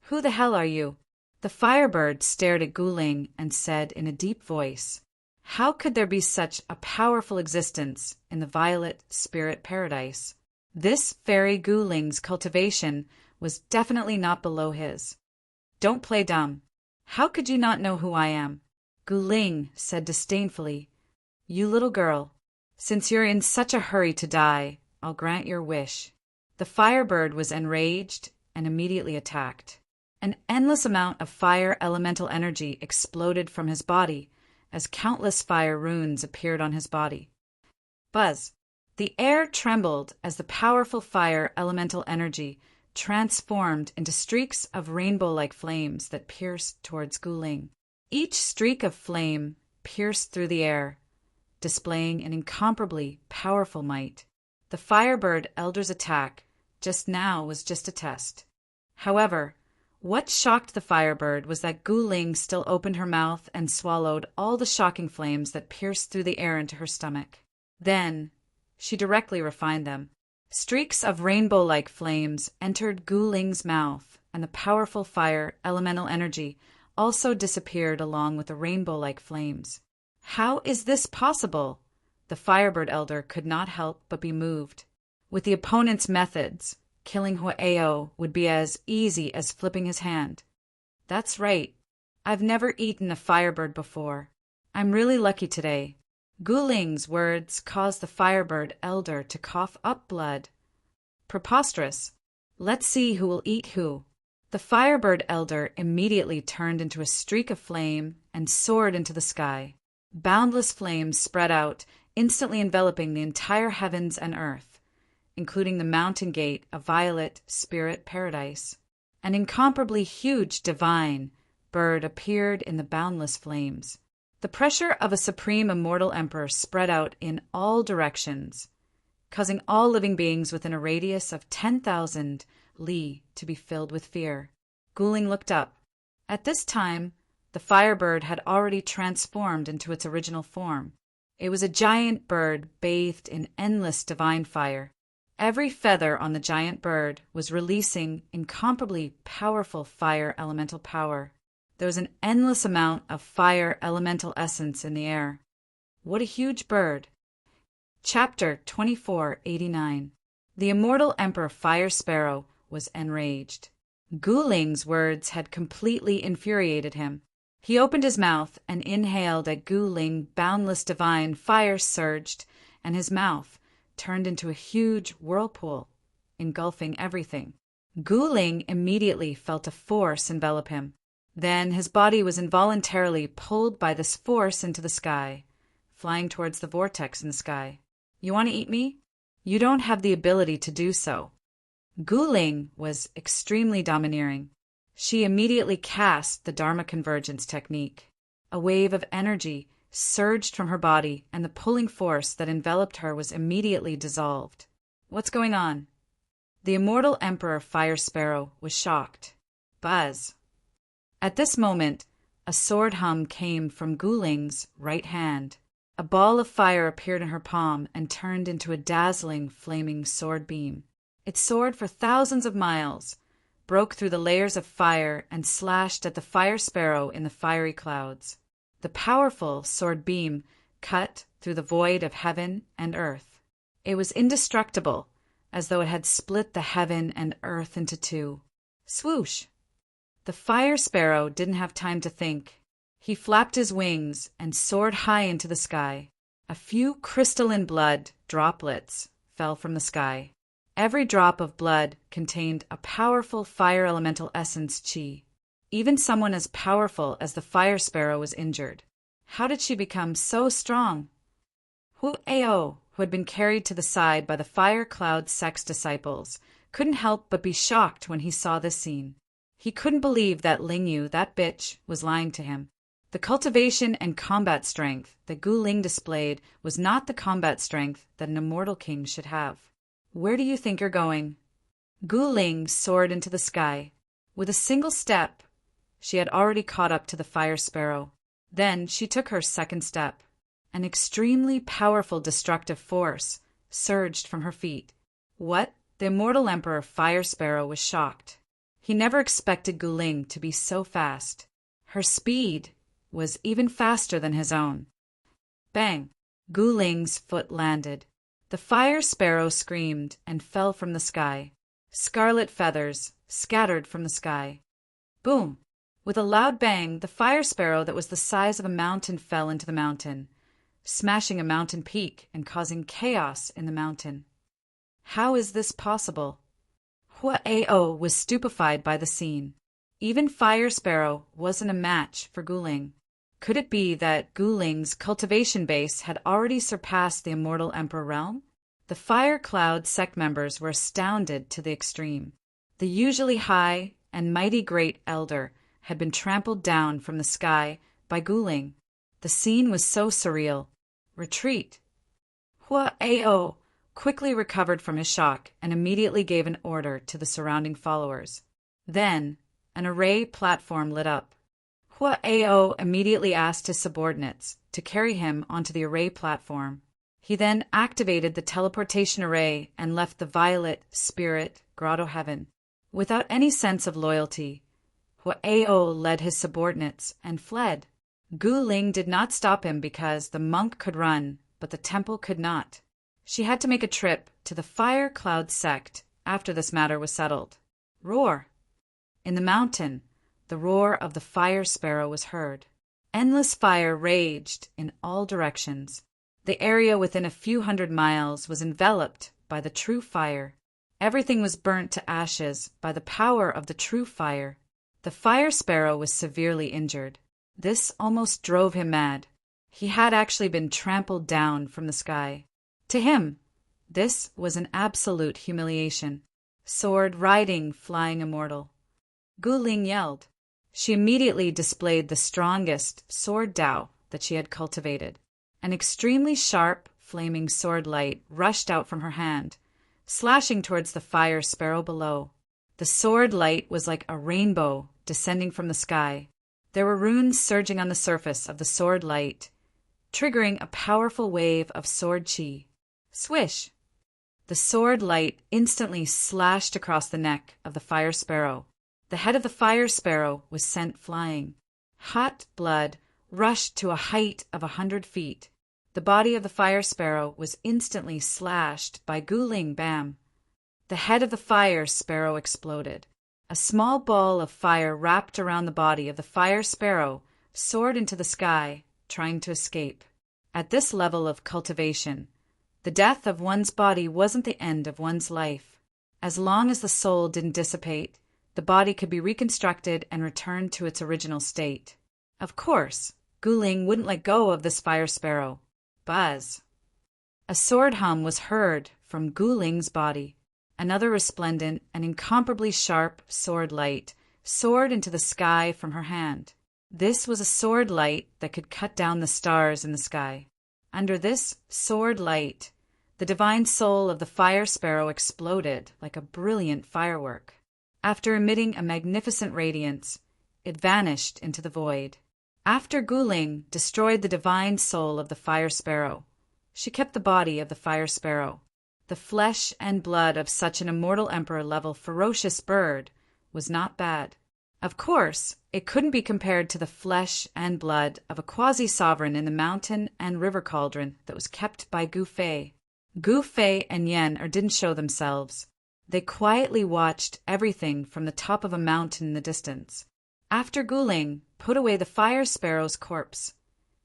S1: Who the hell are you? The Firebird stared at Guling and said in a deep voice, how could there be such a powerful existence in the violet spirit paradise? This fairy Guling's cultivation was definitely not below his. Don't play dumb. How could you not know who I am? Guling said disdainfully, you little girl, since you're in such a hurry to die, I'll grant your wish. The Firebird was enraged and immediately attacked. An endless amount of fire elemental energy exploded from his body as countless fire runes appeared on his body. Buzz. The air trembled as the powerful fire elemental energy transformed into streaks of rainbow-like flames that pierced towards Guling. Each streak of flame pierced through the air, displaying an incomparably powerful might. The Firebird Elder's attack just now was just a test. However, what shocked the Firebird was that Guling still opened her mouth and swallowed all the shocking flames that pierced through the air into her stomach. Then, she directly refined them. Streaks of rainbow-like flames entered Guling's mouth, and the powerful fire elemental energy also disappeared along with the rainbow-like flames. How is this possible? The Firebird Elder could not help but be moved. With the opponent's methods, killing Hueo would be as easy as flipping his hand. That's right. I've never eaten a Firebird before. I'm really lucky today. Guling's words caused the Firebird Elder to cough up blood. Preposterous. Let's see who will eat who. The Firebird Elder immediately turned into a streak of flame and soared into the sky. Boundless flames spread out, instantly enveloping the entire heavens and earth, including the mountain gate of violet spirit paradise. An incomparably huge divine bird appeared in the boundless flames. The pressure of a supreme immortal emperor spread out in all directions, causing all living beings within a radius of 10,000 li to be filled with fear. Guling looked up. At this time, the Firebird had already transformed into its original form. It was a giant bird bathed in endless divine fire. Every feather on the giant bird was releasing incomparably powerful fire elemental power. There was an endless amount of fire elemental essence in the air. What a huge bird! Chapter 2489. The immortal Emperor Fire Sparrow was enraged. Guling's words had completely infuriated him. He opened his mouth and inhaled at Guling. Boundless divine fire surged, and his mouth turned into a huge whirlpool, engulfing everything. Guling immediately felt a force envelop him. Then his body was involuntarily pulled by this force into the sky, flying towards the vortex in the sky. You want to eat me? You don't have the ability to do so. Guling was extremely domineering. She immediately cast the Dharma convergence technique. A wave of energy surged from her body, and the pulling force that enveloped her was immediately dissolved. What's going on? The immortal Emperor Fire Sparrow was shocked. Buzz. At this moment, a sword hum came from Guling's right hand. A ball of fire appeared in her palm and turned into a dazzling, flaming sword beam. It soared for thousands of miles, broke through the layers of fire, and slashed at the fire sparrow in the fiery clouds. The powerful sword beam cut through the void of heaven and earth. It was indestructible, as though it had split the heaven and earth into two. Swoosh! The fire sparrow didn't have time to think. He flapped his wings and soared high into the sky. A few crystalline blood droplets fell from the sky. Every drop of blood contained a powerful fire elemental essence chi. Even someone as powerful as the fire sparrow was injured. How did she become so strong? Huao, who had been carried to the side by the fire cloud sect's disciples, couldn't help but be shocked when he saw this scene. He couldn't believe that Lingyu, that bitch, was lying to him. The cultivation and combat strength that Guling displayed was not the combat strength that an immortal king should have. Where do you think you're going? Guling soared into the sky. With a single step, she had already caught up to the fire sparrow. Then she took her second step. An extremely powerful destructive force surged from her feet. What? The immortal Emperor Fire Sparrow was shocked. He never expected Guling to be so fast. Her speed was even faster than his own. Bang! Guling's foot landed. The fire sparrow screamed and fell from the sky. Scarlet feathers scattered from the sky. Boom! With a loud bang, the fire sparrow that was the size of a mountain fell into the mountain, smashing a mountain peak and causing chaos in the mountain. How is this possible? Huao was stupefied by the scene. Even Fire Sparrow wasn't a match for Guling. Could it be that Guling's cultivation base had already surpassed the immortal Emperor realm? The Fire Cloud sect members were astounded to the extreme. The usually high and mighty great elder had been trampled down from the sky by Guling. The scene was so surreal. Retreat. Huao quickly recovered from his shock and immediately gave an order to the surrounding followers. Then, an array platform lit up. Huao immediately asked his subordinates to carry him onto the array platform. He then activated the teleportation array and left the violet spirit grotto heaven. Without any sense of loyalty, Huao led his subordinates and fled. Guling did not stop him because the monk could run, but the temple could not. She had to make a trip to the Fire Cloud sect after this matter was settled. Roar! In the mountain, the roar of the fire sparrow was heard. Endless fire raged in all directions. The area within a few hundred miles was enveloped by the true fire. Everything was burnt to ashes by the power of the true fire. The fire sparrow was severely injured. This almost drove him mad. He had actually been trampled down from the sky. To him, this was an absolute humiliation. Sword riding, flying immortal. Guling yelled. She immediately displayed the strongest sword Dao that she had cultivated. An extremely sharp, flaming sword light rushed out from her hand, slashing towards the fire sparrow below. The sword light was like a rainbow descending from the sky. There were runes surging on the surface of the sword light, triggering a powerful wave of sword chi. Swish! The sword light instantly slashed across the neck of the fire sparrow. The head of the fire sparrow was sent flying. Hot blood rushed to a height of 100 feet. The body of the fire sparrow was instantly slashed by Guling Bam. The head of the fire sparrow exploded. A small ball of fire wrapped around the body of the fire sparrow soared into the sky, trying to escape. At this level of cultivation, the death of one's body wasn't the end of one's life. As long as the soul didn't dissipate, the body could be reconstructed and returned to its original state. Of course, Guling wouldn't let go of this fire sparrow. Buzz. A sword hum was heard from Gu Ling's body. Another resplendent and incomparably sharp sword light soared into the sky from her hand. This was a sword light that could cut down the stars in the sky. Under this sword light, the divine soul of the fire sparrow exploded like a brilliant firework. After emitting a magnificent radiance, it vanished into the void. After Gu Ling destroyed the divine soul of the fire sparrow, she kept the body of the fire sparrow. The flesh and blood of such an immortal emperor-level ferocious bird was not bad. Of course, it couldn't be compared to the flesh and blood of a quasi-sovereign in the mountain and river cauldron that was kept by Gu Fei. Gu Fei and Yan didn't show themselves. They quietly watched everything from the top of a mountain in the distance. After Gu Ling put away the fire sparrow's corpse,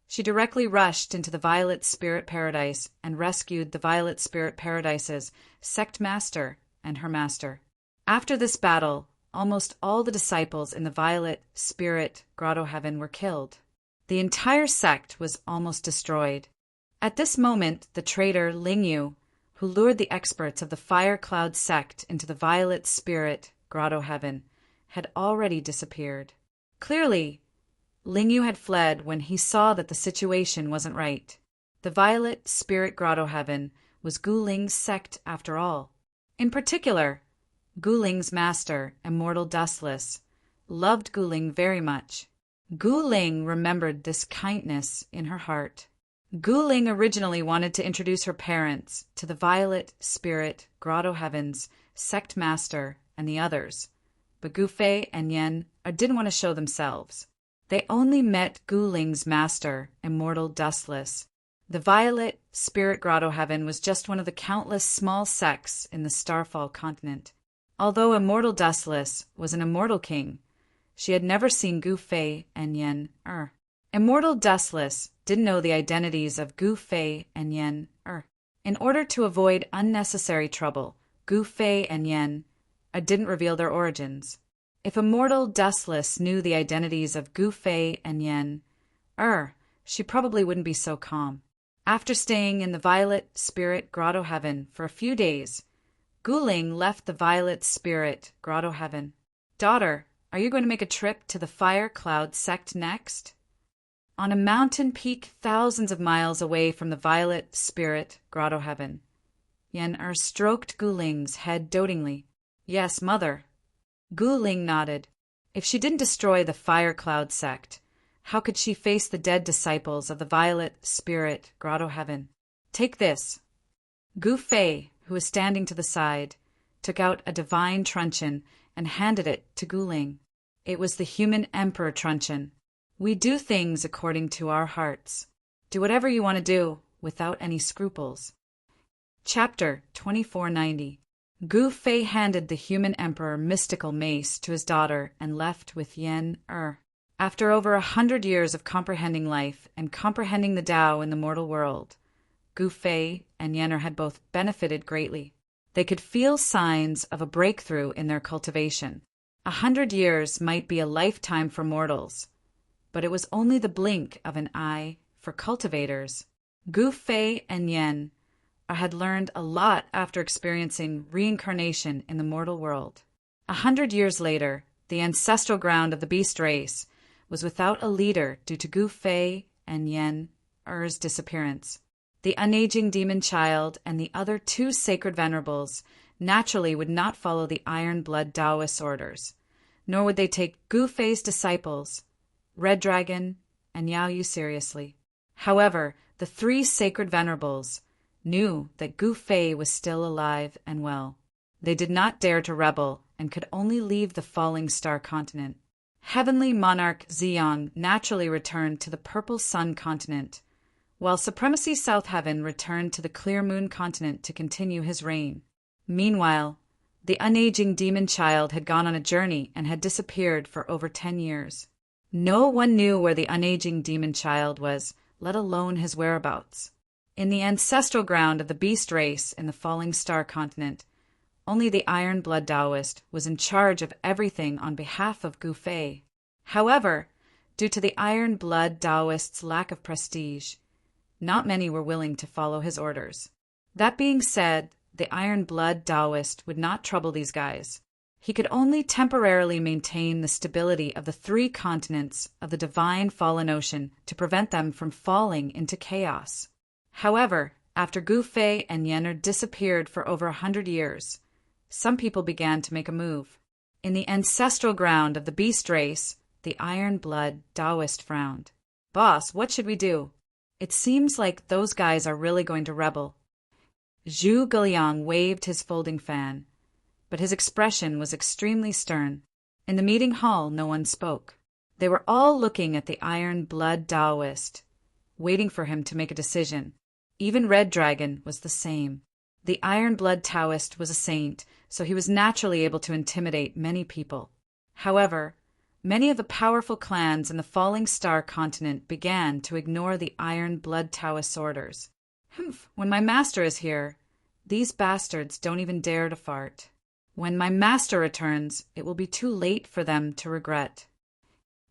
S1: she directly rushed into the Violet Spirit Paradise and rescued the Violet Spirit Paradise's sect master and her master. After this battle, almost all the disciples in the Violet Spirit Grotto Heaven were killed. The entire sect was almost destroyed. At this moment, the traitor Ling Yu, who lured the experts of the Fire Cloud sect into the Violet Spirit Grotto Heaven, had already disappeared. Clearly, Ling Yu had fled when he saw that the situation wasn't right. The Violet Spirit Grotto Heaven was Gu Ling's sect after all. In particular, Gu Ling's master, Immortal Dustless, loved Gu Ling very much. Gu Ling remembered this kindness in her heart. Gu Ling originally wanted to introduce her parents to the Violet Spirit Grotto Heaven's sect master and the others, but Gu Fei and Yan didn't want to show themselves. They only met Gu Ling's master, Immortal Dustless. The Violet Spirit Grotto Heaven was just one of the countless small sects in the Starfall continent. Although Immortal Dustless was an immortal king, she had never seen Gu Fei and Yan. Immortal Dustless didn't know the identities of Gu Fei and Yan. In order to avoid unnecessary trouble, Gu Fei and Yan didn't reveal their origins. If Immortal Dustless knew the identities of Gu Fei and Yan, she probably wouldn't be so calm. After staying in the Violet Spirit Grotto Heaven for a few days, Gu Ling left the Violet Spirit Grotto Heaven. Daughter, are you going to make a trip to the Fire Cloud sect next? On a mountain peak thousands of miles away from the Violet Spirit Grotto Heaven, Yan stroked Gu Ling's head dotingly. Yes, mother. Gu Ling nodded. If she didn't destroy the Fire Cloud sect, how could she face the dead disciples of the Violet Spirit Grotto Heaven? Take this. Gu Fei, who was standing to the side, took out a divine truncheon and handed it to Gu Ling. It was the human emperor truncheon. We do things according to our hearts. Do whatever you want to do without any scruples. Chapter 2490. Gu Fei handed the human emperor mystical mace to his daughter and left with Yan. After over 100 years of comprehending life and comprehending the Tao in the mortal world, Gu Fei and Yan had both benefited greatly. They could feel signs of a breakthrough in their cultivation. 100 years might be a lifetime for mortals, but it was only the blink of an eye for cultivators. Gu Fei and Yan had learned a lot after experiencing reincarnation in the mortal world. 100 years later, the ancestral ground of the beast race was without a leader due to Gu Fei and Yan's disappearance. The unaging demon child and the other two sacred venerables naturally would not follow the Iron Blood Taoist orders, nor would they take Gu Fei's disciples, Red Dragon and Yao Yu, seriously. However, the three sacred venerables knew that Gu Fei was still alive and well. They did not dare to rebel and could only leave the Falling Star continent. Heavenly Monarch Ziyang naturally returned to the Purple Sun continent, while Supremacy South Heaven returned to the Clear Moon continent to continue his reign. Meanwhile, the unaging demon child had gone on a journey and had disappeared for over 10 years. No one knew where the unaging demon child was, let alone his whereabouts. In the ancestral ground of the beast race in the Falling Star continent, only the Iron Blood Taoist was in charge of everything on behalf of Gu Fei. However, due to the Iron Blood Taoist's lack of prestige, not many were willing to follow his orders. That being said, the Iron Blood Taoist would not trouble these guys. He could only temporarily maintain the stability of the three continents of the divine fallen ocean to prevent them from falling into chaos. However, after Gu Fei and Yen'er disappeared for over 100 years, some people began to make a move. In the ancestral ground of the beast race, the Iron Blood Taoist frowned. "Boss, what should we do? It seems like those guys are really going to rebel." Zhu Guiliang waved his folding fan, but his expression was extremely stern. In the meeting hall, no one spoke. They were all looking at the Iron Blood Taoist, waiting for him to make a decision. Even Red Dragon was the same. The Iron Blood Taoist was a saint, so he was naturally able to intimidate many people. However, many of the powerful clans in the Falling Star continent began to ignore the Iron Blood Taoist's orders. When my master is here, these bastards don't even dare to fart. When my master returns, it will be too late for them to regret."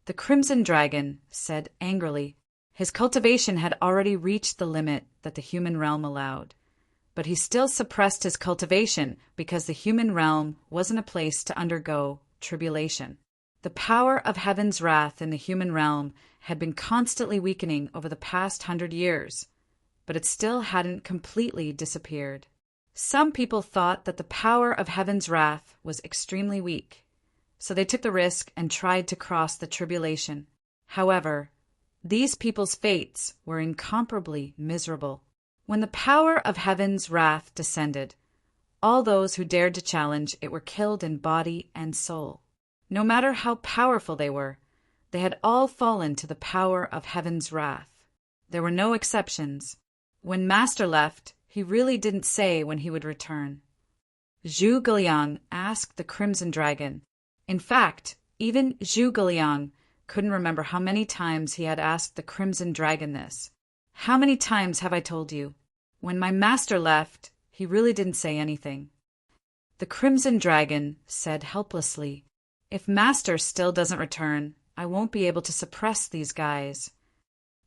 S1: The Crimson Dragon said angrily. His cultivation had already reached the limit that the human realm allowed, but he still suppressed his cultivation because the human realm wasn't a place to undergo tribulation. The power of heaven's wrath in the human realm had been constantly weakening over the past 100 years, but it still hadn't completely disappeared. Some people thought that the power of heaven's wrath was extremely weak, so they took the risk and tried to cross the tribulation. However, these people's fates were incomparably miserable. When the power of heaven's wrath descended, all those who dared to challenge it were killed in body and soul. No matter how powerful they were, they had all fallen to the power of heaven's wrath. There were no exceptions. When Master left, he really didn't say when he would return. Zhu Guiliang asked the Crimson Dragon. In fact, even Zhu Guiliang couldn't remember how many times he had asked the Crimson Dragon this. "How many times have I told you? When my master left, he really didn't say anything." The Crimson Dragon said helplessly, "If master still doesn't return, I won't be able to suppress these guys."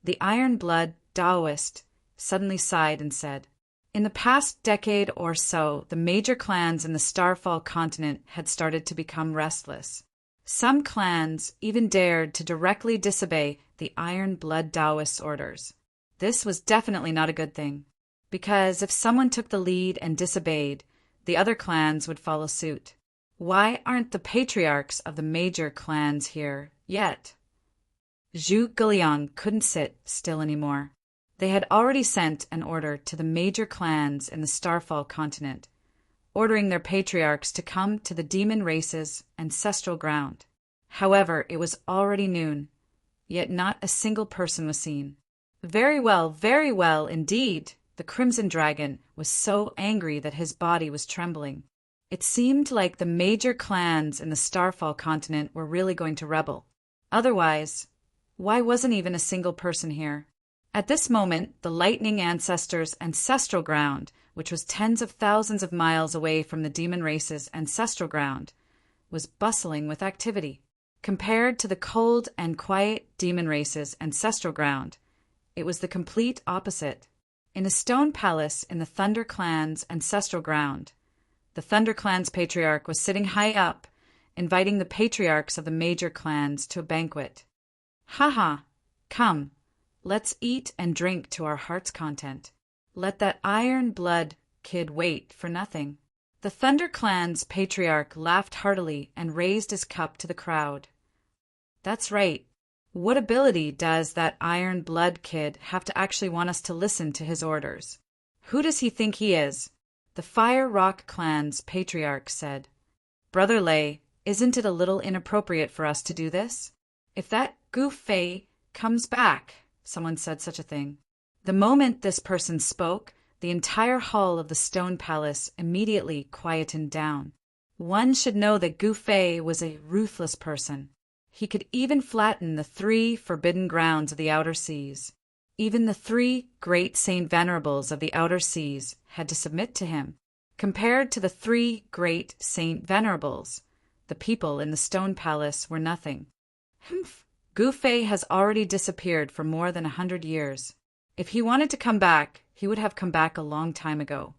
S1: The Iron Blood Taoist suddenly sighed and said, "In the past decade or so, the major clans in the Starfall continent had started to become restless. Some clans even dared to directly disobey the Iron Blood Taoist's orders. This was definitely not a good thing, because if someone took the lead and disobeyed, the other clans would follow suit. Why aren't the patriarchs of the major clans here yet?" Zhu Guiliang couldn't sit still anymore. They had already sent an order to the major clans in the Starfall continent, ordering their patriarchs to come to the demon race's ancestral ground. However, it was already noon, yet not a single person was seen. Very well indeed. The Crimson Dragon was so angry that his body was trembling. It seemed like the major clans in the Starfall continent were really going to rebel. Otherwise, why wasn't even a single person here? At this moment, the Lightning Ancestors' ancestral ground, which was tens of thousands of miles away from the demon race's ancestral ground, was bustling with activity. Compared to the cold and quiet demon race's ancestral ground, it was the complete opposite. In a stone palace in the Thunder Clan's ancestral ground, the Thunder Clan's patriarch was sitting high up, inviting the patriarchs of the major clans to a banquet. "Haha, come. Let's eat and drink to our heart's content. Let that Iron Blood kid wait for nothing." The Thunder Clan's patriarch laughed heartily and raised his cup to the crowd. "That's right. What ability does that Iron Blood kid have to actually want us to listen to his orders? Who does he think he is?" The Fire Rock Clan's patriarch said, "Brother Lei, isn't it a little inappropriate for us to do this? If that Gu Fei comes back," someone said such a thing. The moment this person spoke, the entire hall of the Stone Palace immediately quietened down. One should know that Gu Fei was a ruthless person. He could even flatten the 3 forbidden grounds of the outer seas. Even the 3 great Saint Venerables of the outer seas had to submit to him. Compared to the 3 great Saint Venerables, the people in the Stone Palace were nothing. Gu Fei has already disappeared for more than 100 years. If he wanted to come back, he would have come back a long time ago.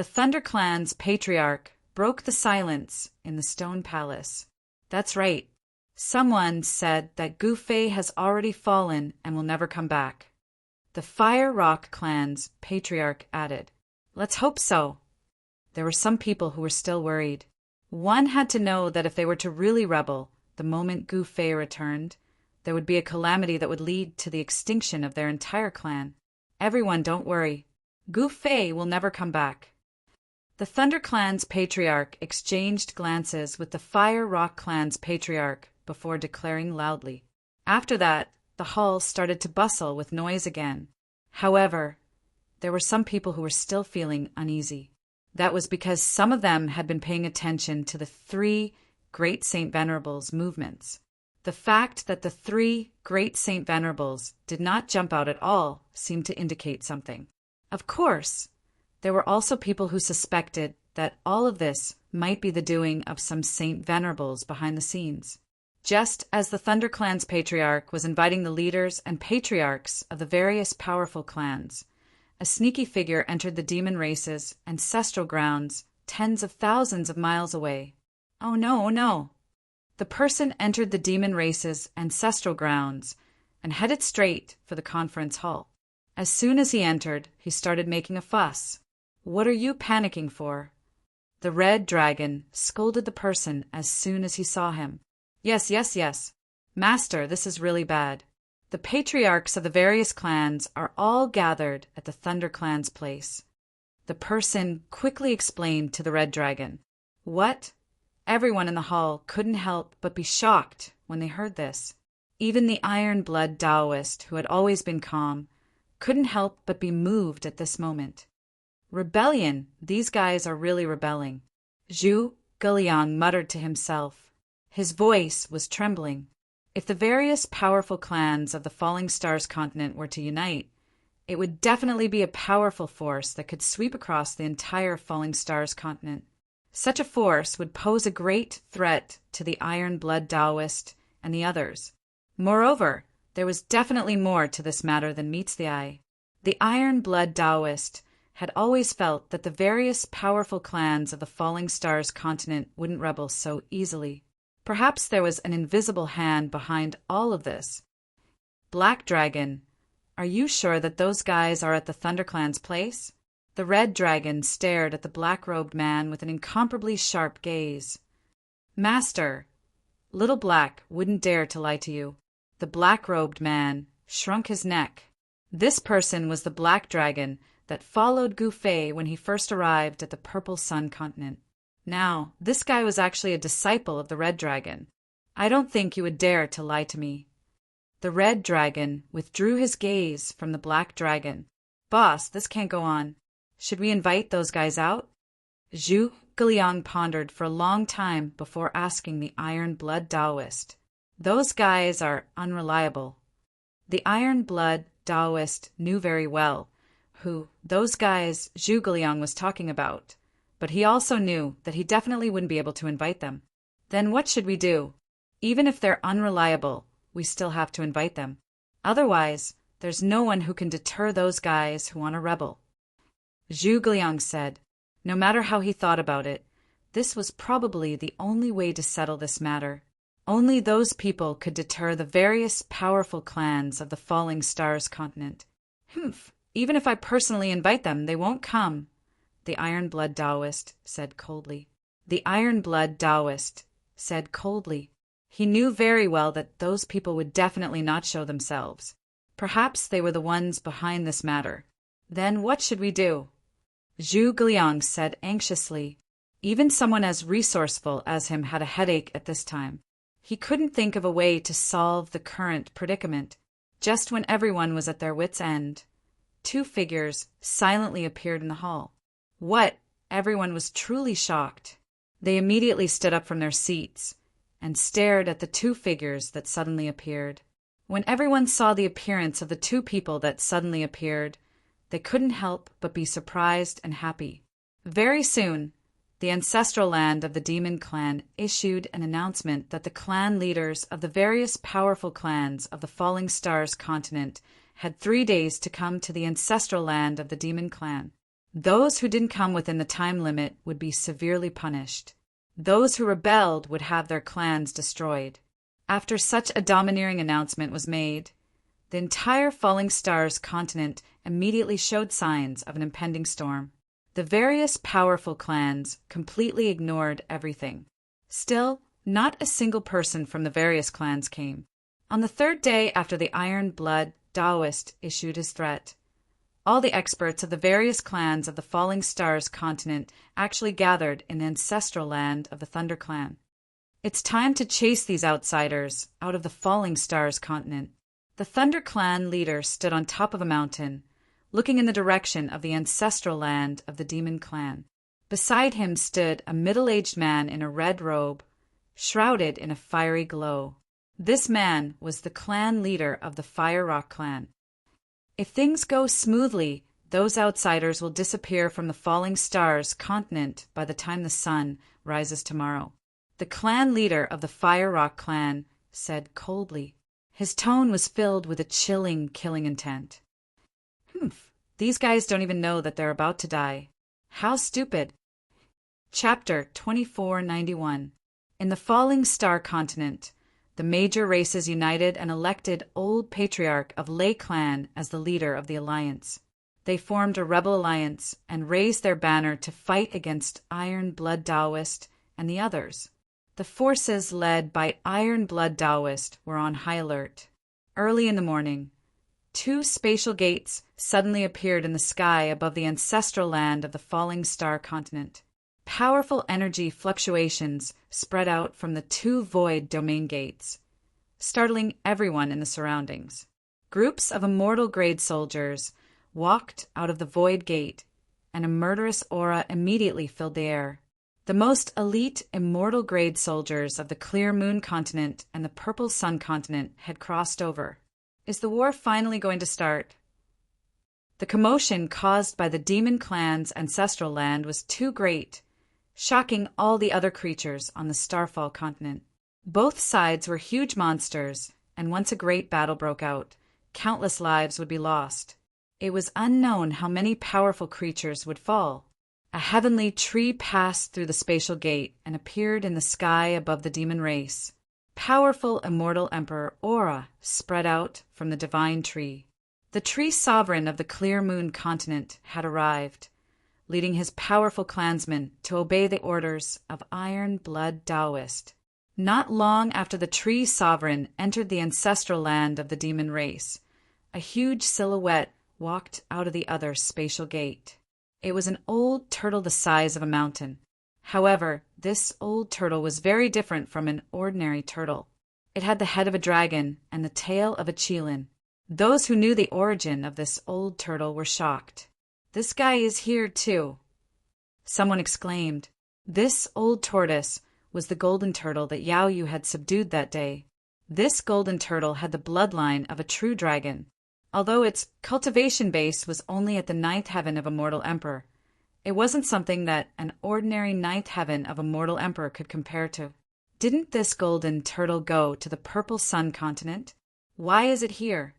S1: The ThunderClan's patriarch broke the silence in the stone palace. That's right. Someone said that Gu Fei has already fallen and will never come back. The Fire Rock Clan's patriarch added, Let's hope so. There were some people who were still worried. One had to know that if they were to really rebel, the moment Gu Fei returned, there would be a calamity that would lead to the extinction of their entire clan. Everyone, don't worry. Gu Fei will never come back. The ThunderClan's patriarch exchanged glances with the Fire Rock Clan's patriarch before declaring loudly. After that, the hall started to bustle with noise again. However, there were some people who were still feeling uneasy. That was because some of them had been paying attention to the 3 Great Saint Venerables' movements. The fact that the 3 Great Saint Venerables did not jump out at all seemed to indicate something. Of course, there were also people who suspected that all of this might be the doing of some Saint Venerables behind the scenes. Just as the ThunderClan's patriarch was inviting the leaders and patriarchs of the various powerful clans, a sneaky figure entered the demon race's ancestral grounds tens of thousands of miles away. Oh no, oh no! The person entered the demon race's ancestral grounds and headed straight for the conference hall. As soon as he entered, he started making a fuss. What are you panicking for? The red dragon scolded the person as soon as he saw him. Yes. Master, this is really bad. The patriarchs of the various clans are all gathered at the ThunderClan's place. The person quickly explained to the red dragon. What? Everyone in the hall couldn't help but be shocked when they heard this. Even the iron-blood Taoist, who had always been calm, couldn't help but be moved at this moment. Rebellion! These guys are really rebelling. Zhu Guliang muttered to himself. His voice was trembling. If the various powerful clans of the Falling Stars continent were to unite, it would definitely be a powerful force that could sweep across the entire Falling Stars continent. Such a force would pose a great threat to the Iron-Blood Taoist and the others. Moreover, there was definitely more to this matter than meets the eye. The Iron-Blood Taoist had always felt that the various powerful clans of the Falling Stars continent wouldn't rebel so easily. Perhaps there was an invisible hand behind all of this. Black Dragon, are you sure that those guys are at the ThunderClan's place? The red dragon stared at the black-robed man with an incomparably sharp gaze. Master, Little Black wouldn't dare to lie to you. The black-robed man shrunk his neck. This person was the black dragon that followed Gu Fei when he first arrived at the Purple Sun continent. Now, this guy was actually a disciple of the red dragon. I don't think you would dare to lie to me. The red dragon withdrew his gaze from the black dragon. Boss, this can't go on. Should we invite those guys out? Zhu Guliang pondered for a long time before asking the Iron-Blood Taoist. Those guys are unreliable. The Iron-Blood Taoist knew very well who those guys Zhu Guliang was talking about, but he also knew that he definitely wouldn't be able to invite them. Then what should we do? Even if they're unreliable, we still have to invite them. Otherwise, there's no one who can deter those guys who want to rebel. Zhu Guliang said. No matter how he thought about it, this was probably the only way to settle this matter. Only those people could deter the various powerful clans of the Falling Stars continent. Even if I personally invite them, they won't come, the Iron-Blood Taoist said coldly. The Iron-Blood Taoist said coldly. He knew very well that those people would definitely not show themselves. Perhaps they were the ones behind this matter. Then what should we do? Zhu Guliang said anxiously. Even someone as resourceful as him had a headache at this time. He couldn't think of a way to solve the current predicament. Just when everyone was at their wits' end, 2 figures silently appeared in the hall. What? Everyone was truly shocked. They immediately stood up from their seats and stared at the 2 figures that suddenly appeared. When everyone saw the appearance of the 2 people that suddenly appeared, they couldn't help but be surprised and happy. Very soon, the ancestral land of the Demon Clan issued an announcement that the clan leaders of the various powerful clans of the Falling Stars continent had 3 days to come to the ancestral land of the Demon Clan. Those who didn't come within the time limit would be severely punished. Those who rebelled would have their clans destroyed. After such a domineering announcement was made, the entire Falling Stars continent immediately showed signs of an impending storm. The various powerful clans completely ignored everything. Still, not a single person from the various clans came. On the third day after the Iron Blood Taoist issued his threat, all the experts of the various clans of the Falling Stars continent actually gathered in the ancestral land of the Thunder Clan. It's time to chase these outsiders out of the Falling Stars continent. The Thunder Clan leader stood on top of a mountain, looking in the direction of the ancestral land of the Demon Clan. Beside him stood a middle-aged man in a red robe, shrouded in a fiery glow. This man was the clan leader of the Fire Rock Clan. If things go smoothly, those outsiders will disappear from the Falling Stars continent by the time the sun rises tomorrow. The clan leader of the Fire Rock Clan said coldly. His tone was filled with a chilling, killing intent. These guys don't even know that they're about to die. How stupid. Chapter 2491. In the Falling Star continent, the major races united and elected Old Patriarch of Lei Clan as the leader of the alliance. They formed a rebel alliance and raised their banner to fight against Iron Blood Taoist and the others. The forces led by Iron Blood Taoist were on high alert. Early in the morning, 2 spatial gates suddenly appeared in the sky above the ancestral land of the Falling Star continent. Powerful energy fluctuations spread out from the 2 void domain gates, startling everyone in the surroundings. Groups of immortal grade soldiers walked out of the void gate, and a murderous aura immediately filled the air. The most elite immortal grade soldiers of the Clear Moon continent and the Purple Sun continent had crossed over. Is the war finally going to start? The commotion caused by the Demon Clan's ancestral land was too great, shocking all the other creatures on the Starfall continent. Both sides were huge monsters, and once a great battle broke out, countless lives would be lost. It was unknown how many powerful creatures would fall. A heavenly tree passed through the spatial gate and appeared in the sky above the demon race. Powerful immortal Emperor Aura spread out from the divine tree. The tree sovereign of the Clear Moon continent had arrived, leading his powerful clansmen to obey the orders of Iron Blood Taoist. Not long after the tree sovereign entered the ancestral land of the demon race, a huge silhouette walked out of the other spatial gate. It was an old turtle the size of a mountain. However, this old turtle was very different from an ordinary turtle. It had the head of a dragon and the tail of a qilin. Those who knew the origin of this old turtle were shocked. "This guy is here too," someone exclaimed. This old tortoise was the golden turtle that Yao Yu had subdued that day. This golden turtle had the bloodline of a true dragon, although its cultivation base was only at the 9th heaven of a mortal emperor. It wasn't something that an ordinary 9th heaven of a mortal emperor could compare to. Didn't this golden turtle go to the Purple Sun continent? Why is it here?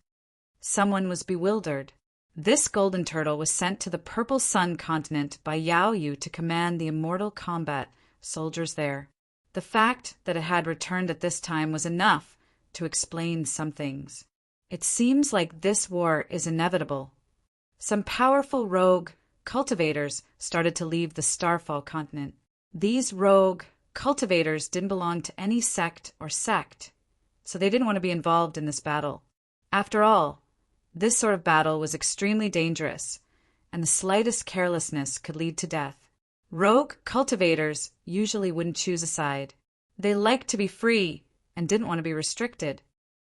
S1: Someone was bewildered. This golden turtle was sent to the Purple Sun continent by Yao Yu to command the immortal combat soldiers there. The fact that it had returned at this time was enough to explain some things. It seems like this war is inevitable. Some powerful rogue cultivators started to leave the Starfall continent. These rogue cultivators didn't belong to any sect or sect, so they didn't want to be involved in this battle. After all, this sort of battle was extremely dangerous, and the slightest carelessness could lead to death. Rogue cultivators usually wouldn't choose a side. They liked to be free and didn't want to be restricted.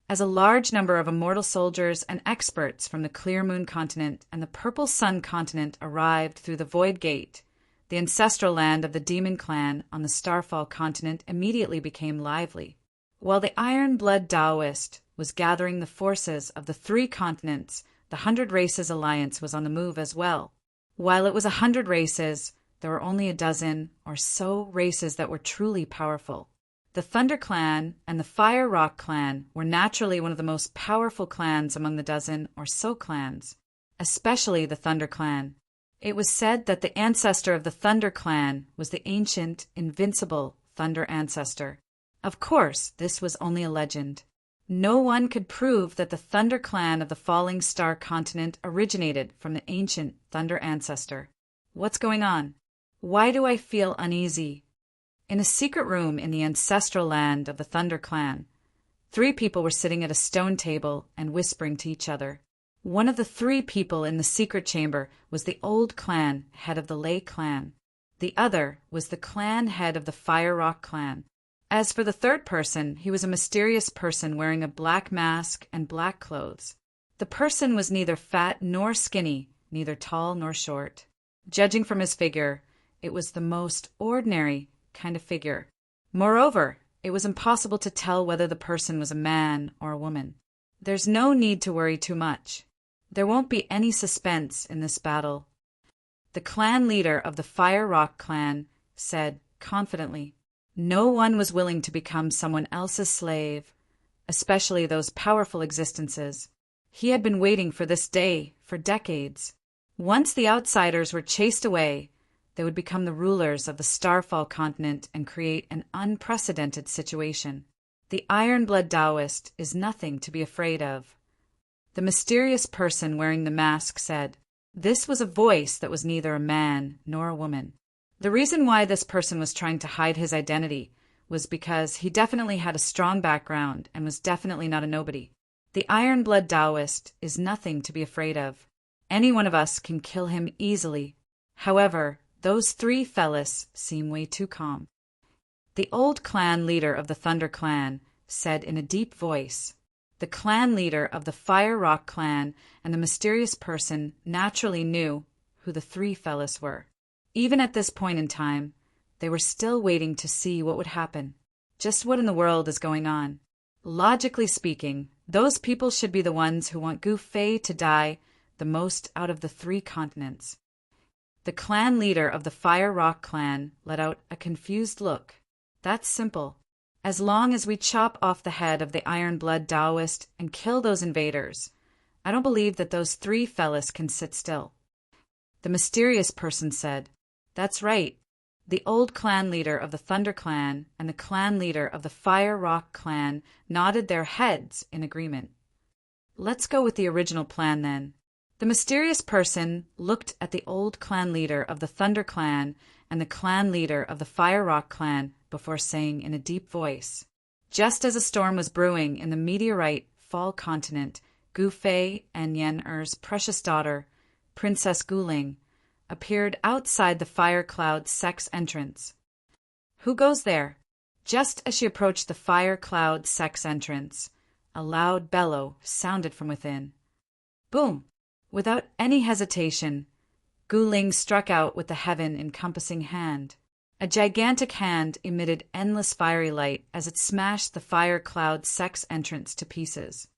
S1: As a large number of immortal soldiers and experts from the Clear Moon continent and the Purple Sun continent arrived through the Void Gate, the ancestral land of the Demon Clan on the Starfall continent immediately became lively. While the Iron Blood Taoist was gathering the forces of the 3 continents, the 100 Races Alliance was on the move as well. While it was 100 races, there were only a dozen or so races that were truly powerful. The Thunder Clan and the Fire Rock Clan were naturally one of the most powerful clans among the dozen or so clans, especially the Thunder Clan. It was said that the ancestor of the Thunder Clan was the ancient, invincible Thunder Ancestor. Of course, this was only a legend. No one could prove that the Thunder Clan of the Falling Star continent originated from the ancient Thunder Ancestor. What's going on? Why do I feel uneasy? In a secret room in the ancestral land of the Thunder Clan, 3 people were sitting at a stone table and whispering to each other. One of the 3 people in the secret chamber was the Old Clan, head of the Lay Clan. The other was the clan head of the Fire Rock Clan. As for the third person, he was a mysterious person wearing a black mask and black clothes. The person was neither fat nor skinny, neither tall nor short. Judging from his figure, it was the most ordinary kind of figure. Moreover, it was impossible to tell whether the person was a man or a woman. There's no need to worry too much. There won't be any suspense in this battle. The clan leader of the Fire Rock Clan said confidently, no one was willing to become someone else's slave, especially those powerful existences. He had been waiting for this day for decades. Once the outsiders were chased away, they would become the rulers of the Starfall continent and create an unprecedented situation. The Iron-Blood Taoist is nothing to be afraid of. The mysterious person wearing the mask said, this was a voice that was neither a man nor a woman. The reason why this person was trying to hide his identity was because he definitely had a strong background and was definitely not a nobody. The Iron-Blood Taoist is nothing to be afraid of. Any one of us can kill him easily. However, those 3 fellas seem way too calm. The old clan leader of the Thunder Clan said in a deep voice, the clan leader of the Fire Rock Clan and the mysterious person naturally knew who the 3 fellas were. Even at this point in time, they were still waiting to see what would happen. Just what in the world is going on? Logically speaking, those people should be the ones who want Gu Fei to die the most out of the 3 continents. The clan leader of the Fire Rock Clan let out a confused look. That's simple. As long as we chop off the head of the Iron-Blood Taoist and kill those invaders, I don't believe that those 3 fellas can sit still. The mysterious person said, that's right. The old clan leader of the Thunder Clan and the clan leader of the Fire Rock Clan nodded their heads in agreement. Let's go with the original plan then. The mysterious person looked at the old clan leader of the Thunder Clan and the clan leader of the Fire Rock Clan before saying in a deep voice, just as a storm was brewing in the meteorite fall continent, Gu Fei and Yen-Er's precious daughter, Princess Guling, appeared outside the Fire Cloud Sect's entrance. Who goes there? Just as she approached the Fire Cloud Sect's entrance, a loud bellow sounded from within. Boom! Without any hesitation, Guling struck out with the heaven-encompassing hand. A gigantic hand emitted endless fiery light as it smashed the Fire Cloud Sect's entrance to pieces.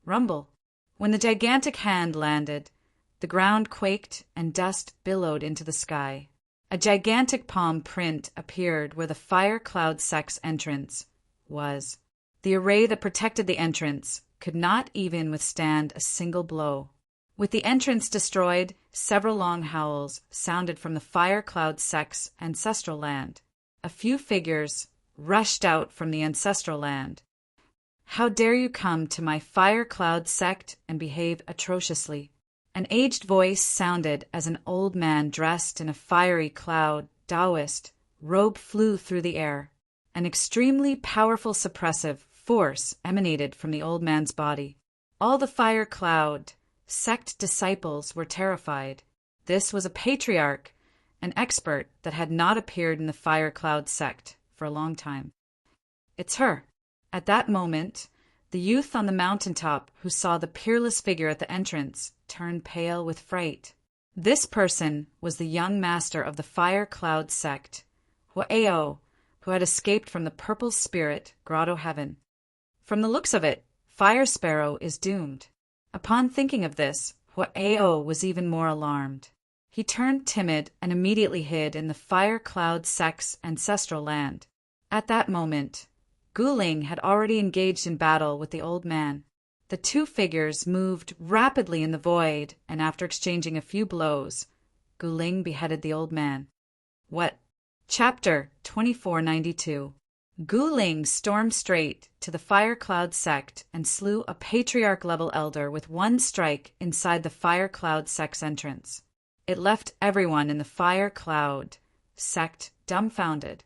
S1: Rumble! When the gigantic hand landed, the ground quaked and dust billowed into the sky. A gigantic palm print appeared where the Fire Cloud Sect's entrance was. The array that protected the entrance could not even withstand a single blow. With the entrance destroyed, several long howls sounded from the Fire Cloud Sect's ancestral land. A few figures rushed out from the ancestral land. How dare you come to my Fire Cloud Sect and behave atrociously? An aged voice sounded as an old man dressed in a fiery cloud Taoist robe flew through the air. An extremely powerful suppressive force emanated from the old man's body. All the Fire Cloud Sect disciples were terrified. This was a patriarch, an expert that had not appeared in the Fire Cloud Sect for a long time. It's her. At that moment, the youth on the mountaintop who saw the peerless figure at the entrance turned pale with fright. This person was the young master of the Fire Cloud Sect, Huao, who had escaped from the Purple Spirit Grotto Heaven. From the looks of it, Fire Sparrow is doomed. Upon thinking of this, Huao was even more alarmed. He turned timid and immediately hid in the Fire Cloud Sect's ancestral land. At that moment, Guling had already engaged in battle with the old man. The 2 figures moved rapidly in the void, and after exchanging a few blows, Guling beheaded the old man. What? Chapter 2492. Guling stormed straight to the Fire Cloud sect and slew a patriarch-level elder with one strike inside the Fire Cloud sect's entrance. It left everyone in the Fire Cloud sect dumbfounded.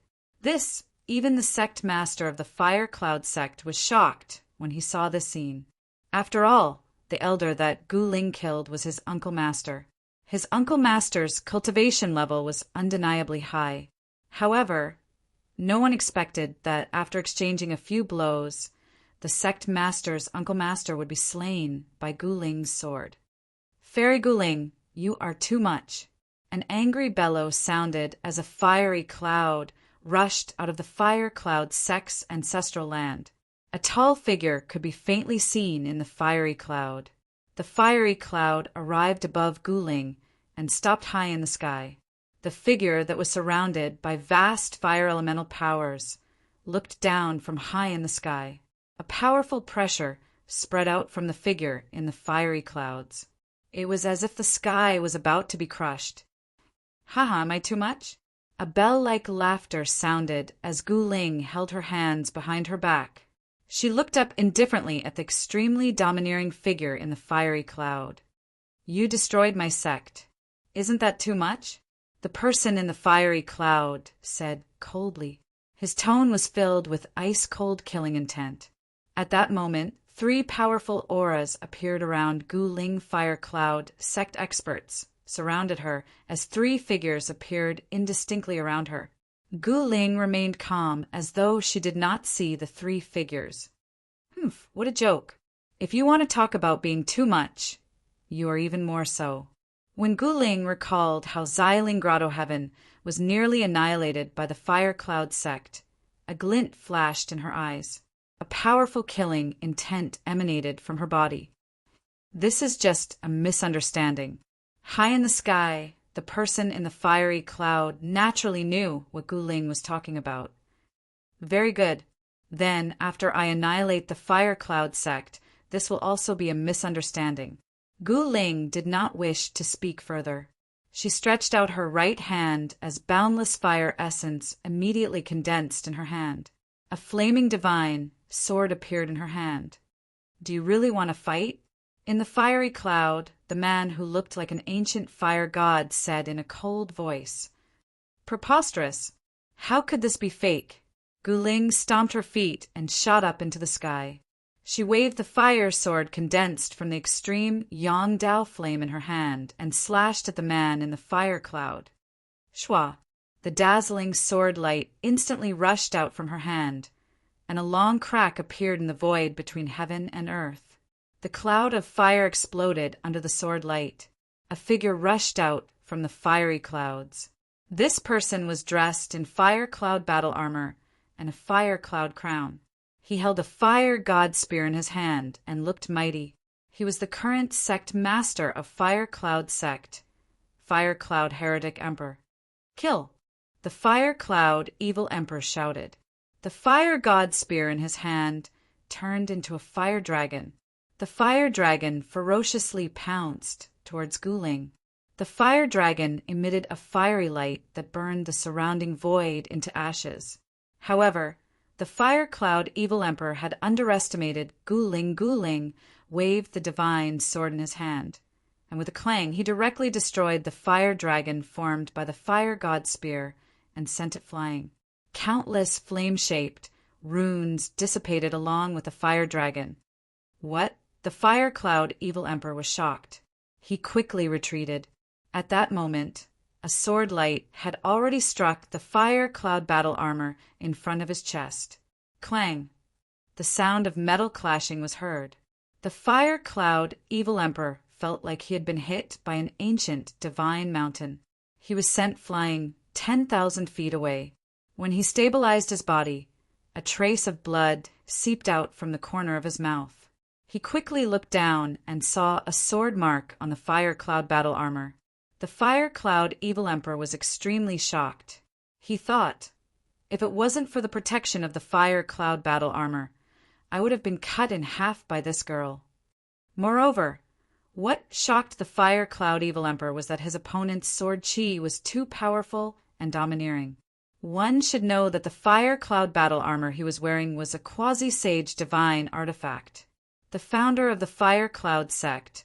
S1: Even the sect master of the Fire Cloud sect was shocked when he saw this scene. After all, the elder that Guling killed was his uncle master. His uncle master's cultivation level was undeniably high. However, no one expected that after exchanging a few blows, the sect master's uncle master would be slain by Guling's sword. Fairy Guling, you are too much. An angry bellow sounded as a fiery cloud rushed out of the Fire Cloud sect's ancestral land. A tall figure could be faintly seen in the fiery cloud. The fiery cloud arrived above Guling and stopped high in the sky. The figure that was surrounded by vast fire elemental powers looked down from high in the sky. A powerful pressure spread out from the figure in the fiery clouds. It was as if the sky was about to be crushed. Haha, am I too much? A bell-like laughter sounded as Guling held her hands behind her back. She looked up indifferently at the extremely domineering figure in the fiery cloud. You destroyed my sect. Isn't that too much? The person in the fiery cloud said coldly. His tone was filled with ice-cold killing intent. At that moment, 3 powerful auras appeared around Guling Fire Cloud sect experts, surrounded her as 3 figures appeared indistinctly around her. Guling remained calm as though she did not see the 3 figures. What a joke. If you want to talk about being too much, you are even more so. When Guling recalled how Xiling Grotto Heaven was nearly annihilated by the Fire Cloud sect, a glint flashed in her eyes. A powerful killing intent emanated from her body. This is just a misunderstanding. High in the sky, the person in the fiery cloud naturally knew what Guling was talking about. Very good. Then, after I annihilate the Fire Cloud sect, this will also be a misunderstanding. Guling did not wish to speak further. She stretched out her right hand as boundless fire essence immediately condensed in her hand. A flaming divine sword appeared in her hand. Do you really want to fight? In the fiery cloud, the man who looked like an ancient fire god said in a cold voice, Preposterous! How could this be fake? Guling stomped her feet and shot up into the sky. She waved the fire sword condensed from the extreme Yongdao flame in her hand and slashed at the man in the fire cloud. Shwa! The dazzling sword light instantly rushed out from her hand, and a long crack appeared in the void between heaven and earth. The cloud of fire exploded under the sword light. A figure rushed out from the fiery clouds. This person was dressed in fire cloud battle armor and a fire cloud crown. He held a fire god spear in his hand and looked mighty. He was the current sect master of Fire Cloud sect, Fire Cloud Heretic Emperor. Kill! The Fire Cloud Evil Emperor shouted. The fire god spear in his hand turned into a fire dragon. The fire dragon ferociously pounced towards Guling. The fire dragon emitted a fiery light that burned the surrounding void into ashes. However, the Fire Cloud Evil Emperor had underestimated Guling. Guling waved the divine sword in his hand, and with a clang he directly destroyed the fire dragon formed by the fire god spear and sent it flying. Countless flame-shaped runes dissipated along with the fire dragon. What? The Fire Cloud Evil Emperor was shocked. He quickly retreated. At that moment, a sword light had already struck the Fire Cloud battle armor in front of his chest. Clang! The sound of metal clashing was heard. The Fire Cloud Evil Emperor felt like he had been hit by an ancient divine mountain. He was sent flying 10,000 feet away. When he stabilized his body, a trace of blood seeped out from the corner of his mouth. He quickly looked down and saw a sword mark on the Fire Cloud battle armor. The Fire Cloud Evil Emperor was extremely shocked. He thought, if it wasn't for the protection of the Fire Cloud battle armor, I would have been cut in half by this girl. Moreover, What shocked the Fire Cloud Evil Emperor was that his opponent's sword chi was too powerful and domineering. One should know that the Fire Cloud battle armor he was wearing was a quasi-sage divine artifact. The founder of the Fire Cloud sect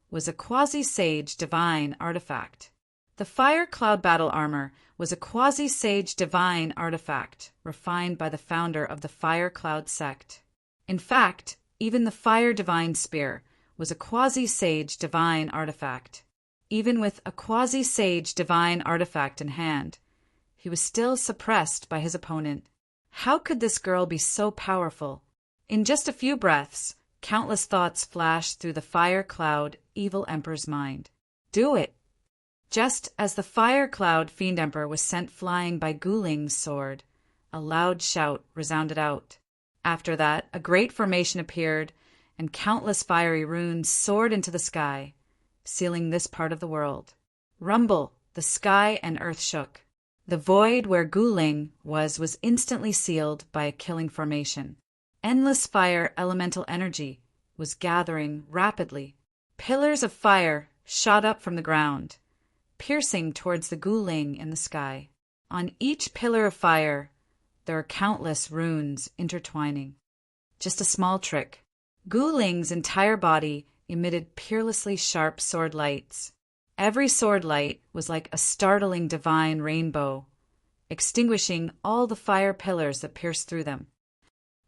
S1: was a quasi-sage divine artifact. The Fire Cloud battle armor was a quasi-sage divine artifact refined by the founder of the Fire Cloud sect. In fact, even the Fire Divine Spear was a quasi-sage divine artifact. Even with a quasi-sage divine artifact in hand, he was still suppressed by his opponent. How could this girl be so powerful? In just a few breaths, countless thoughts flashed through the Fire Cloud Evil Emperor's mind. Do it! Just as the Fire Cloud Fiend Emperor was sent flying by Guling's sword, a loud shout resounded out. After that, a great formation appeared, and countless fiery runes soared into the sky, sealing this part of the world. Rumble! The sky and earth shook. The void where Guling was instantly sealed by a killing formation. Endless fire elemental energy was gathering rapidly. Pillars of fire shot up from the ground, piercing towards the Guling in the sky. On each pillar of fire, there are countless runes intertwining. Just a small trick. Guling's entire body emitted peerlessly sharp sword lights. Every sword light was like a startling divine rainbow, extinguishing all the fire pillars that pierced through them.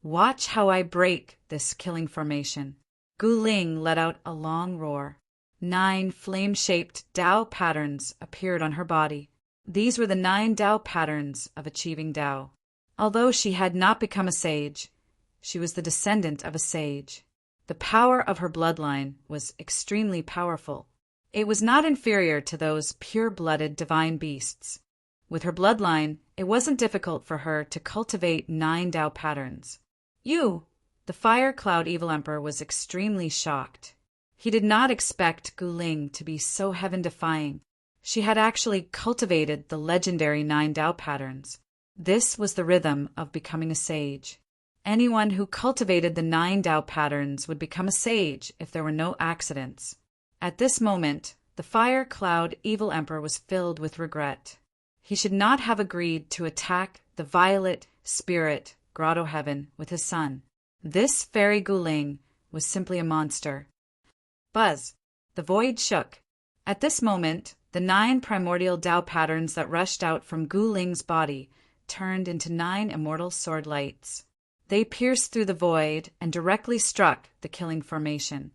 S1: Watch how I break this killing formation. Guling let out a long roar. 9 flame-shaped Tao patterns appeared on her body. These were the 9 Tao patterns of achieving Tao. Although she had not become a sage, she was the descendant of a sage. The power of her bloodline was extremely powerful. It was not inferior to those pure-blooded divine beasts. With her bloodline, it wasn't difficult for her to cultivate 9 Tao patterns. The Fire Cloud Evil Emperor was extremely shocked. He did not expect Guling to be so heaven-defying. She had actually cultivated the legendary 9 Tao patterns. This was the rhythm of becoming a sage. Anyone who cultivated the 9 Tao patterns would become a sage if there were no accidents. At this moment, the Fire Cloud Evil Emperor was filled with regret. He should not have agreed to attack the Violet Spirit Grotto Heaven with his son. This fairy Guling was simply a monster. Buzz! The void shook. At this moment, the 9 primordial Tao patterns that rushed out from Guling's body turned into 9 immortal sword lights. They pierced through the void and directly struck the killing formation.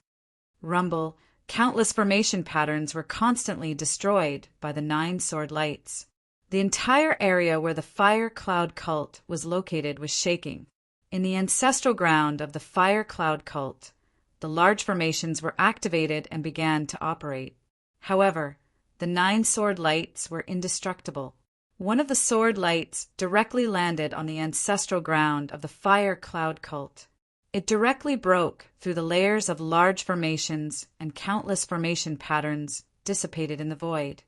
S1: Rumble! Countless formation patterns were constantly destroyed by the 9 sword lights. The entire area where the Fire Cloud cult was located was shaking. In the ancestral ground of the Fire Cloud cult, the large formations were activated and began to operate. However, the 9 sword lights were indestructible. One of the sword lights directly landed on the ancestral ground of the Fire Cloud cult. It directly broke through the layers of large formations, and countless formation patterns dissipated in the void.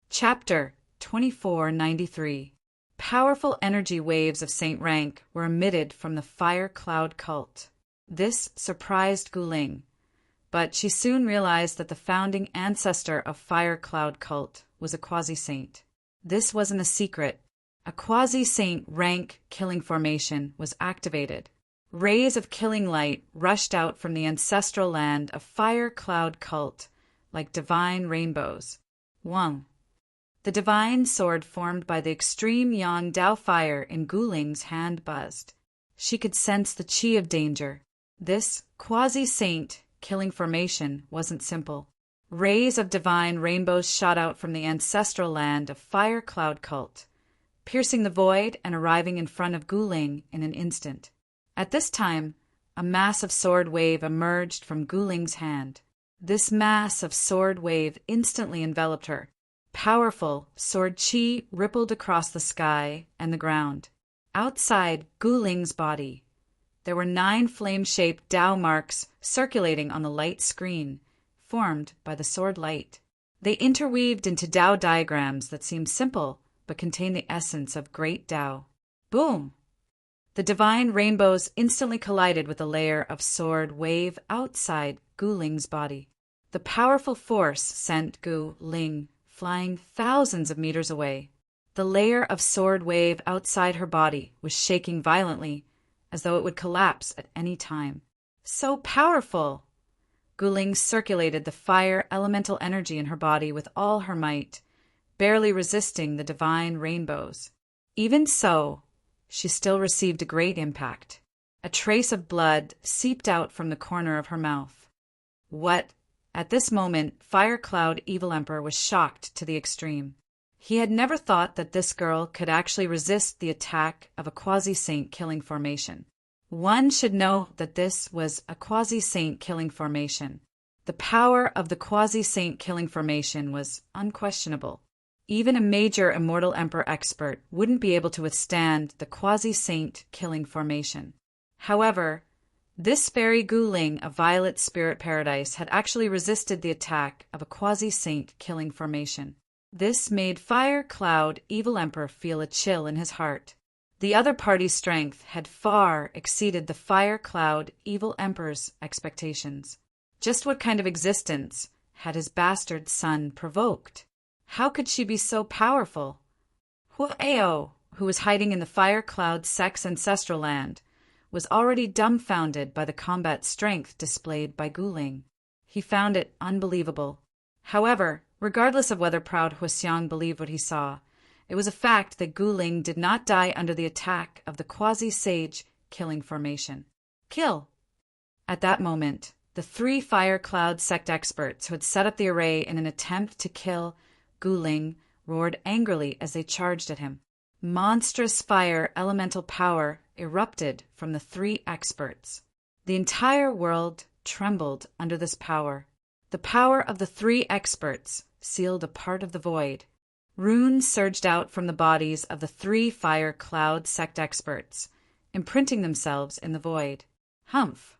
S1: Chapter 2493. Powerful energy waves of Saint rank were emitted from the Fire Cloud cult. This surprised Guling, but she soon realized that the founding ancestor of Fire Cloud cult was a quasi-saint. This wasn't a secret. A quasi-saint rank killing formation was activated. Rays of killing light rushed out from the ancestral land of Fire Cloud cult like divine rainbows. 1. The divine sword formed by the extreme yang Tao fire in Guling's hand buzzed. She could sense the chi of danger. This quasi-saint killing formation wasn't simple. Rays of divine rainbows shot out from the ancestral land of Fire Cloud cult, piercing the void and arriving in front of Guling in an instant. At this time, a massive sword wave emerged from Guling's hand. This mass of sword wave instantly enveloped her. Powerful sword chi rippled across the sky and the ground. Outside Guling's body, there were 9 flame-shaped Tao marks circulating on the light screen, formed by the sword light. They interweaved into Tao diagrams that seemed simple but contained the essence of great Tao. Boom! The divine rainbows instantly collided with a layer of sword wave outside Guling's body. The powerful force sent Gu Ling flying thousands of meters away. The layer of sword wave outside her body was shaking violently, as though it would collapse at any time. So powerful! Gu Ling circulated the fire elemental energy in her body with all her might, barely resisting the divine rainbows. Even so, she still received a great impact. A trace of blood seeped out from the corner of her mouth. What? At this moment, Fire Cloud Evil Emperor was shocked to the extreme. He had never thought that this girl could actually resist the attack of a quasi-saint killing formation. One should know that this was a quasi-saint killing formation. The power of the quasi-saint killing formation was unquestionable. Even a major immortal emperor expert wouldn't be able to withstand the quasi-saint killing formation. However, this fairy Gu Ling of Violet Spirit Paradise had actually resisted the attack of a quasi-saint killing formation. This made Fire Cloud Evil Emperor feel a chill in his heart. The other party's strength had far exceeded the Fire Cloud Evil Emperor's expectations. Just what kind of existence had his bastard son provoked? How could she be so powerful? Huao, who was hiding in the Fire Cloud Sect's ancestral land, was already dumbfounded by the combat strength displayed by Gu Ling. He found it unbelievable. However, regardless of whether proud Huxiang believed what he saw, it was a fact that Gu Ling did not die under the attack of the quasi-sage killing formation. Kill! At that moment, the 3 Fire Cloud Sect experts who had set up the array in an attempt to kill Gu Ling roared angrily as they charged at him. Monstrous fire elemental power erupted from the 3 experts. The entire world trembled under this power. The power of the 3 experts sealed a part of the void. Runes surged out from the bodies of the 3 Fire Cloud Sect experts, imprinting themselves in the void. Humph!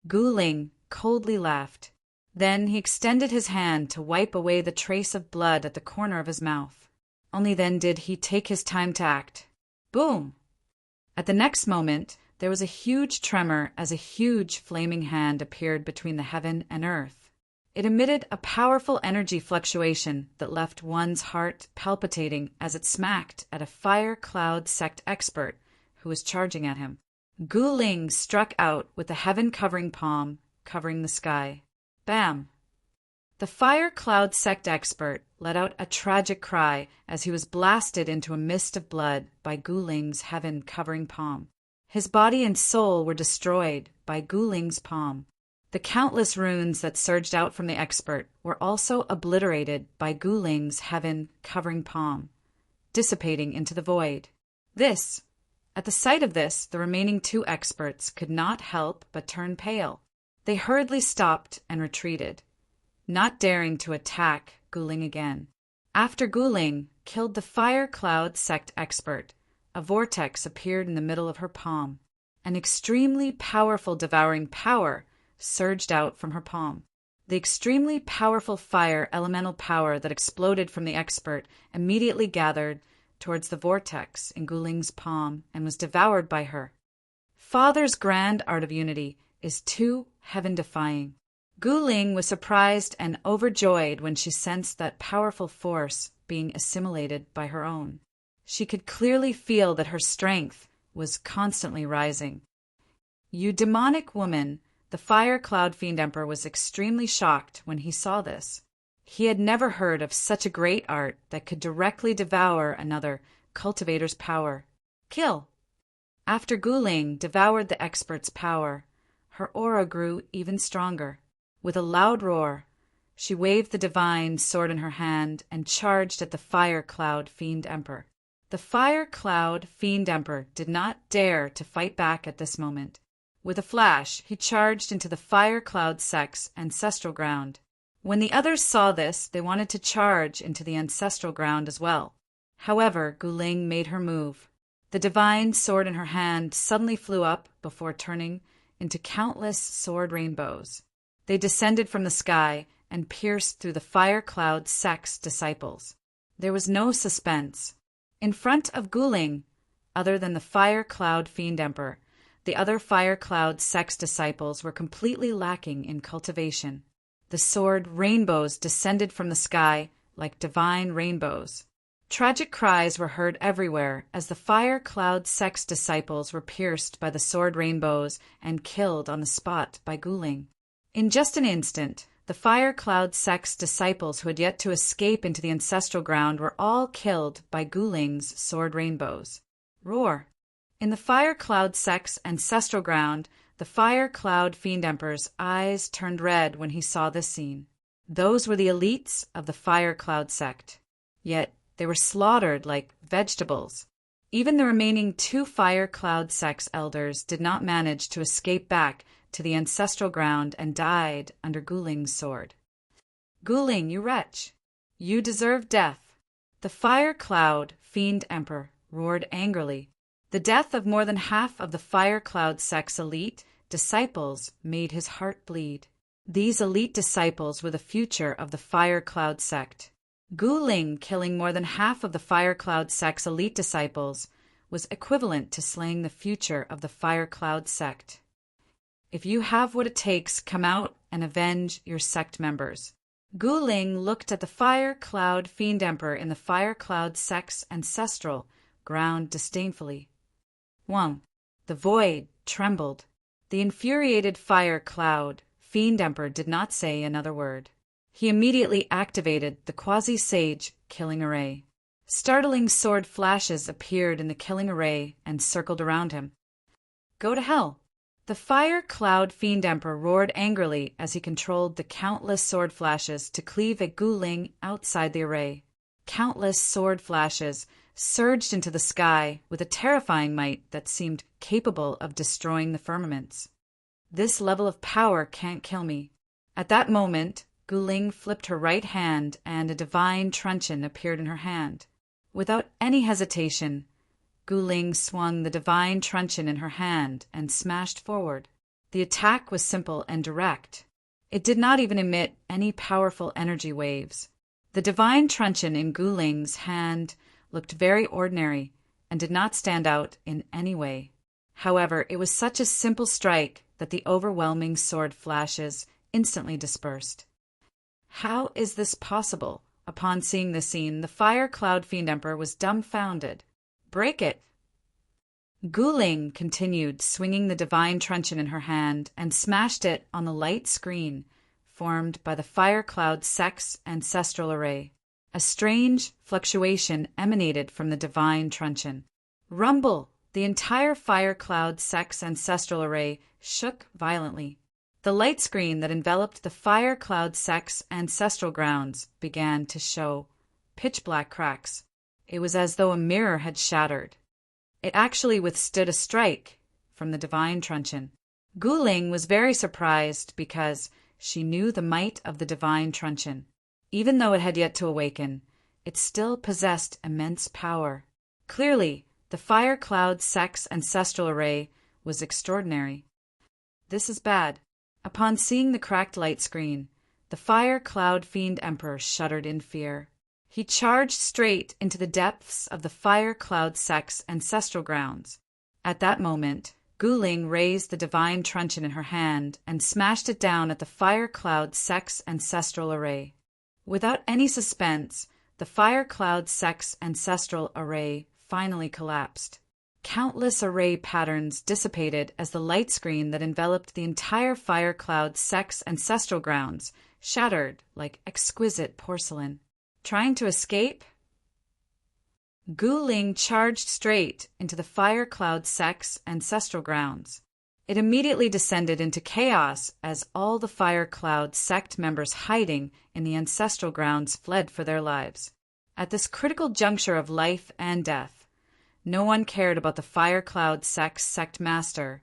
S1: Gu Ling coldly laughed. Then he extended his hand to wipe away the trace of blood at the corner of his mouth. Only then did he take his time to act. Boom! At the next moment, there was a huge tremor as a huge flaming hand appeared between the heaven and earth. It emitted a powerful energy fluctuation that left one's heart palpitating as it smacked at a Fire Cloud Sect expert who was charging at him. Gu Ling struck out with the heaven-covering palm, covering the sky. Bam! The Fire Cloud Sect expert let out a tragic cry as he was blasted into a mist of blood by Gu Ling's heaven-covering palm. His body and soul were destroyed by Gu Ling's palm. The countless runes that surged out from the expert were also obliterated by Gu Ling's heaven-covering palm, dissipating into the void. At the sight of this, the remaining 2 experts could not help but turn pale. They hurriedly stopped and retreated, not daring to attack Gu Ling again. After Gu Ling killed the Fire Cloud Sect expert, a vortex appeared in the middle of her palm. An extremely powerful devouring power surged out from her palm. The extremely powerful fire elemental power that exploded from the expert immediately gathered towards the vortex in Gu Ling's palm and was devoured by her. Father's grand art of unity is too heaven-defying. Gu Ling was surprised and overjoyed when she sensed that powerful force being assimilated by her own. She could clearly feel that her strength was constantly rising. You demonic woman! The Fire Cloud Fiend Emperor was extremely shocked when he saw this. He had never heard of such a great art that could directly devour another cultivator's power. Kill! After Gu Ling devoured the expert's power, her aura grew even stronger. With a loud roar, she waved the divine sword in her hand and charged at the Fire Cloud Fiend Emperor. The Fire Cloud Fiend Emperor did not dare to fight back at this moment. With a flash, he charged into the Fire Cloud Sect's ancestral ground. When the others saw this, they wanted to charge into the ancestral ground as well. However, Gu Ling made her move. The divine sword in her hand suddenly flew up before turning into countless sword rainbows. They descended from the sky and pierced through the Fire Cloud Sect's disciples. There was no suspense. In front of Gu Ling, other than the Fire Cloud Fiend Emperor, the other Fire Cloud Sect's disciples were completely lacking in cultivation. The sword rainbows descended from the sky like divine rainbows. Tragic cries were heard everywhere as the fire cloud sect's disciples were pierced by the sword rainbows and killed on the spot by Guling. In just an instant, the fire cloud sect's disciples who had yet to escape into the ancestral ground were all killed by Guling's sword rainbows. Roar! In the fire cloud sect's ancestral ground, the fire cloud fiend emperor's eyes turned red when he saw this scene. Those were the elites of the fire cloud sect. Yet they were slaughtered like vegetables. Even the remaining 2 fire cloud sect's elders did not manage to escape back to the ancestral ground and died under Guling's sword. Guling, you wretch! You deserve death! The fire cloud fiend emperor roared angrily. The death of more than half of the fire cloud sect's elite disciples made his heart bleed. These elite disciples were the future of the fire cloud sect. Guling killing more than half of the fire cloud sect's elite disciples was equivalent to slaying the future of the fire cloud sect. If you have what it takes, come out and avenge your sect members. Guling looked at the fire cloud fiend emperor in the fire cloud sect's ancestral ground disdainfully. Wang, the void trembled. The infuriated fire cloud fiend emperor did not say another word. He immediately activated the quasi-sage killing array. Startling sword flashes appeared in the killing array and circled around him. Go to hell! The fire cloud fiend emperor roared angrily as he controlled the countless sword flashes to cleave at Guling outside the array. Countless sword flashes surged into the sky with a terrifying might that seemed capable of destroying the firmaments. This level of power can't kill me. At that moment, Guling flipped her right hand and a divine truncheon appeared in her hand. Without any hesitation, Guling swung the divine truncheon in her hand and smashed forward. The attack was simple and direct. It did not even emit any powerful energy waves. The divine truncheon in Guling's hand looked very ordinary and did not stand out in any way. However, it was such a simple strike that the overwhelming sword flashes instantly dispersed. How is this possible? Upon seeing the scene, the fire cloud fiend emperor was dumbfounded. Break it! Guling continued swinging the divine truncheon in her hand and smashed it on the light screen formed by the fire cloud sect's ancestral array. A strange fluctuation emanated from the divine truncheon. Rumble! The entire fire cloud sect's ancestral array shook violently. The light screen that enveloped the fire cloud sect's ancestral grounds began to show pitch-black cracks. It was as though a mirror had shattered. It actually withstood a strike from the divine truncheon. Guling was very surprised because she knew the might of the divine truncheon. Even though it had yet to awaken, it still possessed immense power. Clearly, the fire cloud sect's ancestral array was extraordinary. This is bad. Upon seeing the cracked light screen, the fire cloud fiend emperor shuddered in fear. He charged straight into the depths of the fire cloud sect's ancestral grounds. At that moment, Guling raised the divine truncheon in her hand and smashed it down at the fire cloud sect's ancestral array. Without any suspense, the fire cloud sect's ancestral array finally collapsed. Countless array patterns dissipated as the light screen that enveloped the entire fire cloud sect's ancestral grounds shattered like exquisite porcelain. Trying to escape? Guling charged straight into the fire cloud sect's ancestral grounds. It immediately descended into chaos as all the fire cloud sect members hiding in the ancestral grounds fled for their lives. At this critical juncture of life and death, no one cared about the fire cloud sect's sect master,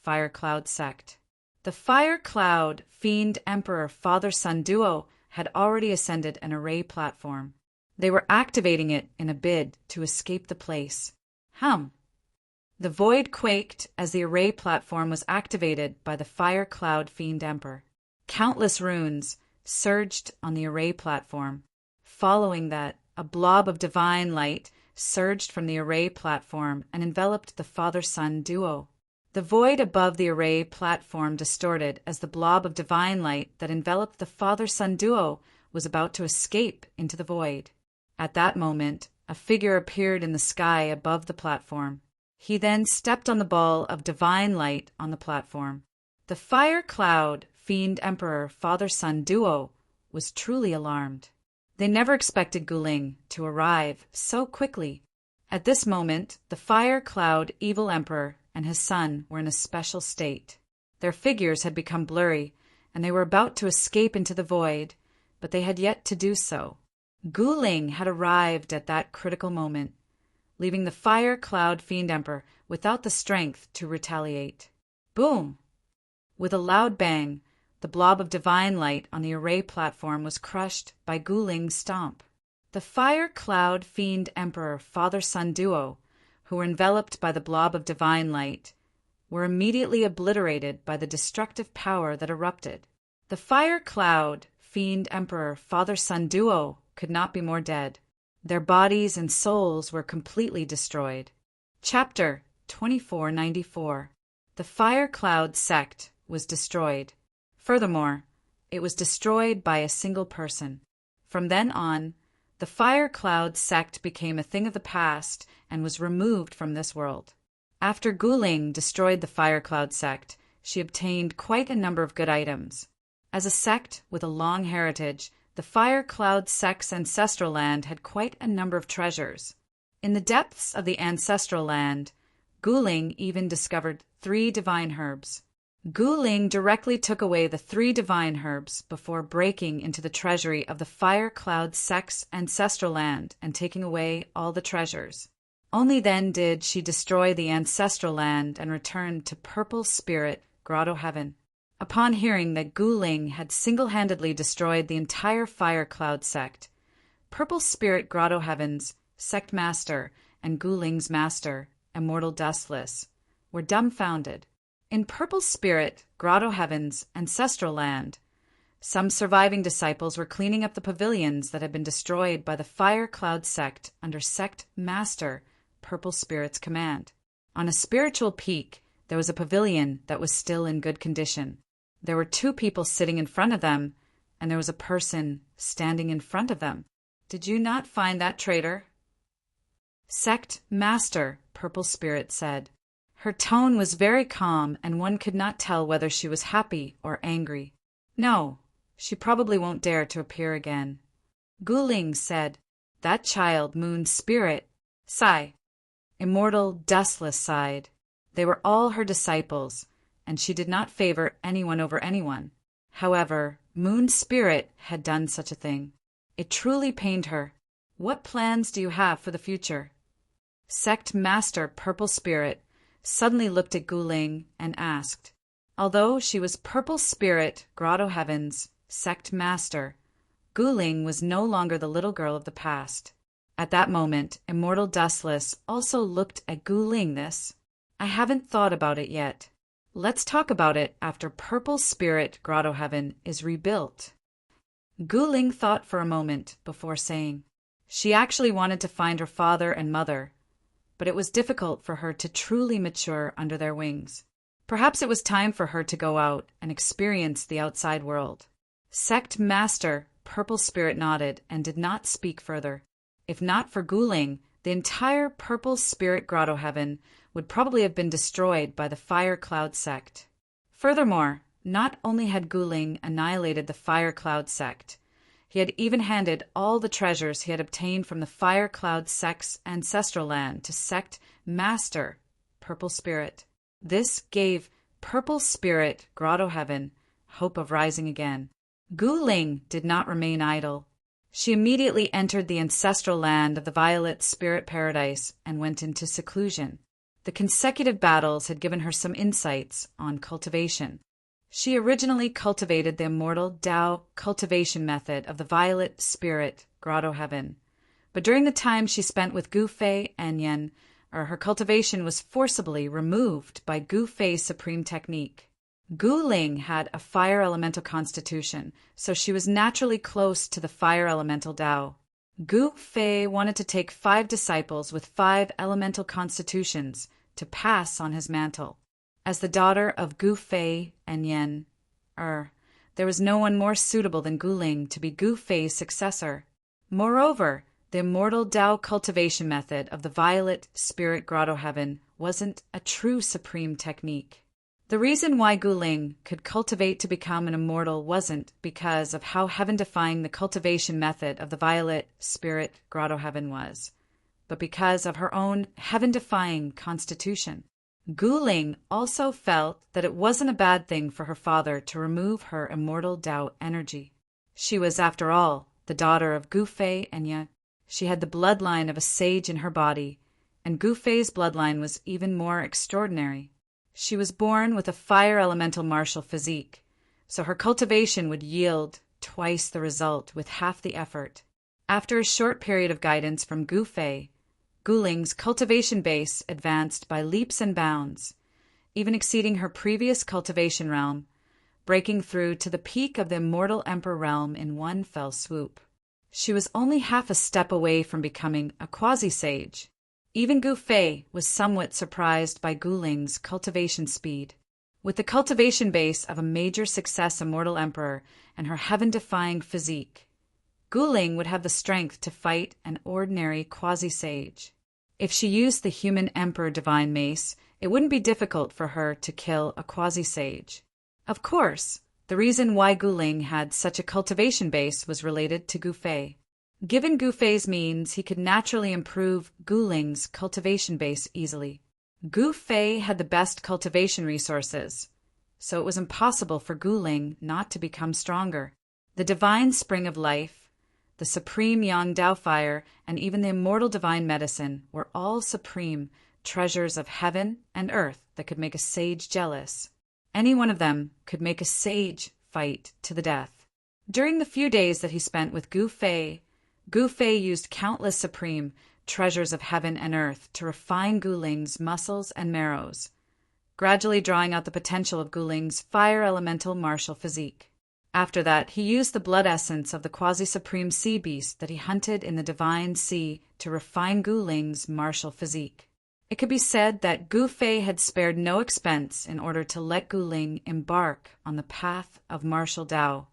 S1: fire cloud sect. The fire cloud fiend emperor father-son duo had already ascended an array platform. They were activating it in a bid to escape the place. The void quaked as the array platform was activated by the fire cloud fiend emperor. Countless runes surged on the array platform. Following that, a blob of divine light surged from the array platform and enveloped the father-son duo. The void above the array platform distorted as the blob of divine light that enveloped the father-son duo was about to escape into the void. At that moment, a figure appeared in the sky above the platform. He then stepped on the ball of divine light on the platform. The fire cloud, fiend emperor, father-son duo was truly alarmed. They never expected Guling to arrive so quickly. At this moment, the fire cloud evil emperor and his son were in a special state. Their figures had become blurry, and they were about to escape into the void, but they had yet to do so. Guling had arrived at that critical moment, leaving the fire cloud fiend emperor without the strength to retaliate. Boom! With a loud bang, the blob of divine light on the array platform was crushed by Guling's stomp. The fire cloud fiend emperor father-son duo, who were enveloped by the blob of divine light, were immediately obliterated by the destructive power that erupted. The fire cloud fiend emperor father-son duo could not be more dead. Their bodies and souls were completely destroyed. Chapter 2494. The fire cloud sect was destroyed. Furthermore, it was destroyed by a single person. From then on, the fire cloud sect became a thing of the past and was removed from this world. After Guling destroyed the fire cloud sect, she obtained quite a number of good items. As a sect with a long heritage, the fire cloud sect's ancestral land had quite a number of treasures. In the depths of the ancestral land, Guling even discovered 3 divine herbs. Guling directly took away the 3 divine herbs before breaking into the treasury of the fire cloud sect's ancestral land and taking away all the treasures. Only then did she destroy the ancestral land and return to Purple Spirit Grotto Heaven. Upon hearing that Guling had single-handedly destroyed the entire fire cloud sect, Purple Spirit Grotto Heaven's sect master and Guling's master, Immortal Dustless, were dumbfounded. In Purple Spirit Grotto Heaven's ancestral land, some surviving disciples were cleaning up the pavilions that had been destroyed by the fire cloud sect under sect master Purple Spirit's command. On a spiritual peak, there was a pavilion that was still in good condition. There were 2 people sitting in front of them, and there was a person standing in front of them. Did you not find that traitor? Sect Master, Purple Spirit said. Her tone was very calm, and one could not tell whether she was happy or angry. No, she probably won't dare to appear again. Guling said, That child, Moon Spirit. Sigh. Immortal Dustless sighed. They were all her disciples, and she did not favor anyone over anyone. However, Moon Spirit had done such a thing. It truly pained her. What plans do you have for the future? Sect Master Purple Spirit suddenly looked at Guling and asked. Although she was Purple Spirit Grotto Heaven's sect master, Guling was no longer the little girl of the past. At that moment, Immortal Dustless also looked at Guling. I haven't thought about it yet. Let's talk about it after Purple Spirit Grotto Heaven is rebuilt. Guling thought for a moment before saying. She actually wanted to find her father and mother, but it was difficult for her to truly mature under their wings. Perhaps it was time for her to go out and experience the outside world. Sect Master Purple Spirit nodded and did not speak further. If not for Guling, the entire Purple Spirit Grotto Heaven would probably have been destroyed by the Fire Cloud sect. Furthermore, not only had Guling annihilated the Fire Cloud sect, he had even handed all the treasures he had obtained from the Fire Cloud sect's ancestral land to Sect Master Purple Spirit. This gave Purple Spirit Grotto Heaven hope of rising again. Guling did not remain idle. She immediately entered the ancestral land of the Violet Spirit Paradise and went into seclusion. The consecutive battles had given her some insights on cultivation. She originally cultivated the immortal Tao cultivation method of the Violet Spirit Grotto Heaven, but during the time she spent with Gu Fei Enyen, her cultivation was forcibly removed by Gu Fei's supreme technique. Guling had a fire elemental constitution, so she was naturally close to the fire elemental Tao. Gu Fei wanted to take 5 disciples with 5 elemental constitutions to pass on his mantle. As the daughter of Gu Fei and Yen, there was no one more suitable than Gu Ling to be Gu Fei's successor. Moreover, the immortal Tao cultivation method of the Violet Spirit Grotto Heaven wasn't a true supreme technique. The reason why Gu Ling could cultivate to become an immortal wasn't because of how heaven-defying the cultivation method of the Violet Spirit Grotto Heaven was, but because of her own heaven-defying constitution. Gu Ling also felt that it wasn't a bad thing for her father to remove her immortal Tao energy. She was, after all, the daughter of Gu Fei and Yen. She had the bloodline of a sage in her body, and Gu Fei's bloodline was even more extraordinary. She was born with a fire elemental martial physique, so her cultivation would yield twice the result with half the effort. After a short period of guidance from Gu Fei, Gu Ling's cultivation base advanced by leaps and bounds, even exceeding her previous cultivation realm, breaking through to the peak of the immortal Emperor realm in one fell swoop. She was only half a step away from becoming a quasi-sage. Even Gu Fei was somewhat surprised by Gu Ling's cultivation speed. With the cultivation base of a major success immortal emperor and her heaven-defying physique, Gu Ling would have the strength to fight an ordinary quasi-sage. If she used the human emperor divine mace, it wouldn't be difficult for her to kill a quasi-sage. Of course, the reason why Gu Ling had such a cultivation base was related to Gu Fei. Given Gu Fei's means, he could naturally improve Gu Ling's cultivation base easily. Gu Fei had the best cultivation resources, so it was impossible for Gu Ling not to become stronger. The divine spring of life, the supreme Yang Dao fire, and even the immortal divine medicine were all supreme treasures of heaven and earth that could make a sage jealous. Any one of them could make a sage fight to the death. During the few days that he spent with Gu Fei used countless supreme treasures of heaven and earth to refine Gu Ling's muscles and marrows, gradually drawing out the potential of Gu Ling's fire elemental martial physique. After that, he used the blood essence of the quasi-supreme sea beast that he hunted in the divine sea to refine Gu Ling's martial physique. It could be said that Gu Fei had spared no expense in order to let Gu Ling embark on the path of martial Tao.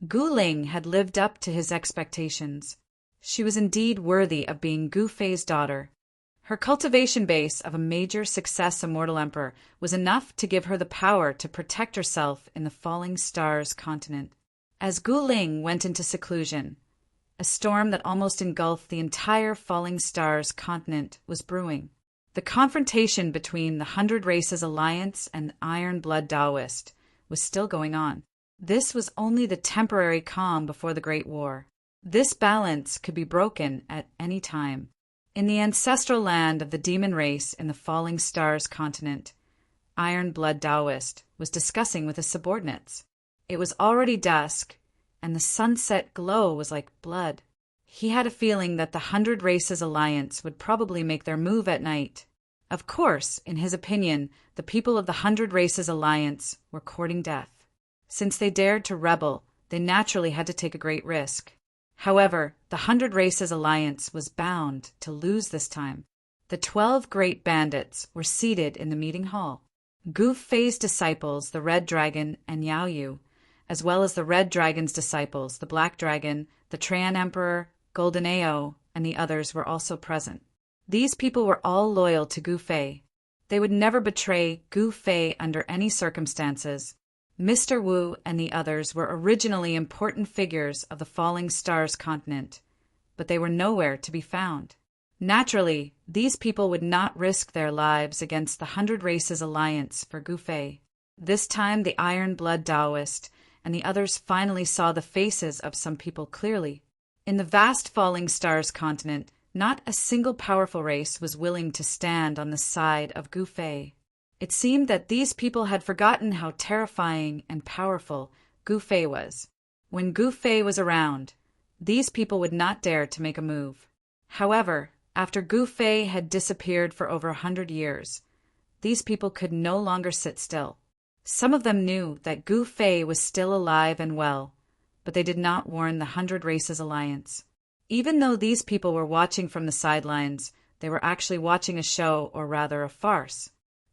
S1: Gu Ling had lived up to his expectations. She was indeed worthy of being Gu Fei's daughter. Her cultivation base of a major success immortal emperor was enough to give her the power to protect herself in the falling stars continent. As Gu Ling went into seclusion, a storm that almost engulfed the entire falling stars continent was brewing. The confrontation between the 100 Races Alliance and the Iron Blood Taoist was still going on. This was only the temporary calm before the Great War. This balance could be broken at any time. In the ancestral land of the demon race in the Falling Stars continent, Iron Blood Taoist was discussing with his subordinates. It was already dusk, and the sunset glow was like blood. He had a feeling that the 100 Races Alliance would probably make their move at night. Of course, in his opinion, the people of the 100 Races Alliance were courting death. Since they dared to rebel, they naturally had to take a great risk. However, the 100 Races Alliance was bound to lose this time. The 12 great bandits were seated in the meeting hall. Gu Fei's disciples, the Red Dragon and Yao Yu, as well as the Red Dragon's disciples, the Black Dragon, the Tran Emperor, Golden Ao, and the others were also present. These people were all loyal to Gu Fei. They would never betray Gu Fei under any circumstances. Mr. Wu and the others were originally important figures of the Falling Stars continent, but they were nowhere to be found. Naturally, these people would not risk their lives against the 100 Races Alliance for Gu Fei. This time the Iron Blood Taoist and the others finally saw the faces of some people clearly. In the vast Falling Stars continent, not a single powerful race was willing to stand on the side of Gu Fei. It seemed that these people had forgotten how terrifying and powerful Gu Fei was. When Gu Fei was around, these people would not dare to make a move. However, after Gu Fei had disappeared for over 100 years, these people could no longer sit still. Some of them knew that Gu Fei was still alive and well, but they did not warn the 100 Races Alliance. Even though these people were watching from the sidelines, they were actually watching a show, or rather a farce.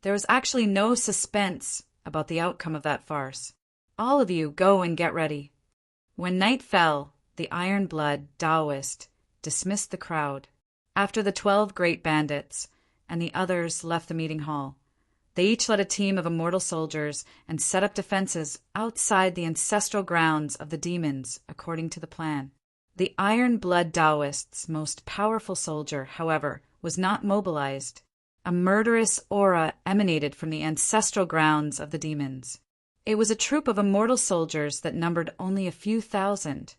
S1: There was actually no suspense about the outcome of that farce. All of you go and get ready. When night fell, the iron-blood Taoist dismissed the crowd. After the 12 great bandits and the others left the meeting hall, they each led a team of immortal soldiers and set up defenses outside the ancestral grounds of the demons according to the plan. The iron-blood Taoist's most powerful soldier, however, was not mobilized. A murderous aura emanated from the ancestral grounds of the demons. It was a troop of immortal soldiers that numbered only a few thousand,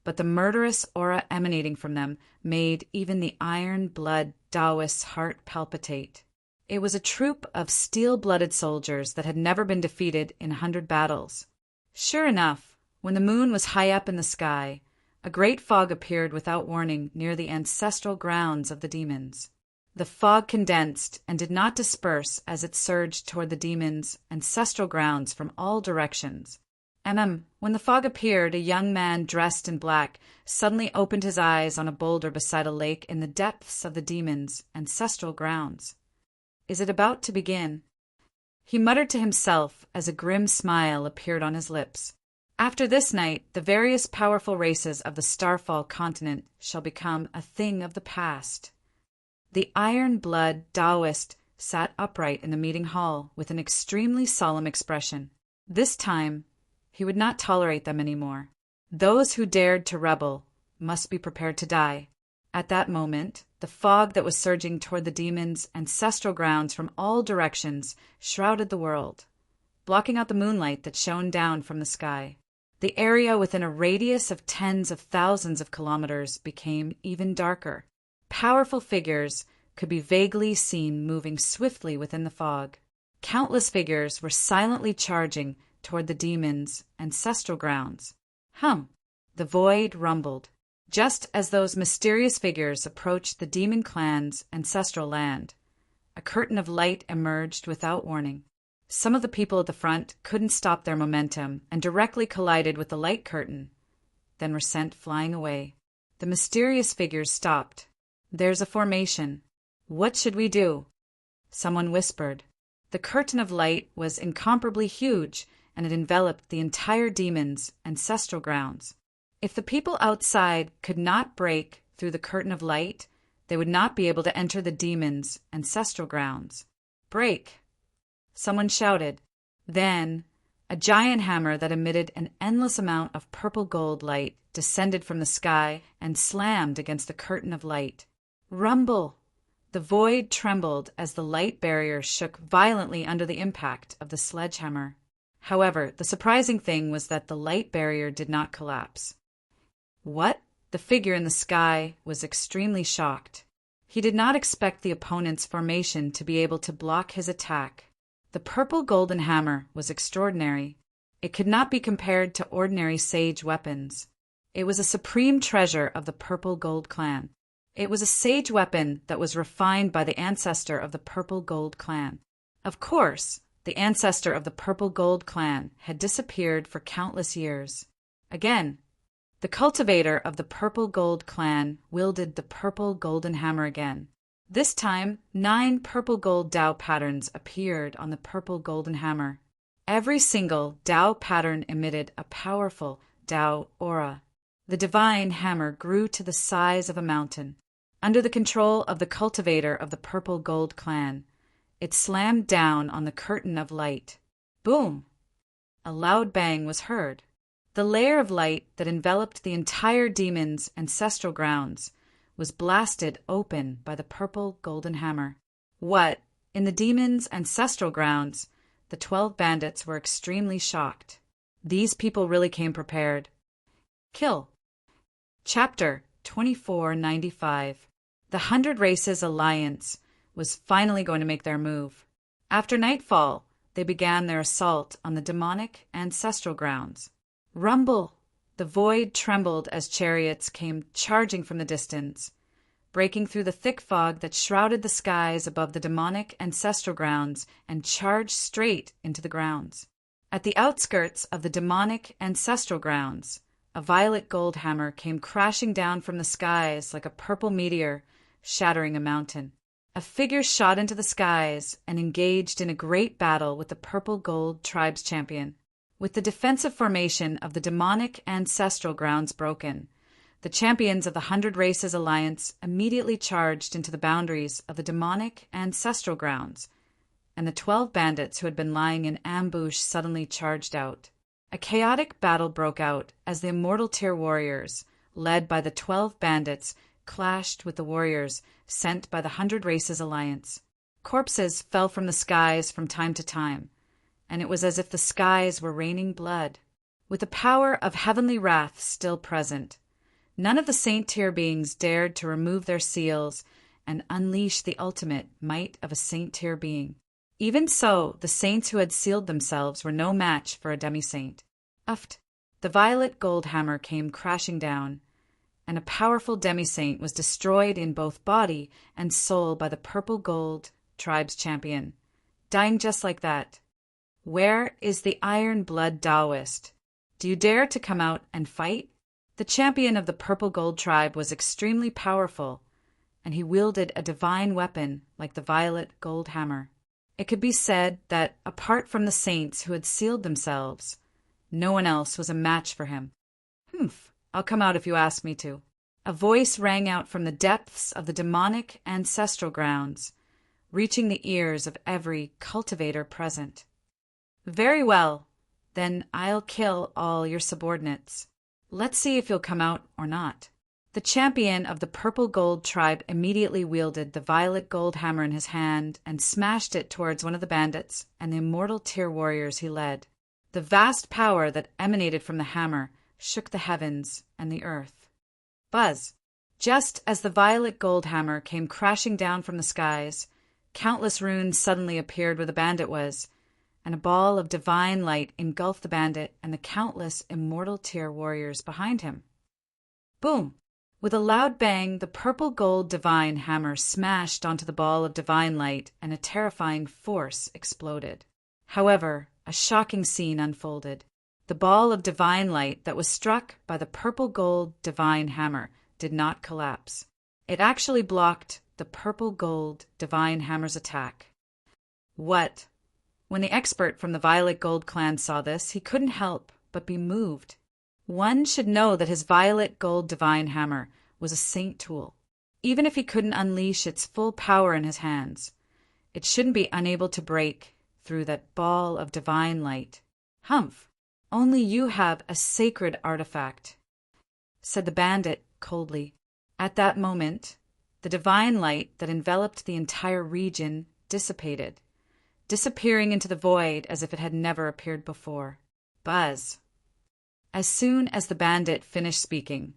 S1: but the murderous aura emanating from them made even the iron-blood Taoist's heart palpitate. It was a troop of steel-blooded soldiers that had never been defeated in 100 battles. Sure enough, when the moon was high up in the sky, a great fog appeared without warning near the ancestral grounds of the demons. The fog condensed and did not disperse as it surged toward the demons' ancestral grounds from all directions. When the fog appeared, a young man dressed in black suddenly opened his eyes on a boulder beside a lake in the depths of the demons' ancestral grounds. Is it about to begin? He muttered to himself as a grim smile appeared on his lips. After this night, the various powerful races of the Starfall continent shall become a thing of the past. The iron-blood Taoist sat upright in the meeting hall with an extremely solemn expression. This time, he would not tolerate them anymore. Those who dared to rebel must be prepared to die. At that moment, the fog that was surging toward the demons' ancestral grounds from all directions shrouded the world, blocking out the moonlight that shone down from the sky. The area within a radius of tens of thousands of kilometers became even darker. Powerful figures could be vaguely seen moving swiftly within the fog. Countless figures were silently charging toward the demons' ancestral grounds. The void rumbled. Just as those mysterious figures approached the demon clan's ancestral land, a curtain of light emerged without warning. Some of the people at the front couldn't stop their momentum and directly collided with the light curtain, then were sent flying away. The mysterious figures stopped. There's a formation. What should we do? Someone whispered. The curtain of light was incomparably huge, and it enveloped the entire demon's ancestral grounds. If the people outside could not break through the curtain of light, they would not be able to enter the demon's ancestral grounds. Break! Someone shouted. Then, a giant hammer that emitted an endless amount of purple gold light descended from the sky and slammed against the curtain of light. Rumble! The void trembled as the light barrier shook violently under the impact of the sledgehammer. However, the surprising thing was that the light barrier did not collapse. What? The figure in the sky was extremely shocked. He did not expect the opponent's formation to be able to block his attack. The purple golden hammer was extraordinary. It could not be compared to ordinary sage weapons. It was a supreme treasure of the Purple Gold Clan. It was a sage weapon that was refined by the ancestor of the Purple Gold Clan. Of course, the ancestor of the Purple Gold Clan had disappeared for countless years. Again, the cultivator of the Purple Gold Clan wielded the purple golden hammer again. This time, 9 purple gold Tao patterns appeared on the purple golden hammer. Every single Tao pattern emitted a powerful Tao aura. The divine hammer grew to the size of a mountain. Under the control of the cultivator of the Purple Gold Clan, it slammed down on the curtain of light. Boom! A loud bang was heard. The layer of light that enveloped the entire demon's ancestral grounds was blasted open by the purple golden hammer. What? In the demon's ancestral grounds, the 12 bandits were extremely shocked. These people really came prepared. Kill. Chapter 2495. The 100 Races Alliance was finally going to make their move. After nightfall, they began their assault on the demonic ancestral grounds. Rumble! The void trembled as chariots came charging from the distance, breaking through the thick fog that shrouded the skies above the demonic ancestral grounds and charged straight into the grounds. At the outskirts of the demonic ancestral grounds, a violet gold hammer came crashing down from the skies like a purple meteor, shattering a mountain. a figure shot into the skies and engaged in a great battle with the Purple Gold Tribe's champion. With the defensive formation of the demonic ancestral grounds broken, the champions of the 100 Races Alliance immediately charged into the boundaries of the demonic ancestral grounds, and the 12 bandits who had been lying in ambush suddenly charged out. A chaotic battle broke out as the Immortal Tier warriors, led by the 12 bandits, clashed with the warriors sent by the 100 Races Alliance. Corpses fell from the skies from time to time, and it was as if the skies were raining blood. With the power of heavenly wrath still present, none of the Saint-Tier beings dared to remove their seals and unleash the ultimate might of a Saint-Tier being. Even so, the saints who had sealed themselves were no match for a demi-saint. Uft! The violet gold hammer came crashing down, and a powerful demi-saint was destroyed in both body and soul by the Purple Gold Tribe's champion, dying just like that. Where is the Iron Blood Taoist? Do you dare to come out and fight? The champion of the Purple Gold Tribe was extremely powerful, and he wielded a divine weapon like the violet gold hammer. It could be said that, apart from the saints who had sealed themselves, no one else was a match for him. Humph, I'll come out if you ask me to. A voice rang out from the depths of the demonic ancestral grounds, reaching the ears of every cultivator present. Very well, then I'll kill all your subordinates. Let's see if you'll come out or not. The champion of the Purple Gold Tribe immediately wielded the violet gold hammer in his hand and smashed it towards one of the bandits and the Immortal Tier warriors he led. The vast power that emanated from the hammer shook the heavens and the earth. Buzz! Just as the violet gold hammer came crashing down from the skies, countless runes suddenly appeared where the bandit was, and a ball of divine light engulfed the bandit and the countless Immortal Tier warriors behind him. Boom! With a loud bang, the purple gold divine hammer smashed onto the ball of divine light, and a terrifying force exploded. However, a shocking scene unfolded. The ball of divine light that was struck by the purple gold divine hammer did not collapse. It actually blocked the purple gold divine hammer's attack. What? When the expert from the Violet Gold clan saw this, he couldn't help but be moved. One should know that his violet gold divine hammer was a saint tool. Even if he couldn't unleash its full power in his hands, it shouldn't be unable to break through that ball of divine light. Humph! Only you have a sacred artifact, said the bandit coldly. At that moment, the divine light that enveloped the entire region dissipated, disappearing into the void as if it had never appeared before. Buzz! As soon as the bandit finished speaking,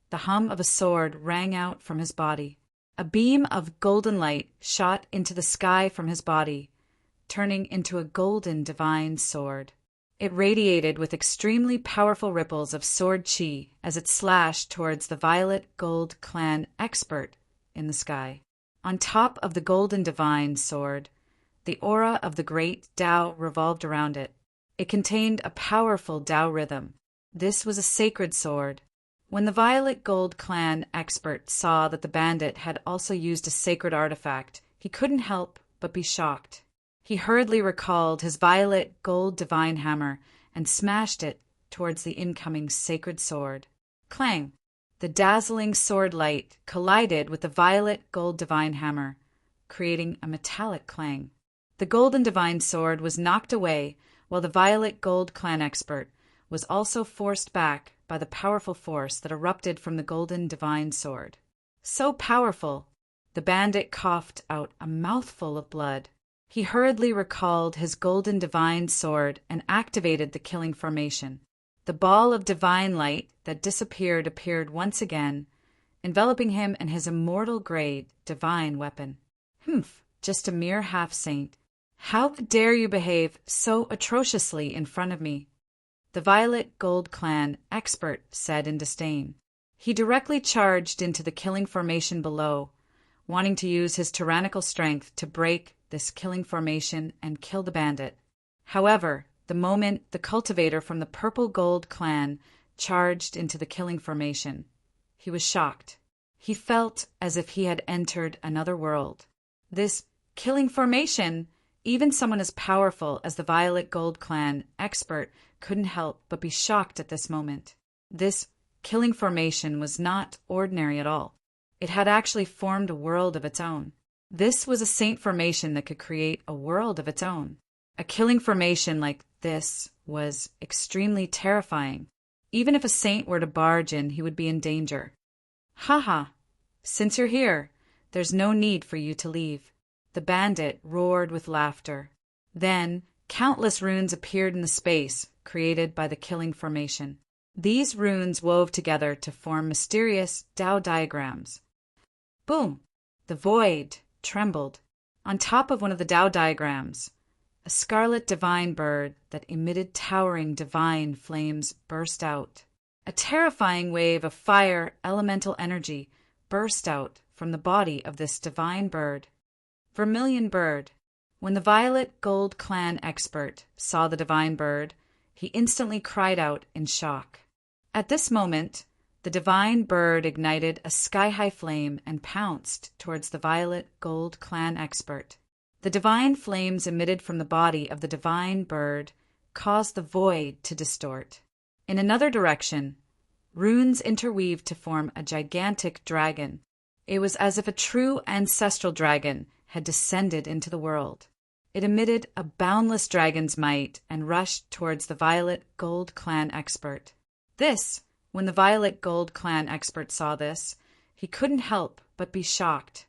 S1: the hum of a sword rang out from his body. A beam of golden light shot into the sky from his body, turning into a golden divine sword. It radiated with extremely powerful ripples of sword chi as it slashed towards the Violet Gold clan expert in the sky. On top of the golden divine sword, the aura of the great Tao revolved around it. It contained a powerful Tao rhythm. This was a sacred sword. When the Violet Gold clan expert saw that the bandit had also used a sacred artifact, he couldn't help but be shocked. He hurriedly recalled his violet gold divine hammer and smashed it towards the incoming sacred sword. Clang! The dazzling sword light collided with the violet gold divine hammer, creating a metallic clang. The golden divine sword was knocked away, while the Violet Gold clan expert was also forced back by the powerful force that erupted from the golden divine sword. So powerful, the bandit coughed out a mouthful of blood. He hurriedly recalled his golden divine sword and activated the killing formation. The ball of divine light that disappeared appeared once again, enveloping him in his immortal grade divine weapon. Humph, just a mere half-saint. How dare you behave so atrociously in front of me? The Violet Gold clan expert said in disdain. He directly charged into the killing formation below, wanting to use his tyrannical strength to break this killing formation and kill the bandit. However, the moment the cultivator from the Purple Gold clan charged into the killing formation, he was shocked. He felt as if he had entered another world. This killing formation, even someone as powerful as the Violet Gold Clan expert couldn't help but be shocked at this moment. This killing formation was not ordinary at all. It had actually formed a world of its own. This was a saint formation that could create a world of its own. A killing formation like this was extremely terrifying. Even if a saint were to barge in, he would be in danger. "Haha, since you're here, there's no need for you to leave." The bandit roared with laughter. Then, countless runes appeared in the space created by the killing formation. These runes wove together to form mysterious Tao diagrams. Boom! The void trembled. On top of one of the Tao diagrams, a scarlet divine bird that emitted towering divine flames burst out. A terrifying wave of fire elemental energy burst out from the body of this divine bird. Vermilion bird. When the Violet Gold Clan expert saw the divine bird, he instantly cried out in shock. At this moment, the divine bird ignited a sky-high flame and pounced towards the Violet Gold Clan expert. The divine flames emitted from the body of the divine bird caused the void to distort. In another direction, runes interweaved to form a gigantic dragon. It was as if a true ancestral dragon had descended into the world. It emitted a boundless dragon's might and rushed towards the Violet Gold Clan expert. When the Violet Gold Clan expert saw this, he couldn't help but be shocked.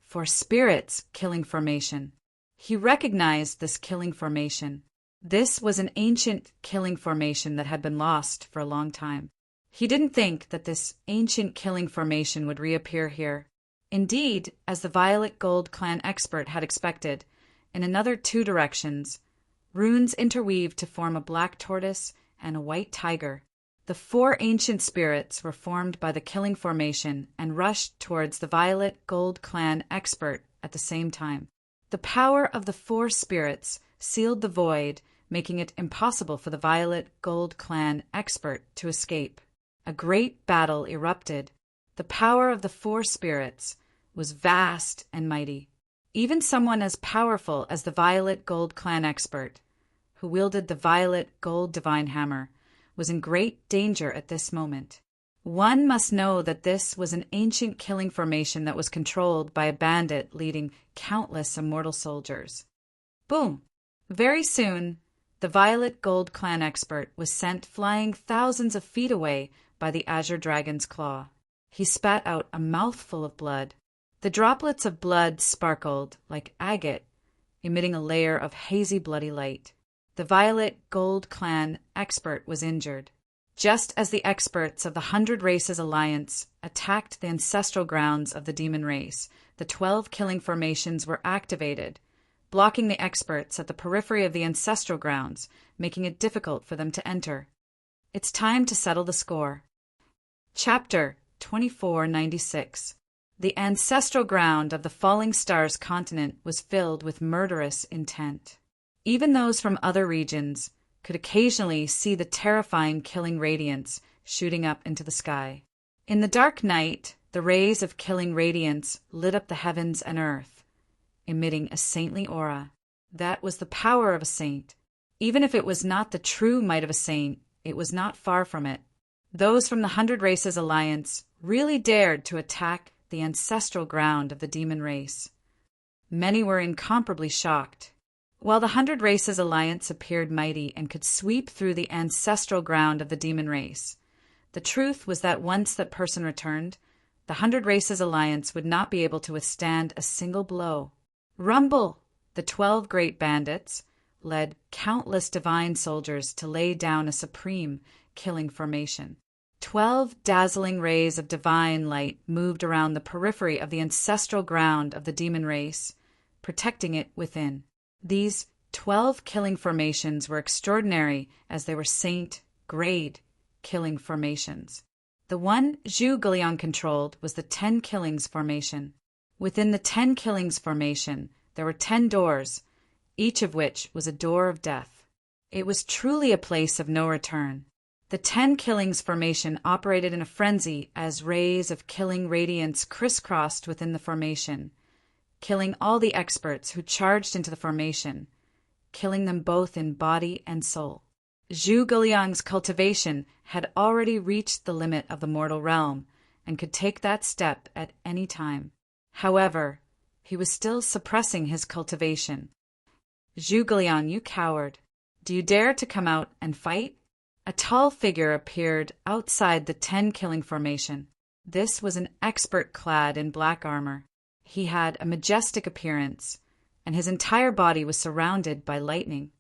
S1: For spirits killing formation. He recognized this killing formation. This was an ancient killing formation that had been lost for a long time. He didn't think that this ancient killing formation would reappear here. Indeed, as the Violet Gold Clan expert had expected, in another 2 directions, runes interweaved to form a black tortoise and a white tiger. The 4 ancient spirits were formed by the killing formation and rushed towards the Violet Gold Clan expert at the same time. The power of the 4 spirits sealed the void, making it impossible for the Violet Gold Clan expert to escape. A great battle erupted. The power of the 4 spirits was vast and mighty. Even someone as powerful as the Violet Gold Clan expert, who wielded the Violet Gold Divine Hammer, was in great danger at this moment. One must know that this was an ancient killing formation that was controlled by a bandit leading countless immortal soldiers. Boom! Very soon, the Violet Gold Clan expert was sent flying thousands of feet away by the Azure Dragon's claw. He spat out a mouthful of blood. The droplets of blood sparkled like agate, emitting a layer of hazy bloody light. The Violet Gold Clan expert was injured. Just as the experts of the 100 Races Alliance attacked the ancestral grounds of the demon race, the 12 killing formations were activated, blocking the experts at the periphery of the ancestral grounds, making it difficult for them to enter. It's time to settle the score. Chapter 2496. The ancestral ground of the Falling Stars continent was filled with murderous intent. Even those from other regions could occasionally see the terrifying killing radiance shooting up into the sky. In the dark night, the rays of killing radiance lit up the heavens and earth, emitting a saintly aura. That was the power of a saint. Even if it was not the true might of a saint, it was not far from it. Those from the 100 Races Alliance really dared to attack the ancestral ground of the demon race. Many were incomparably shocked. While the 100 Races Alliance appeared mighty and could sweep through the ancestral ground of the demon race, the truth was that once that person returned, the 100 Races Alliance would not be able to withstand a single blow. Rumble! The 12 great bandits led countless divine soldiers to lay down a supreme killing formation. 12 dazzling rays of divine light moved around the periphery of the ancestral ground of the demon race, protecting it within. These 12 killing formations were extraordinary as they were saint-grade killing formations. The one Zhu Guliang controlled was the 10 Killings formation. Within the 10 Killings formation, there were 10 doors, each of which was a door of death. It was truly a place of no return. The 10 Killings formation operated in a frenzy as rays of killing radiance crisscrossed within the formation, killing all the experts who charged into the formation, killing them both in body and soul. Zhuge Liang's cultivation had already reached the limit of the mortal realm and could take that step at any time. However, he was still suppressing his cultivation. "Zhuge Liang, you coward! Do you dare to come out and fight?" A tall figure appeared outside the 10 killing formation. This was an expert clad in black armor. He had a majestic appearance, and his entire body was surrounded by lightning.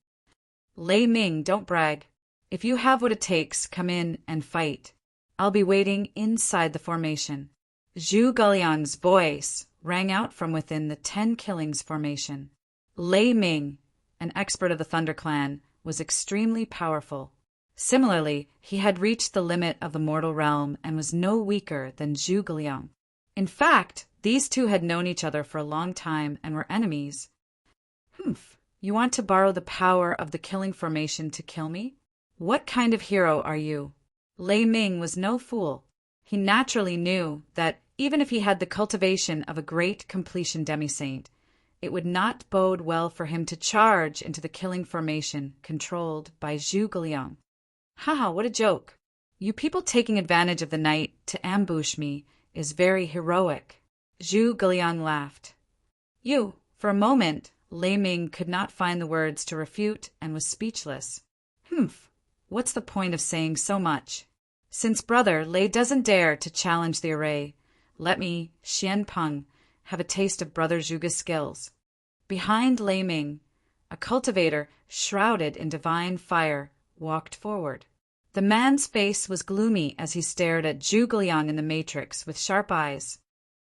S1: "Lei Ming, don't brag. If you have what it takes, come in and fight. I'll be waiting inside the formation." Zhuge Liang's voice rang out from within the 10 killings formation. Lei Ming, an expert of the Thunder Clan, was extremely powerful. Similarly, he had reached the limit of the mortal realm and was no weaker than Zhuge Liang. In fact, these two had known each other for a long time and were enemies. "Humph, you want to borrow the power of the killing formation to kill me? What kind of hero are you?" Lei Ming was no fool. He naturally knew that even if he had the cultivation of a great completion demi-saint, it would not bode well for him to charge into the killing formation controlled by Zhuge Liang. "Haha, what a joke. You people taking advantage of the night to ambush me is very heroic." Zhuge Liang laughed. For a moment, Lei Ming could not find the words to refute and was speechless. "Humph, what's the point of saying so much? Since brother Lei doesn't dare to challenge the array, let me, Xian Peng, have a taste of brother Zhuge's skills." Behind Lei Ming, a cultivator shrouded in divine fire walked forward. The man's face was gloomy as he stared at Zhuge Liang in the matrix with sharp eyes.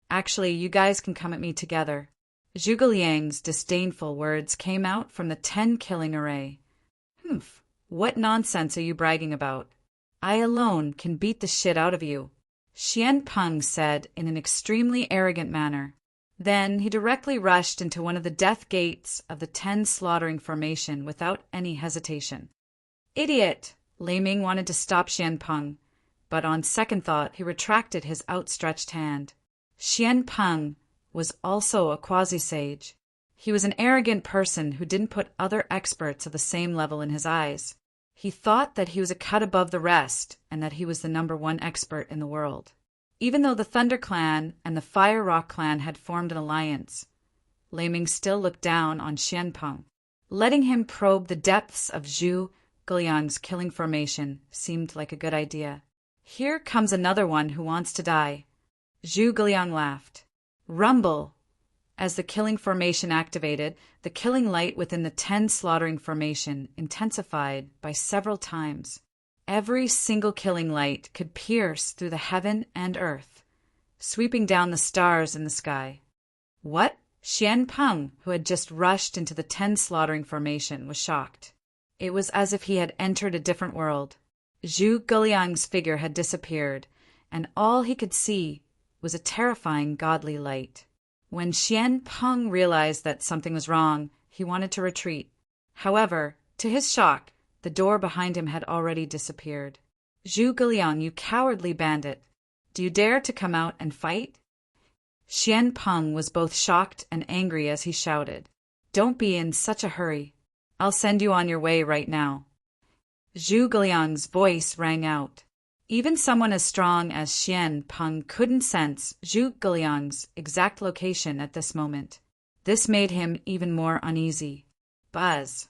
S1: "Actually, you guys can come at me together." Zhuge Liang's disdainful words came out from the 10 killing array. "Humph, what nonsense are you bragging about? I alone can beat the shit out of you," Xian Peng said in an extremely arrogant manner. Then he directly rushed into one of the death gates of the 10 slaughtering formation without any hesitation. "Idiot!" Lei Ming wanted to stop Xian Peng, but on second thought he retracted his outstretched hand. Xian Peng was also a quasi-sage. He was an arrogant person who didn't put other experts of the same level in his eyes. He thought that he was a cut above the rest and that he was the #1 expert in the world. Even though the Thunder Clan and the Fire Rock Clan had formed an alliance, Lei Ming still looked down on Xian Peng. Letting him probe the depths of Zhuge Liang's killing formation seemed like a good idea. "Here comes another one who wants to die." Zhuge Liang laughed. "Rumble!" As the killing formation activated, the killing light within the 10 slaughtering formation intensified by several times. Every single killing light could pierce through the heaven and earth, sweeping down the stars in the sky. "What?" Xian Peng, who had just rushed into the 10 slaughtering formation, was shocked. It was as if he had entered a different world. Zhuge Liang's figure had disappeared, and all he could see was a terrifying godly light. When Xian Peng realized that something was wrong, he wanted to retreat. However, to his shock, the door behind him had already disappeared. "Zhuge Liang, you cowardly bandit! Do you dare to come out and fight?" Xian Peng was both shocked and angry as he shouted, "Don't be in such a hurry. I'll send you on your way right now." Zhuge Liang's voice rang out. Even someone as strong as Xian Peng couldn't sense Zhuge Liang's exact location at this moment. This made him even more uneasy. Buzz!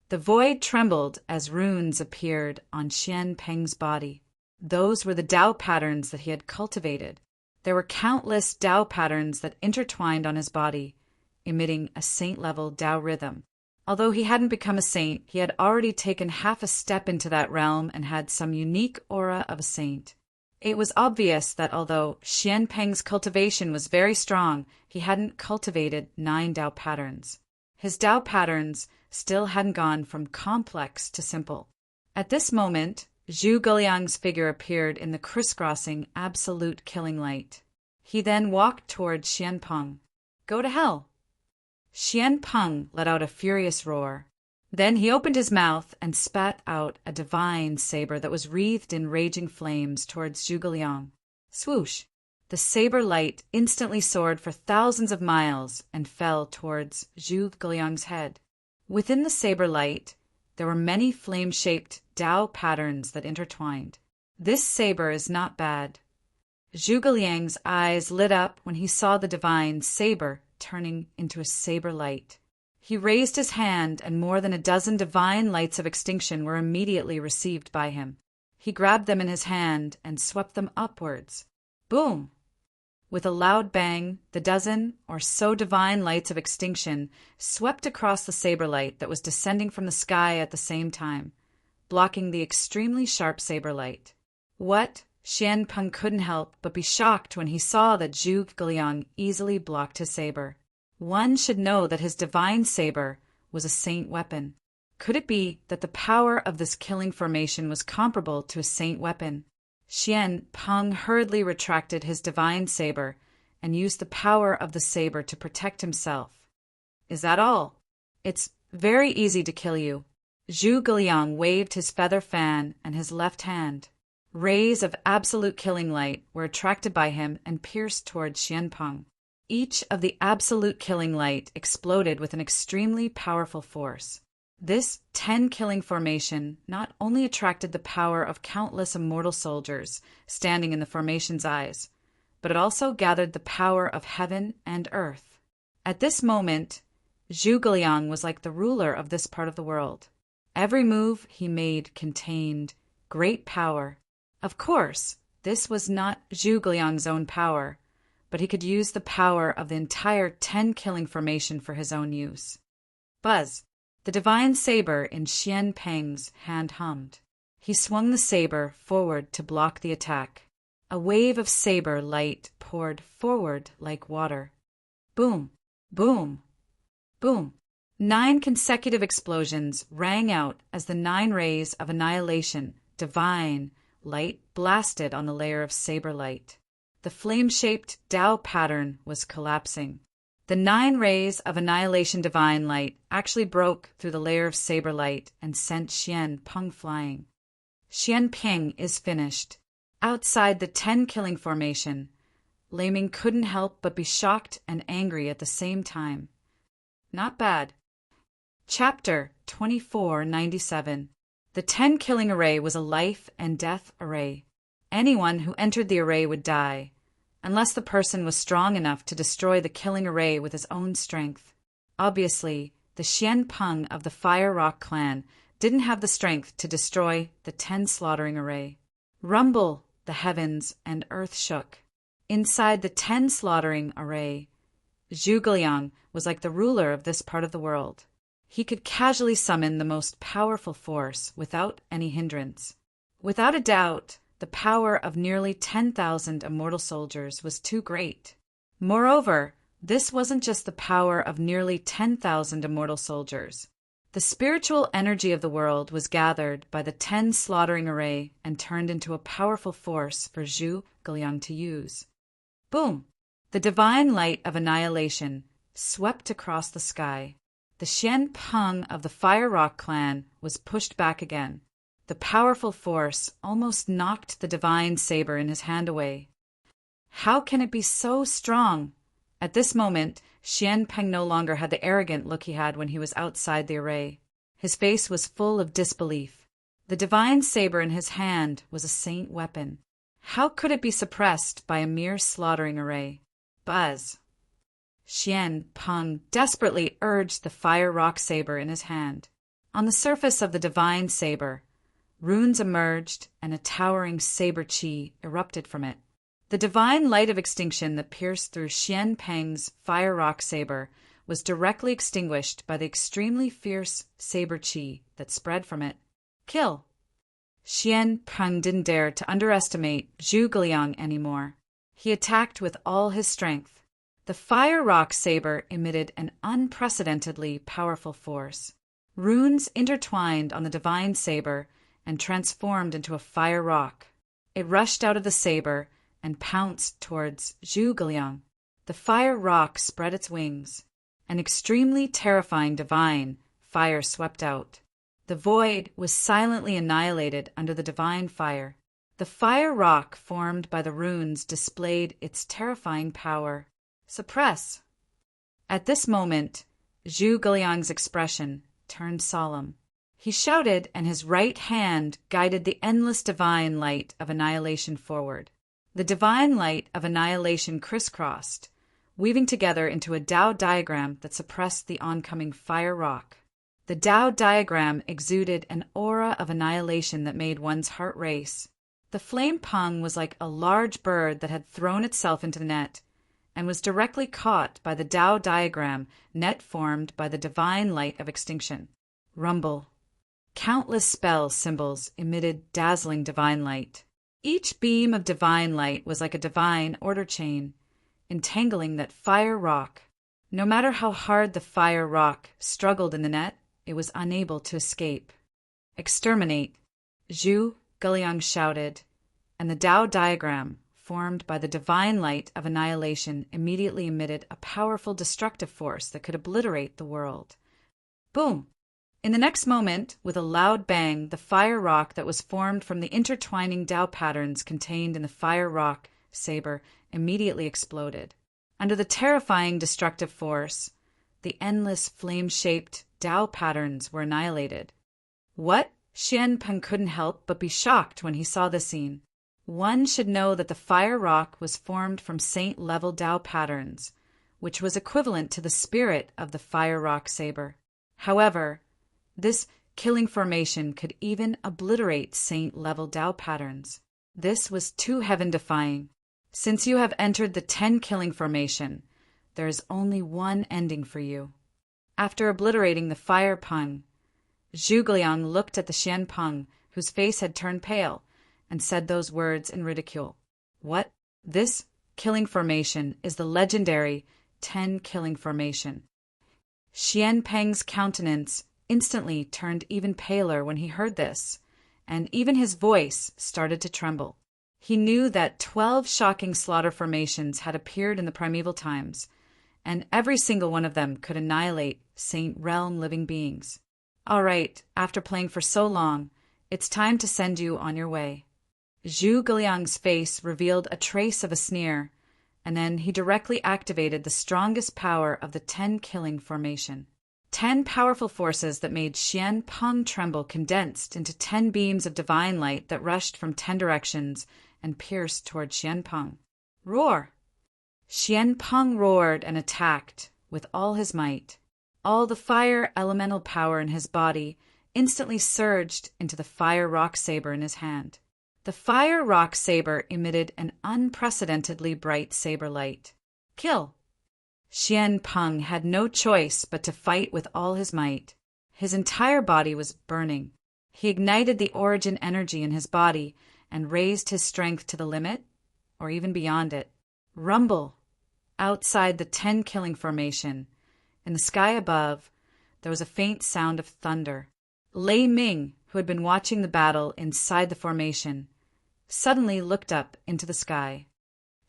S1: The void trembled as runes appeared on Xian Peng's body. Those were the Tao patterns that he had cultivated. There were countless Tao patterns that intertwined on his body, emitting a saint-level Tao rhythm. Although he hadn't become a saint, he had already taken half a step into that realm and had some unique aura of a saint. It was obvious that although Xian Peng's cultivation was very strong, he hadn't cultivated 9 Tao patterns. His Tao patterns still hadn't gone from complex to simple. At this moment, Zhuge Liang's figure appeared in the crisscrossing absolute killing light. He then walked towards Xian Peng. "Go to hell!" Xian Peng let out a furious roar. Then he opened his mouth and spat out a divine saber that was wreathed in raging flames towards Zhuge Liang. Swoosh! The saber light instantly soared for thousands of miles and fell towards Zhu Guiliang's head. Within the saber light, there were many flame-shaped Tao patterns that intertwined. This saber is not bad. Zhu Guiliang's eyes lit up when he saw the divine saber turning into a saber light. He raised his hand, and more than a dozen divine lights of extinction were immediately received by him. He grabbed them in his hand and swept them upwards. Boom! With a loud bang, the dozen or so divine lights of extinction swept across the saber light that was descending from the sky at the same time, blocking the extremely sharp saber light. What? Xian Peng couldn't help but be shocked when he saw that Zhu Guiliang easily blocked his saber. One should know that his divine saber was a saint weapon. Could it be that the power of this killing formation was comparable to a saint weapon? Xian Peng hurriedly retracted his divine saber and used the power of the saber to protect himself. Is that all? It's very easy to kill you. Zhu Guiliang waved his feather fan and his left hand. Rays of absolute killing light were attracted by him and pierced towards Xian Peng. Each of the absolute killing light exploded with an extremely powerful force. This 10 killing formation not only attracted the power of countless immortal soldiers standing in the formation's eyes, but it also gathered the power of heaven and earth. At this moment, Zhu Guiliang was like the ruler of this part of the world. Every move he made contained great power. Of course, this was not Zhu Guiliang's own power, but he could use the power of the entire 10 killing formation for his own use. Buzz! The divine saber in Xian Peng's hand hummed. He swung the saber forward to block the attack. A wave of saber light poured forward like water. Boom! Boom! Boom! 9 consecutive explosions rang out as the 9 rays of annihilation, divine light, blasted on the layer of saber light. The flame-shaped Tao pattern was collapsing. The 9 rays of annihilation divine light actually broke through the layer of saber light and sent Xian Peng flying. Xian Peng is finished. Outside the 10 killing formation, Lei Ming couldn't help but be shocked and angry at the same time. Not bad. Chapter 2497. The 10 killing array was a life and death array. Anyone who entered the array would die, unless the person was strong enough to destroy the killing array with his own strength. Obviously, the Xian Peng of the Fire Rock clan didn't have the strength to destroy the 10 slaughtering array. Rumble! The heavens and earth shook. Inside the 10 slaughtering array, Zhu Guiliang was like the ruler of this part of the world. He could casually summon the most powerful force without any hindrance. Without a doubt, the power of nearly 10,000 immortal soldiers was too great. Moreover, this wasn't just the power of nearly 10,000 immortal soldiers. The spiritual energy of the world was gathered by the 10 slaughtering array and turned into a powerful force for Zhu Guiliang to use. Boom! The divine light of annihilation swept across the sky. The Xian Peng of the Fire Rock clan was pushed back again. The powerful force almost knocked the divine saber in his hand away. How can it be so strong? At this moment, Xian Peng no longer had the arrogant look he had when he was outside the array. His face was full of disbelief. The divine saber in his hand was a saint weapon. How could it be suppressed by a mere slaughtering array? Buzz! Xian Peng desperately urged the Fire Rock saber in his hand. On the surface of the divine saber, runes emerged and a towering saber chi erupted from it. The divine light of extinction that pierced through Xian Peng's Fire Rock saber was directly extinguished by the extremely fierce saber chi that spread from it. Kill! Xian Peng didn't dare to underestimate Zhu Guiliang anymore. He attacked with all his strength. The Fire Rock saber emitted an unprecedentedly powerful force. Runes intertwined on the divine saber and transformed into a fire rock. It rushed out of the saber and pounced towards Zhu Guiliang. The fire rock spread its wings. An extremely terrifying divine fire swept out. The void was silently annihilated under the divine fire. The fire rock formed by the runes displayed its terrifying power. Suppress! At this moment, Zhu Guiliang's expression turned solemn. He shouted, and his right hand guided the endless divine light of annihilation forward. The divine light of annihilation crisscrossed, weaving together into a Tao diagram that suppressed the oncoming fire rock. The Tao diagram exuded an aura of annihilation that made one's heart race. The flame pung was like a large bird that had thrown itself into the net and was directly caught by the Tao diagram net formed by the divine light of extinction. Rumble. Countless spell symbols emitted dazzling divine light. Each beam of divine light was like a divine order chain, entangling that fire rock. No matter how hard the fire rock struggled in the net, it was unable to escape. Exterminate, Zhu Guiliang shouted, and the Tao diagram, formed by the divine light of annihilation, immediately emitted a powerful destructive force that could obliterate the world. Boom! In the next moment, with a loud bang, the fire rock that was formed from the intertwining Tao patterns contained in the fire rock saber immediately exploded. Under the terrifying destructive force, the endless flame-shaped Tao patterns were annihilated. What? Xian Peng couldn't help but be shocked when he saw the scene. One should know that the fire rock was formed from saint-level Tao patterns, which was equivalent to the spirit of the fire rock saber. However, this killing formation could even obliterate saint-level Tao patterns. This was too heaven-defying. Since you have entered the 10 killing formation, there is only one ending for you. After obliterating the fire pung, Zhu Guiliang looked at the Xian Peng, whose face had turned pale, and said those words in ridicule. What? This killing formation is the legendary 10 killing formation. Xian Peng's countenance instantly turned even paler when he heard this, and even his voice started to tremble. He knew that 12 shocking slaughter formations had appeared in the primeval times, and every single one of them could annihilate Saint Realm living beings. All right, after playing for so long, it's time to send you on your way. Zhu Guiliang's face revealed a trace of a sneer, and then he directly activated the strongest power of the 10 killing formation. 10 powerful forces that made Xian Peng tremble condensed into 10 beams of divine light that rushed from 10 directions and pierced toward Xian Peng. Roar! Xian Peng roared and attacked with all his might. All the fire elemental power in his body instantly surged into the fire rock saber in his hand. The fire rock saber emitted an unprecedentedly bright saber light. Kill! Xian Peng had no choice but to fight with all his might. His entire body was burning. He ignited the origin energy in his body and raised his strength to the limit, or even beyond it. Rumble! Outside the 10 killing formation, in the sky above, there was a faint sound of thunder. Lei Ming, who had been watching the battle inside the formation, suddenly looked up into the sky.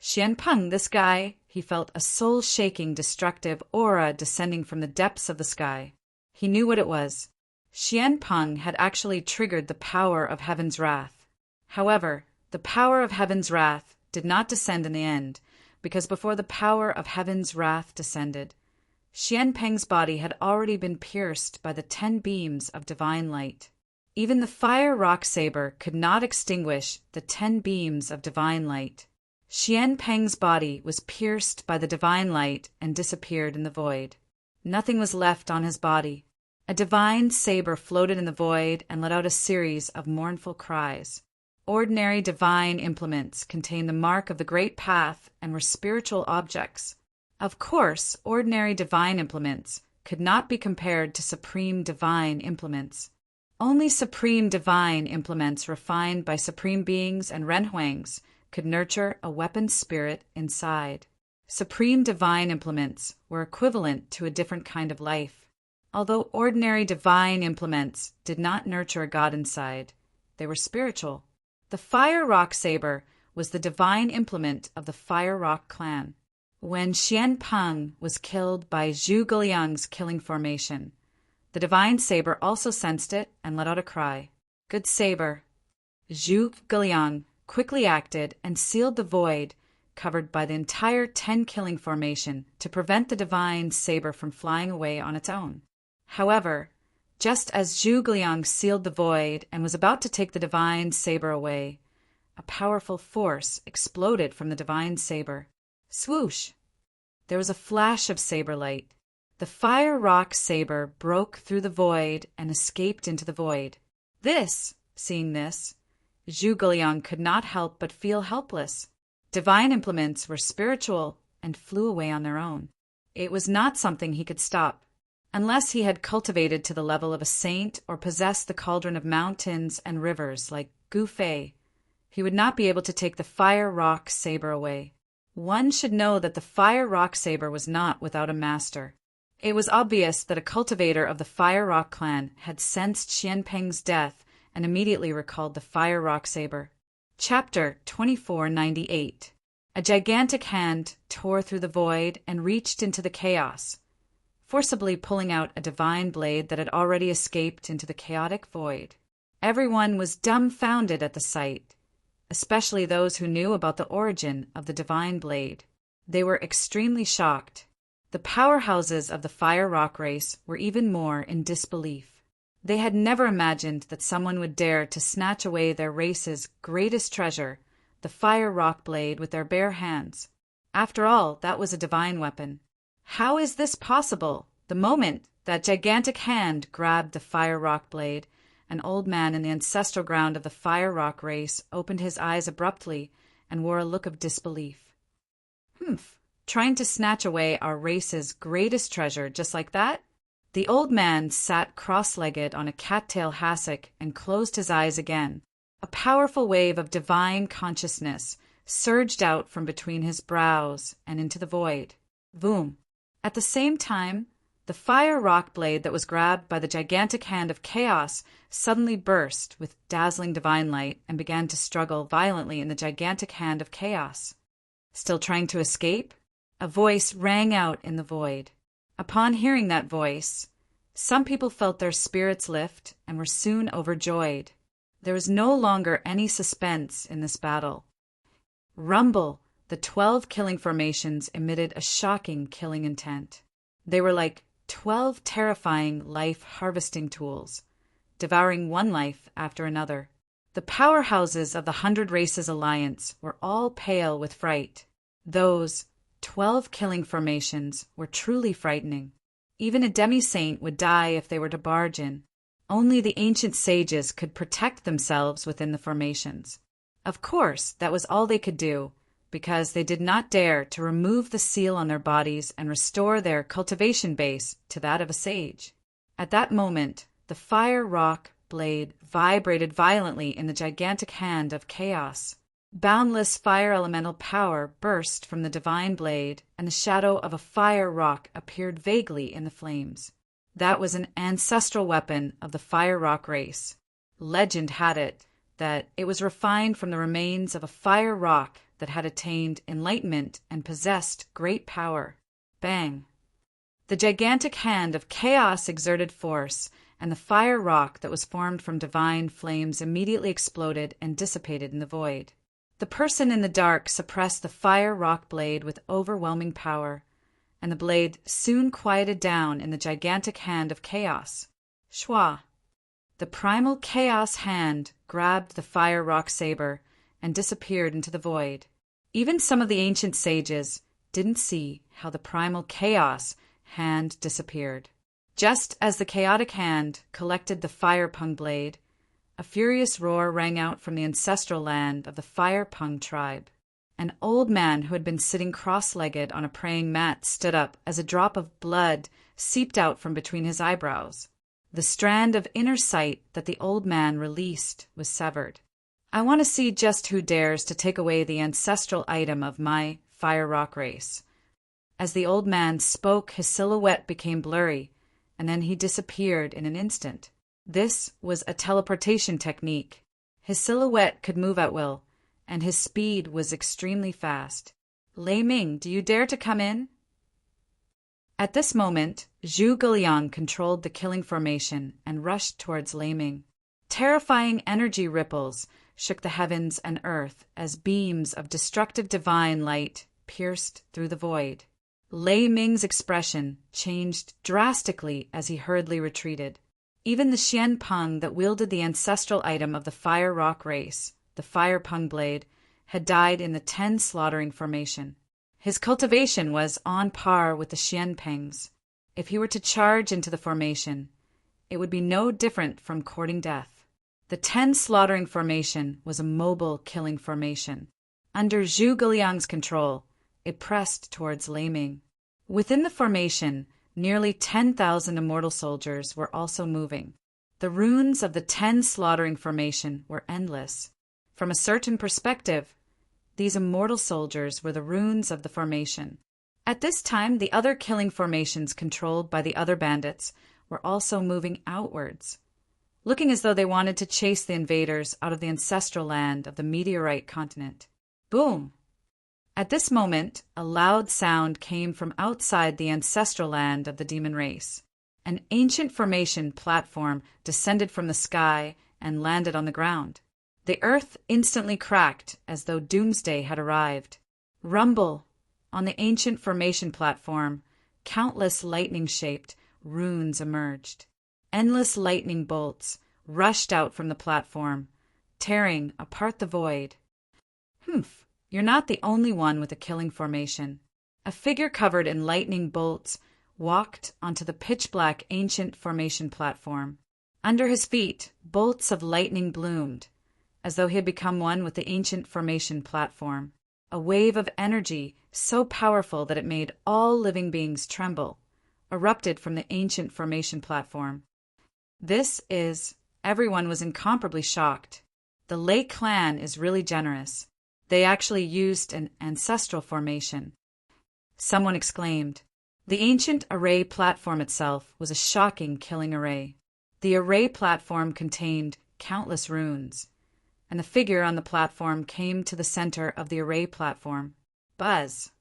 S1: Xian Peng, this guy, he felt a soul-shaking, destructive aura descending from the depths of the sky. He knew what it was. Xian Peng had actually triggered the power of heaven's wrath. However, the power of heaven's wrath did not descend in the end, because before the power of heaven's wrath descended, Xian Peng's body had already been pierced by the 10 beams of divine light. Even the fire rock saber could not extinguish the 10 beams of divine light. Xian Peng's body was pierced by the divine light and disappeared in the void. Nothing was left on his body. A divine saber floated in the void and let out a series of mournful cries. Ordinary divine implements contained the mark of the great path and were spiritual objects. Of course, ordinary divine implements could not be compared to supreme divine implements. Only supreme divine implements refined by supreme beings and renhuangs could nurture a weapon spirit inside. Supreme divine implements were equivalent to a different kind of life. Although ordinary divine implements did not nurture a god inside, they were spiritual. The fire rock saber was the divine implement of the fire rock clan. When Xian Peng was killed by Zhu Guiliang's killing formation, the divine saber also sensed it and let out a cry. Good saber. Zhu Guiliang quickly acted and sealed the void covered by the entire 10-killing formation to prevent the divine saber from flying away on its own. However, just as Zhuge Liang sealed the void and was about to take the divine saber away, a powerful force exploded from the divine saber. Swoosh! There was a flash of saber light. The fire rock saber broke through the void and escaped into the void. Seeing this, Zhuge Liang could not help but feel helpless. Divine implements were spiritual and flew away on their own. It was not something he could stop. Unless he had cultivated to the level of a saint or possessed the cauldron of mountains and rivers like Gu Fei, he would not be able to take the fire rock saber away. One should know that the fire rock saber was not without a master. It was obvious that a cultivator of the Fire Rock clan had sensed Xianpeng's death and immediately recalled the fire rock saber. Chapter 2498. A gigantic hand tore through the void and reached into the chaos, forcibly pulling out a divine blade that had already escaped into the chaotic void. Everyone was dumbfounded at the sight, especially those who knew about the origin of the divine blade. They were extremely shocked. The powerhouses of the Fire Rock race were even more in disbelief. They had never imagined that someone would dare to snatch away their race's greatest treasure, the Fire Rock blade, with their bare hands. After all, that was a divine weapon. How is this possible? The moment that gigantic hand grabbed the Fire Rock blade, an old man in the ancestral ground of the Fire Rock race opened his eyes abruptly and wore a look of disbelief. Trying to snatch away our race's greatest treasure just like that? The old man sat cross-legged on a cattail hassock and closed his eyes again. A powerful wave of divine consciousness surged out from between his brows and into the void. Boom! At the same time, the fire rock blade that was grabbed by the gigantic hand of chaos suddenly burst with dazzling divine light and began to struggle violently in the gigantic hand of chaos. Still trying to escape? A voice rang out in the void. Upon hearing that voice, some people felt their spirits lift and were soon overjoyed. There was no longer any suspense in this battle. Rumble! The 12 killing formations emitted a shocking killing intent. They were like 12 terrifying life-harvesting tools, devouring one life after another. The powerhouses of the 100 Races Alliance were all pale with fright. Those 12 killing formations were truly frightening. Even a demi-saint would die if they were to barge in. Only the ancient sages could protect themselves within the formations. Of course, that was all they could do, because they did not dare to remove the seal on their bodies and restore their cultivation base to that of a sage. At that moment, the fire rock blade vibrated violently in the gigantic hand of chaos. Boundless fire elemental power burst from the divine blade, and the shadow of a fire rock appeared vaguely in the flames. That was an ancestral weapon of the fire rock race. Legend had it that it was refined from the remains of a fire rock that had attained enlightenment and possessed great power. Bang! The gigantic hand of chaos exerted force, and the fire rock that was formed from divine flames immediately exploded and dissipated in the void. The person in the dark suppressed the fire rock blade with overwhelming power, and the blade soon quieted down in the gigantic hand of chaos. Shwa! The primal chaos hand grabbed the fire rock saber and disappeared into the void. Even some of the ancient sages didn't see how the primal chaos hand disappeared. Just as the chaotic hand collected the fire pung blade, a furious roar rang out from the ancestral land of the Fire Pung tribe. An old man who had been sitting cross-legged on a praying mat stood up as a drop of blood seeped out from between his eyebrows. The strand of inner sight that the old man released was severed. I want to see just who dares to take away the ancestral item of my Fire Rock race. As the old man spoke, his silhouette became blurry, and then he disappeared in an instant. This was a teleportation technique. His silhouette could move at will, and his speed was extremely fast. Lei Ming, do you dare to come in? At this moment, Zhuge Liang controlled the killing formation and rushed towards Lei Ming. Terrifying energy ripples shook the heavens and earth as beams of destructive divine light pierced through the void. Lei Ming's expression changed drastically as he hurriedly retreated. Even the Xian Peng that wielded the ancestral item of the fire rock race, the fire peng blade, had died in the 10 slaughtering formation. His cultivation was on par with the Xian Peng's. If he were to charge into the formation, it would be no different from courting death. The 10 slaughtering formation was a mobile killing formation. Under Zhu Guliang's control, it pressed towards Lei Ming. Within the formation, nearly 10,000 immortal soldiers were also moving. The runes of the 10 slaughtering formation were endless. From a certain perspective, these immortal soldiers were the runes of the formation. At this time, the other killing formations controlled by the other bandits were also moving outwards, looking as though they wanted to chase the invaders out of the ancestral land of the meteorite continent. Boom! At this moment, a loud sound came from outside the ancestral land of the demon race. An ancient formation platform descended from the sky and landed on the ground. The earth instantly cracked as though doomsday had arrived. Rumble! On the ancient formation platform, countless lightning-shaped runes emerged. Endless lightning bolts rushed out from the platform, tearing apart the void. Humph! You're not the only one with a killing formation. A figure covered in lightning bolts walked onto the pitch-black ancient formation platform. Under his feet, bolts of lightning bloomed, as though he had become one with the ancient formation platform. A wave of energy so powerful that it made all living beings tremble erupted from the ancient formation platform. Everyone was incomparably shocked. The Lei clan is really generous. They actually used an ancestral formation. Someone exclaimed. The ancient array platform itself was a shocking killing array. The array platform contained countless runes, and the figure on the platform came to the center of the array platform. Buzz!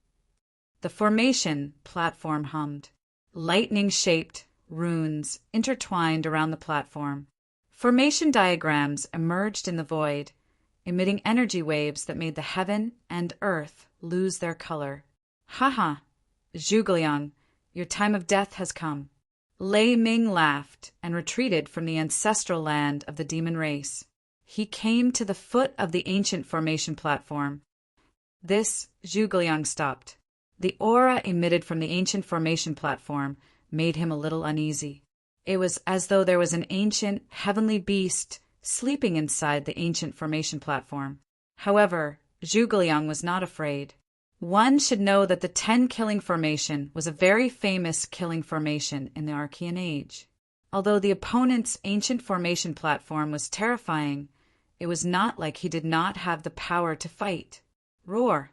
S1: The formation platform hummed. Lightning-shaped runes intertwined around the platform. Formation diagrams emerged in the void, emitting energy waves that made the heaven and earth lose their color. Ha! Zhu Guliang, your time of death has come. Lei Ming laughed and retreated from the ancestral land of the demon race. He came to the foot of the ancient formation platform. Zhu Guliang stopped. The aura emitted from the ancient formation platform made him a little uneasy. It was as though there was an ancient, heavenly beast sleeping inside the ancient formation platform. However, Zhu Guliang was not afraid. One should know that the 10 killing formation was a very famous killing formation in the Archean Age. Although the opponent's ancient formation platform was terrifying, it was not like he did not have the power to fight. Roar!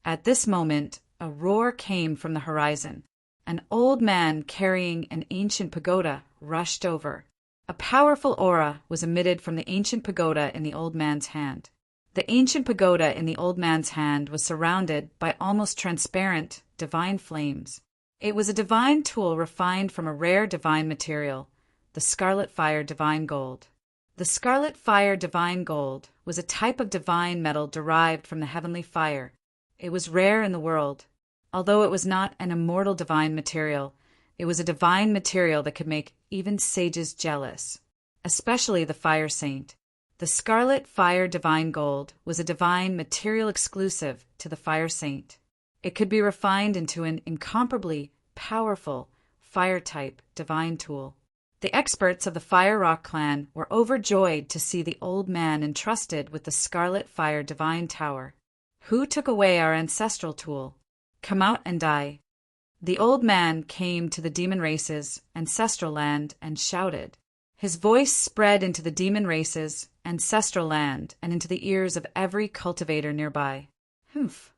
S1: At this moment, a roar came from the horizon. An old man carrying an ancient pagoda rushed over. A powerful aura was emitted from the ancient pagoda in the old man's hand. The ancient pagoda in the old man's hand was surrounded by almost transparent divine flames. It was a divine tool refined from a rare divine material, the scarlet fire divine gold. The scarlet fire divine gold was a type of divine metal derived from the heavenly fire. It was rare in the world. Although it was not an immortal divine material, it was a divine material that could make even sages jealous, especially the fire saint. The scarlet fire divine gold was a divine material exclusive to the fire saint. It could be refined into an incomparably powerful fire-type divine tool. The experts of the Fire Rock clan were overjoyed to see the old man entrusted with the scarlet fire divine tower. Who took away our ancestral tool? Come out and die. The old man came to the demon race's ancestral land and shouted. His voice spread into the demon race's ancestral land and into the ears of every cultivator nearby. Humph.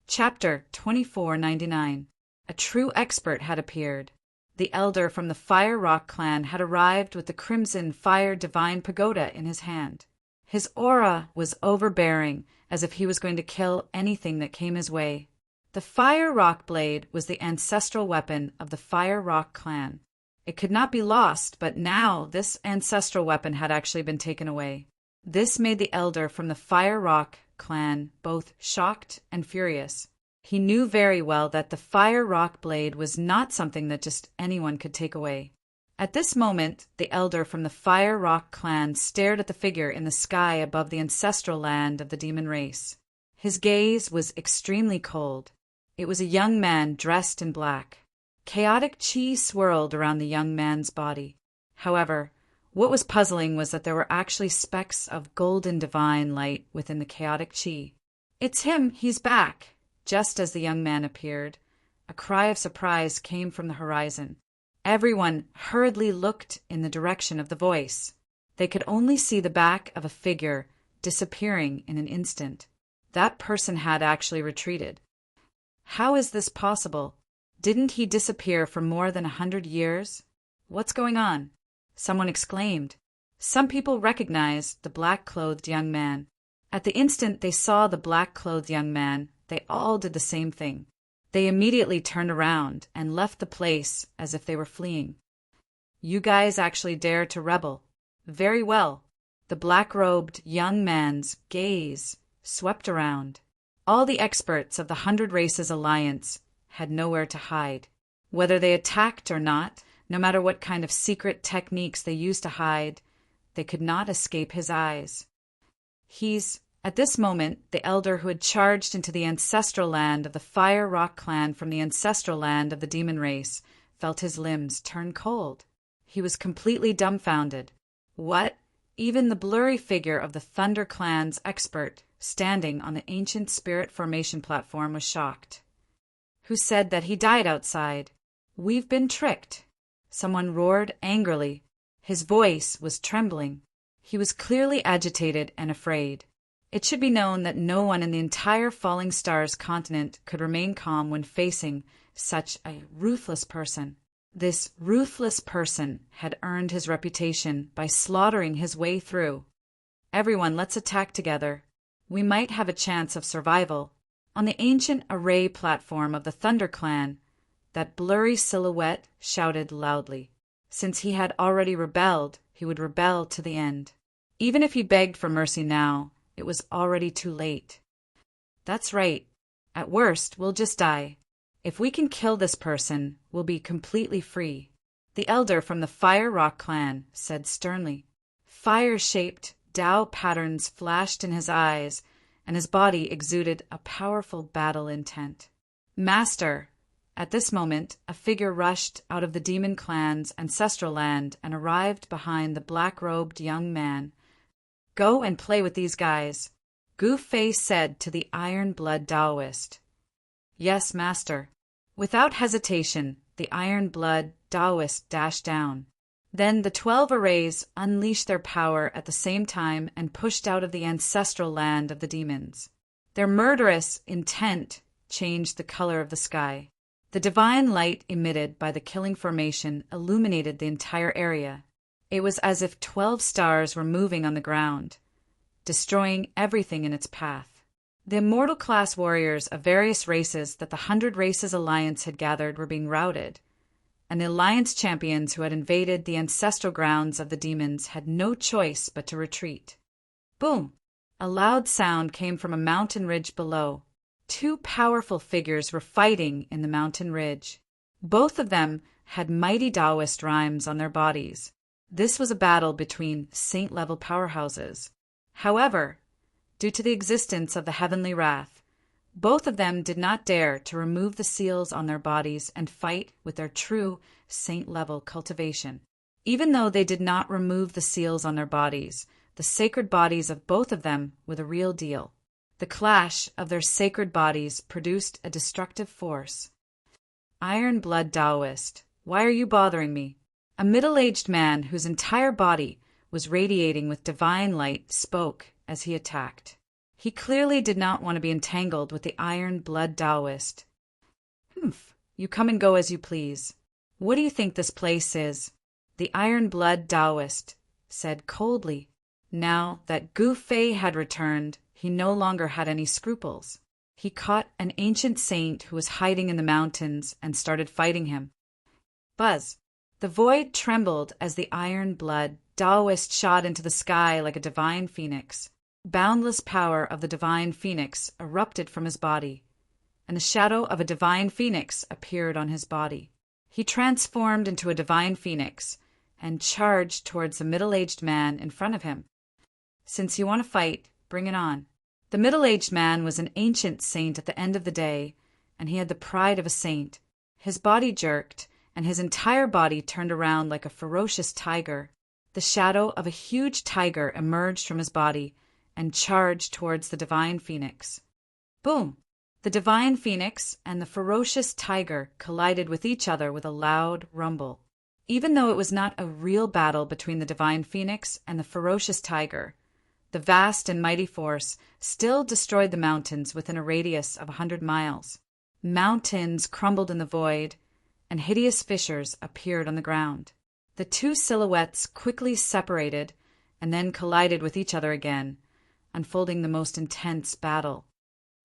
S1: Chapter 2499. A true expert had appeared. The elder from the Fire Rock clan had arrived with the crimson fire divine pagoda in his hand. His aura was overbearing, as if he was going to kill anything that came his way. The Fire Rock blade was the ancestral weapon of the Fire Rock clan. It could not be lost, but now this ancestral weapon had actually been taken away. This made the elder from the Fire Rock clan both shocked and furious. He knew very well that the Fire Rock blade was not something that just anyone could take away. At this moment, the elder from the Fire Rock clan stared at the figure in the sky above the ancestral land of the demon race. His gaze was extremely cold. It was a young man dressed in black. Chaotic chi swirled around the young man's body. However, what was puzzling was that there were actually specks of golden divine light within the chaotic chi. "It's him! He's back!" Just as the young man appeared, a cry of surprise came from the horizon. Everyone hurriedly looked in the direction of the voice. They could only see the back of a figure disappearing in an instant. That person had actually retreated. How is this possible? Didn't he disappear for more than 100 years? What's going on? Someone exclaimed. Some people recognized the black-clothed young man. At the instant they saw the black-clothed young man, they all did the same thing. They immediately turned around and left the place as if they were fleeing. "You guys actually dare to rebel. Very well." The black-robed young man's gaze swept around. All the experts of the 100 Races Alliance had nowhere to hide. Whether they attacked or not, no matter what kind of secret techniques they used to hide, they could not escape his eyes. At this moment, the elder who had charged into the ancestral land of the Fire Rock clan from the ancestral land of the demon race, felt his limbs turn cold. He was completely dumbfounded. What? Even the blurry figure of the Thunder clan's expert, standing on the ancient spirit formation platform, was shocked. "Who said that he died outside? We've been tricked." Someone roared angrily. His voice was trembling. He was clearly agitated and afraid. It should be known that no one in the entire Falling Stars continent could remain calm when facing such a ruthless person. This ruthless person had earned his reputation by slaughtering his way through. "Everyone, let's attack together. We might have a chance of survival." On the ancient array platform of the Thunder Clan, that blurry silhouette shouted loudly. Since he had already rebelled, he would rebel to the end. Even if he begged for mercy now, it was already too late. "That's right. At worst, we'll just die. If we can kill this person, we'll be completely free," the elder from the Fire Rock clan said sternly. Fire-shaped Tao patterns flashed in his eyes, and his body exuded a powerful battle intent. "Master!" At this moment, a figure rushed out of the demon clan's ancestral land and arrived behind the black-robed young man. "Go and play with these guys," Gu Fei said to the Iron Blood Taoist. "Yes, master." Without hesitation, the Iron Blood Taoist dashed down. Then the 12 arrays unleashed their power at the same time and pushed out of the ancestral land of the demons. Their murderous intent changed the color of the sky. The divine light emitted by the killing formation illuminated the entire area. It was as if 12 stars were moving on the ground, destroying everything in its path. The immortal class warriors of various races that the 100 Races Alliance had gathered were being routed, and the Alliance champions who had invaded the ancestral grounds of the demons had no choice but to retreat. Boom! A loud sound came from a mountain ridge below. 2 powerful figures were fighting in the mountain ridge. Both of them had mighty Taoist rhymes on their bodies. This was a battle between saint-level powerhouses. However, due to the existence of the heavenly wrath, both of them did not dare to remove the seals on their bodies and fight with their true saint-level cultivation. Even though they did not remove the seals on their bodies, the sacred bodies of both of them were the real deal. The clash of their sacred bodies produced a destructive force. "Iron Blood Taoist, why are you bothering me?" A middle-aged man whose entire body was radiating with divine light spoke as he attacked. He clearly did not want to be entangled with the Iron Blood Taoist. "Humph, you come and go as you please. What do you think this place is?" The Iron Blood Taoist said coldly. Now that Gu Fei had returned, he no longer had any scruples. He caught an ancient saint who was hiding in the mountains and started fighting him. "Buzz, The void trembled as the iron blood Taoist shot into the sky like a divine phoenix. Boundless power of the divine phoenix erupted from his body, and the shadow of a divine phoenix appeared on his body. He transformed into a divine phoenix and charged towards the middle-aged man in front of him. "Since you want to fight, bring it on." The middle-aged man was an ancient saint at the end of the day, and he had the pride of a saint. His body jerked, and his entire body turned around like a ferocious tiger. The shadow of a huge tiger emerged from his body and charged towards the divine phoenix. Boom! The divine phoenix and the ferocious tiger collided with each other with a loud rumble. Even though it was not a real battle between the divine phoenix and the ferocious tiger, the vast and mighty force still destroyed the mountains within a radius of 100 miles. Mountains crumbled in the void, and hideous fissures appeared on the ground. The two silhouettes quickly separated and then collided with each other again, unfolding the most intense battle.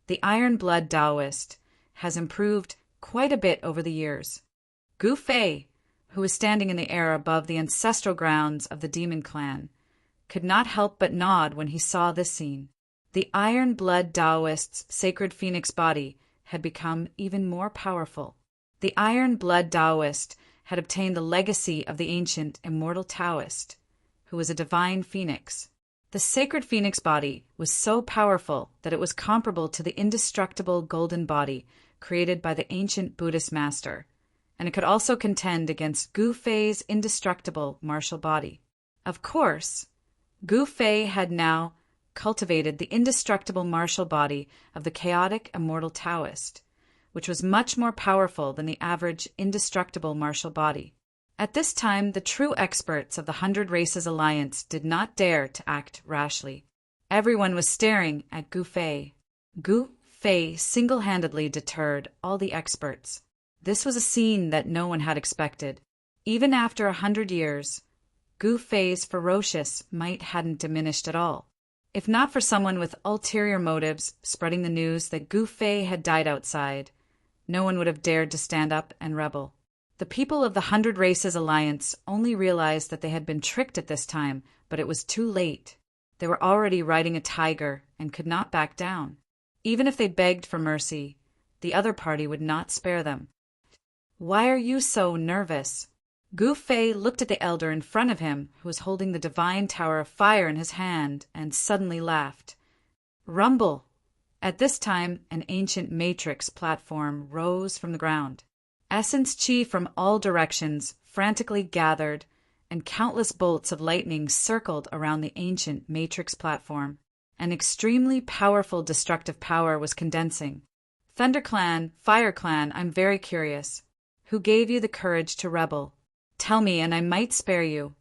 S1: The Iron Blood Taoist has improved quite a bit over the years. Gu Fei, who was standing in the air above the ancestral grounds of the demon clan, could not help but nod when he saw this scene. The Iron Blood Taoist's sacred phoenix body had become even more powerful. The Iron Blood Taoist had obtained the legacy of the ancient immortal Taoist, who was a divine phoenix. The sacred phoenix body was so powerful that it was comparable to the indestructible golden body created by the ancient Buddhist master, and it could also contend against Gu Fei's indestructible martial body. Of course, Gu Fei had now cultivated the indestructible martial body of the chaotic immortal Taoist, which was much more powerful than the average indestructible martial body. At this time, the true experts of the 100 Races Alliance did not dare to act rashly. Everyone was staring at Gu Fei. Gu Fei single-handedly deterred all the experts. This was a scene that no one had expected. Even after 100 years, Gu Fei's ferocious might hadn't diminished at all. If not for someone with ulterior motives spreading the news that Gu Fei had died outside, no one would have dared to stand up and rebel. The people of the 100 Races Alliance only realized that they had been tricked at this time, but it was too late. They were already riding a tiger and could not back down. Even if they begged for mercy, the other party would not spare them. "Why are you so nervous?" Gu Fei looked at the elder in front of him, who was holding the divine tower of fire in his hand, and suddenly laughed. Rumble! At this time, an ancient matrix platform rose from the ground. Essence chi from all directions frantically gathered, and countless bolts of lightning circled around the ancient matrix platform. An extremely powerful destructive power was condensing. "ThunderClan, FireClan, I'm very curious. Who gave you the courage to rebel? Tell me, and I might spare you."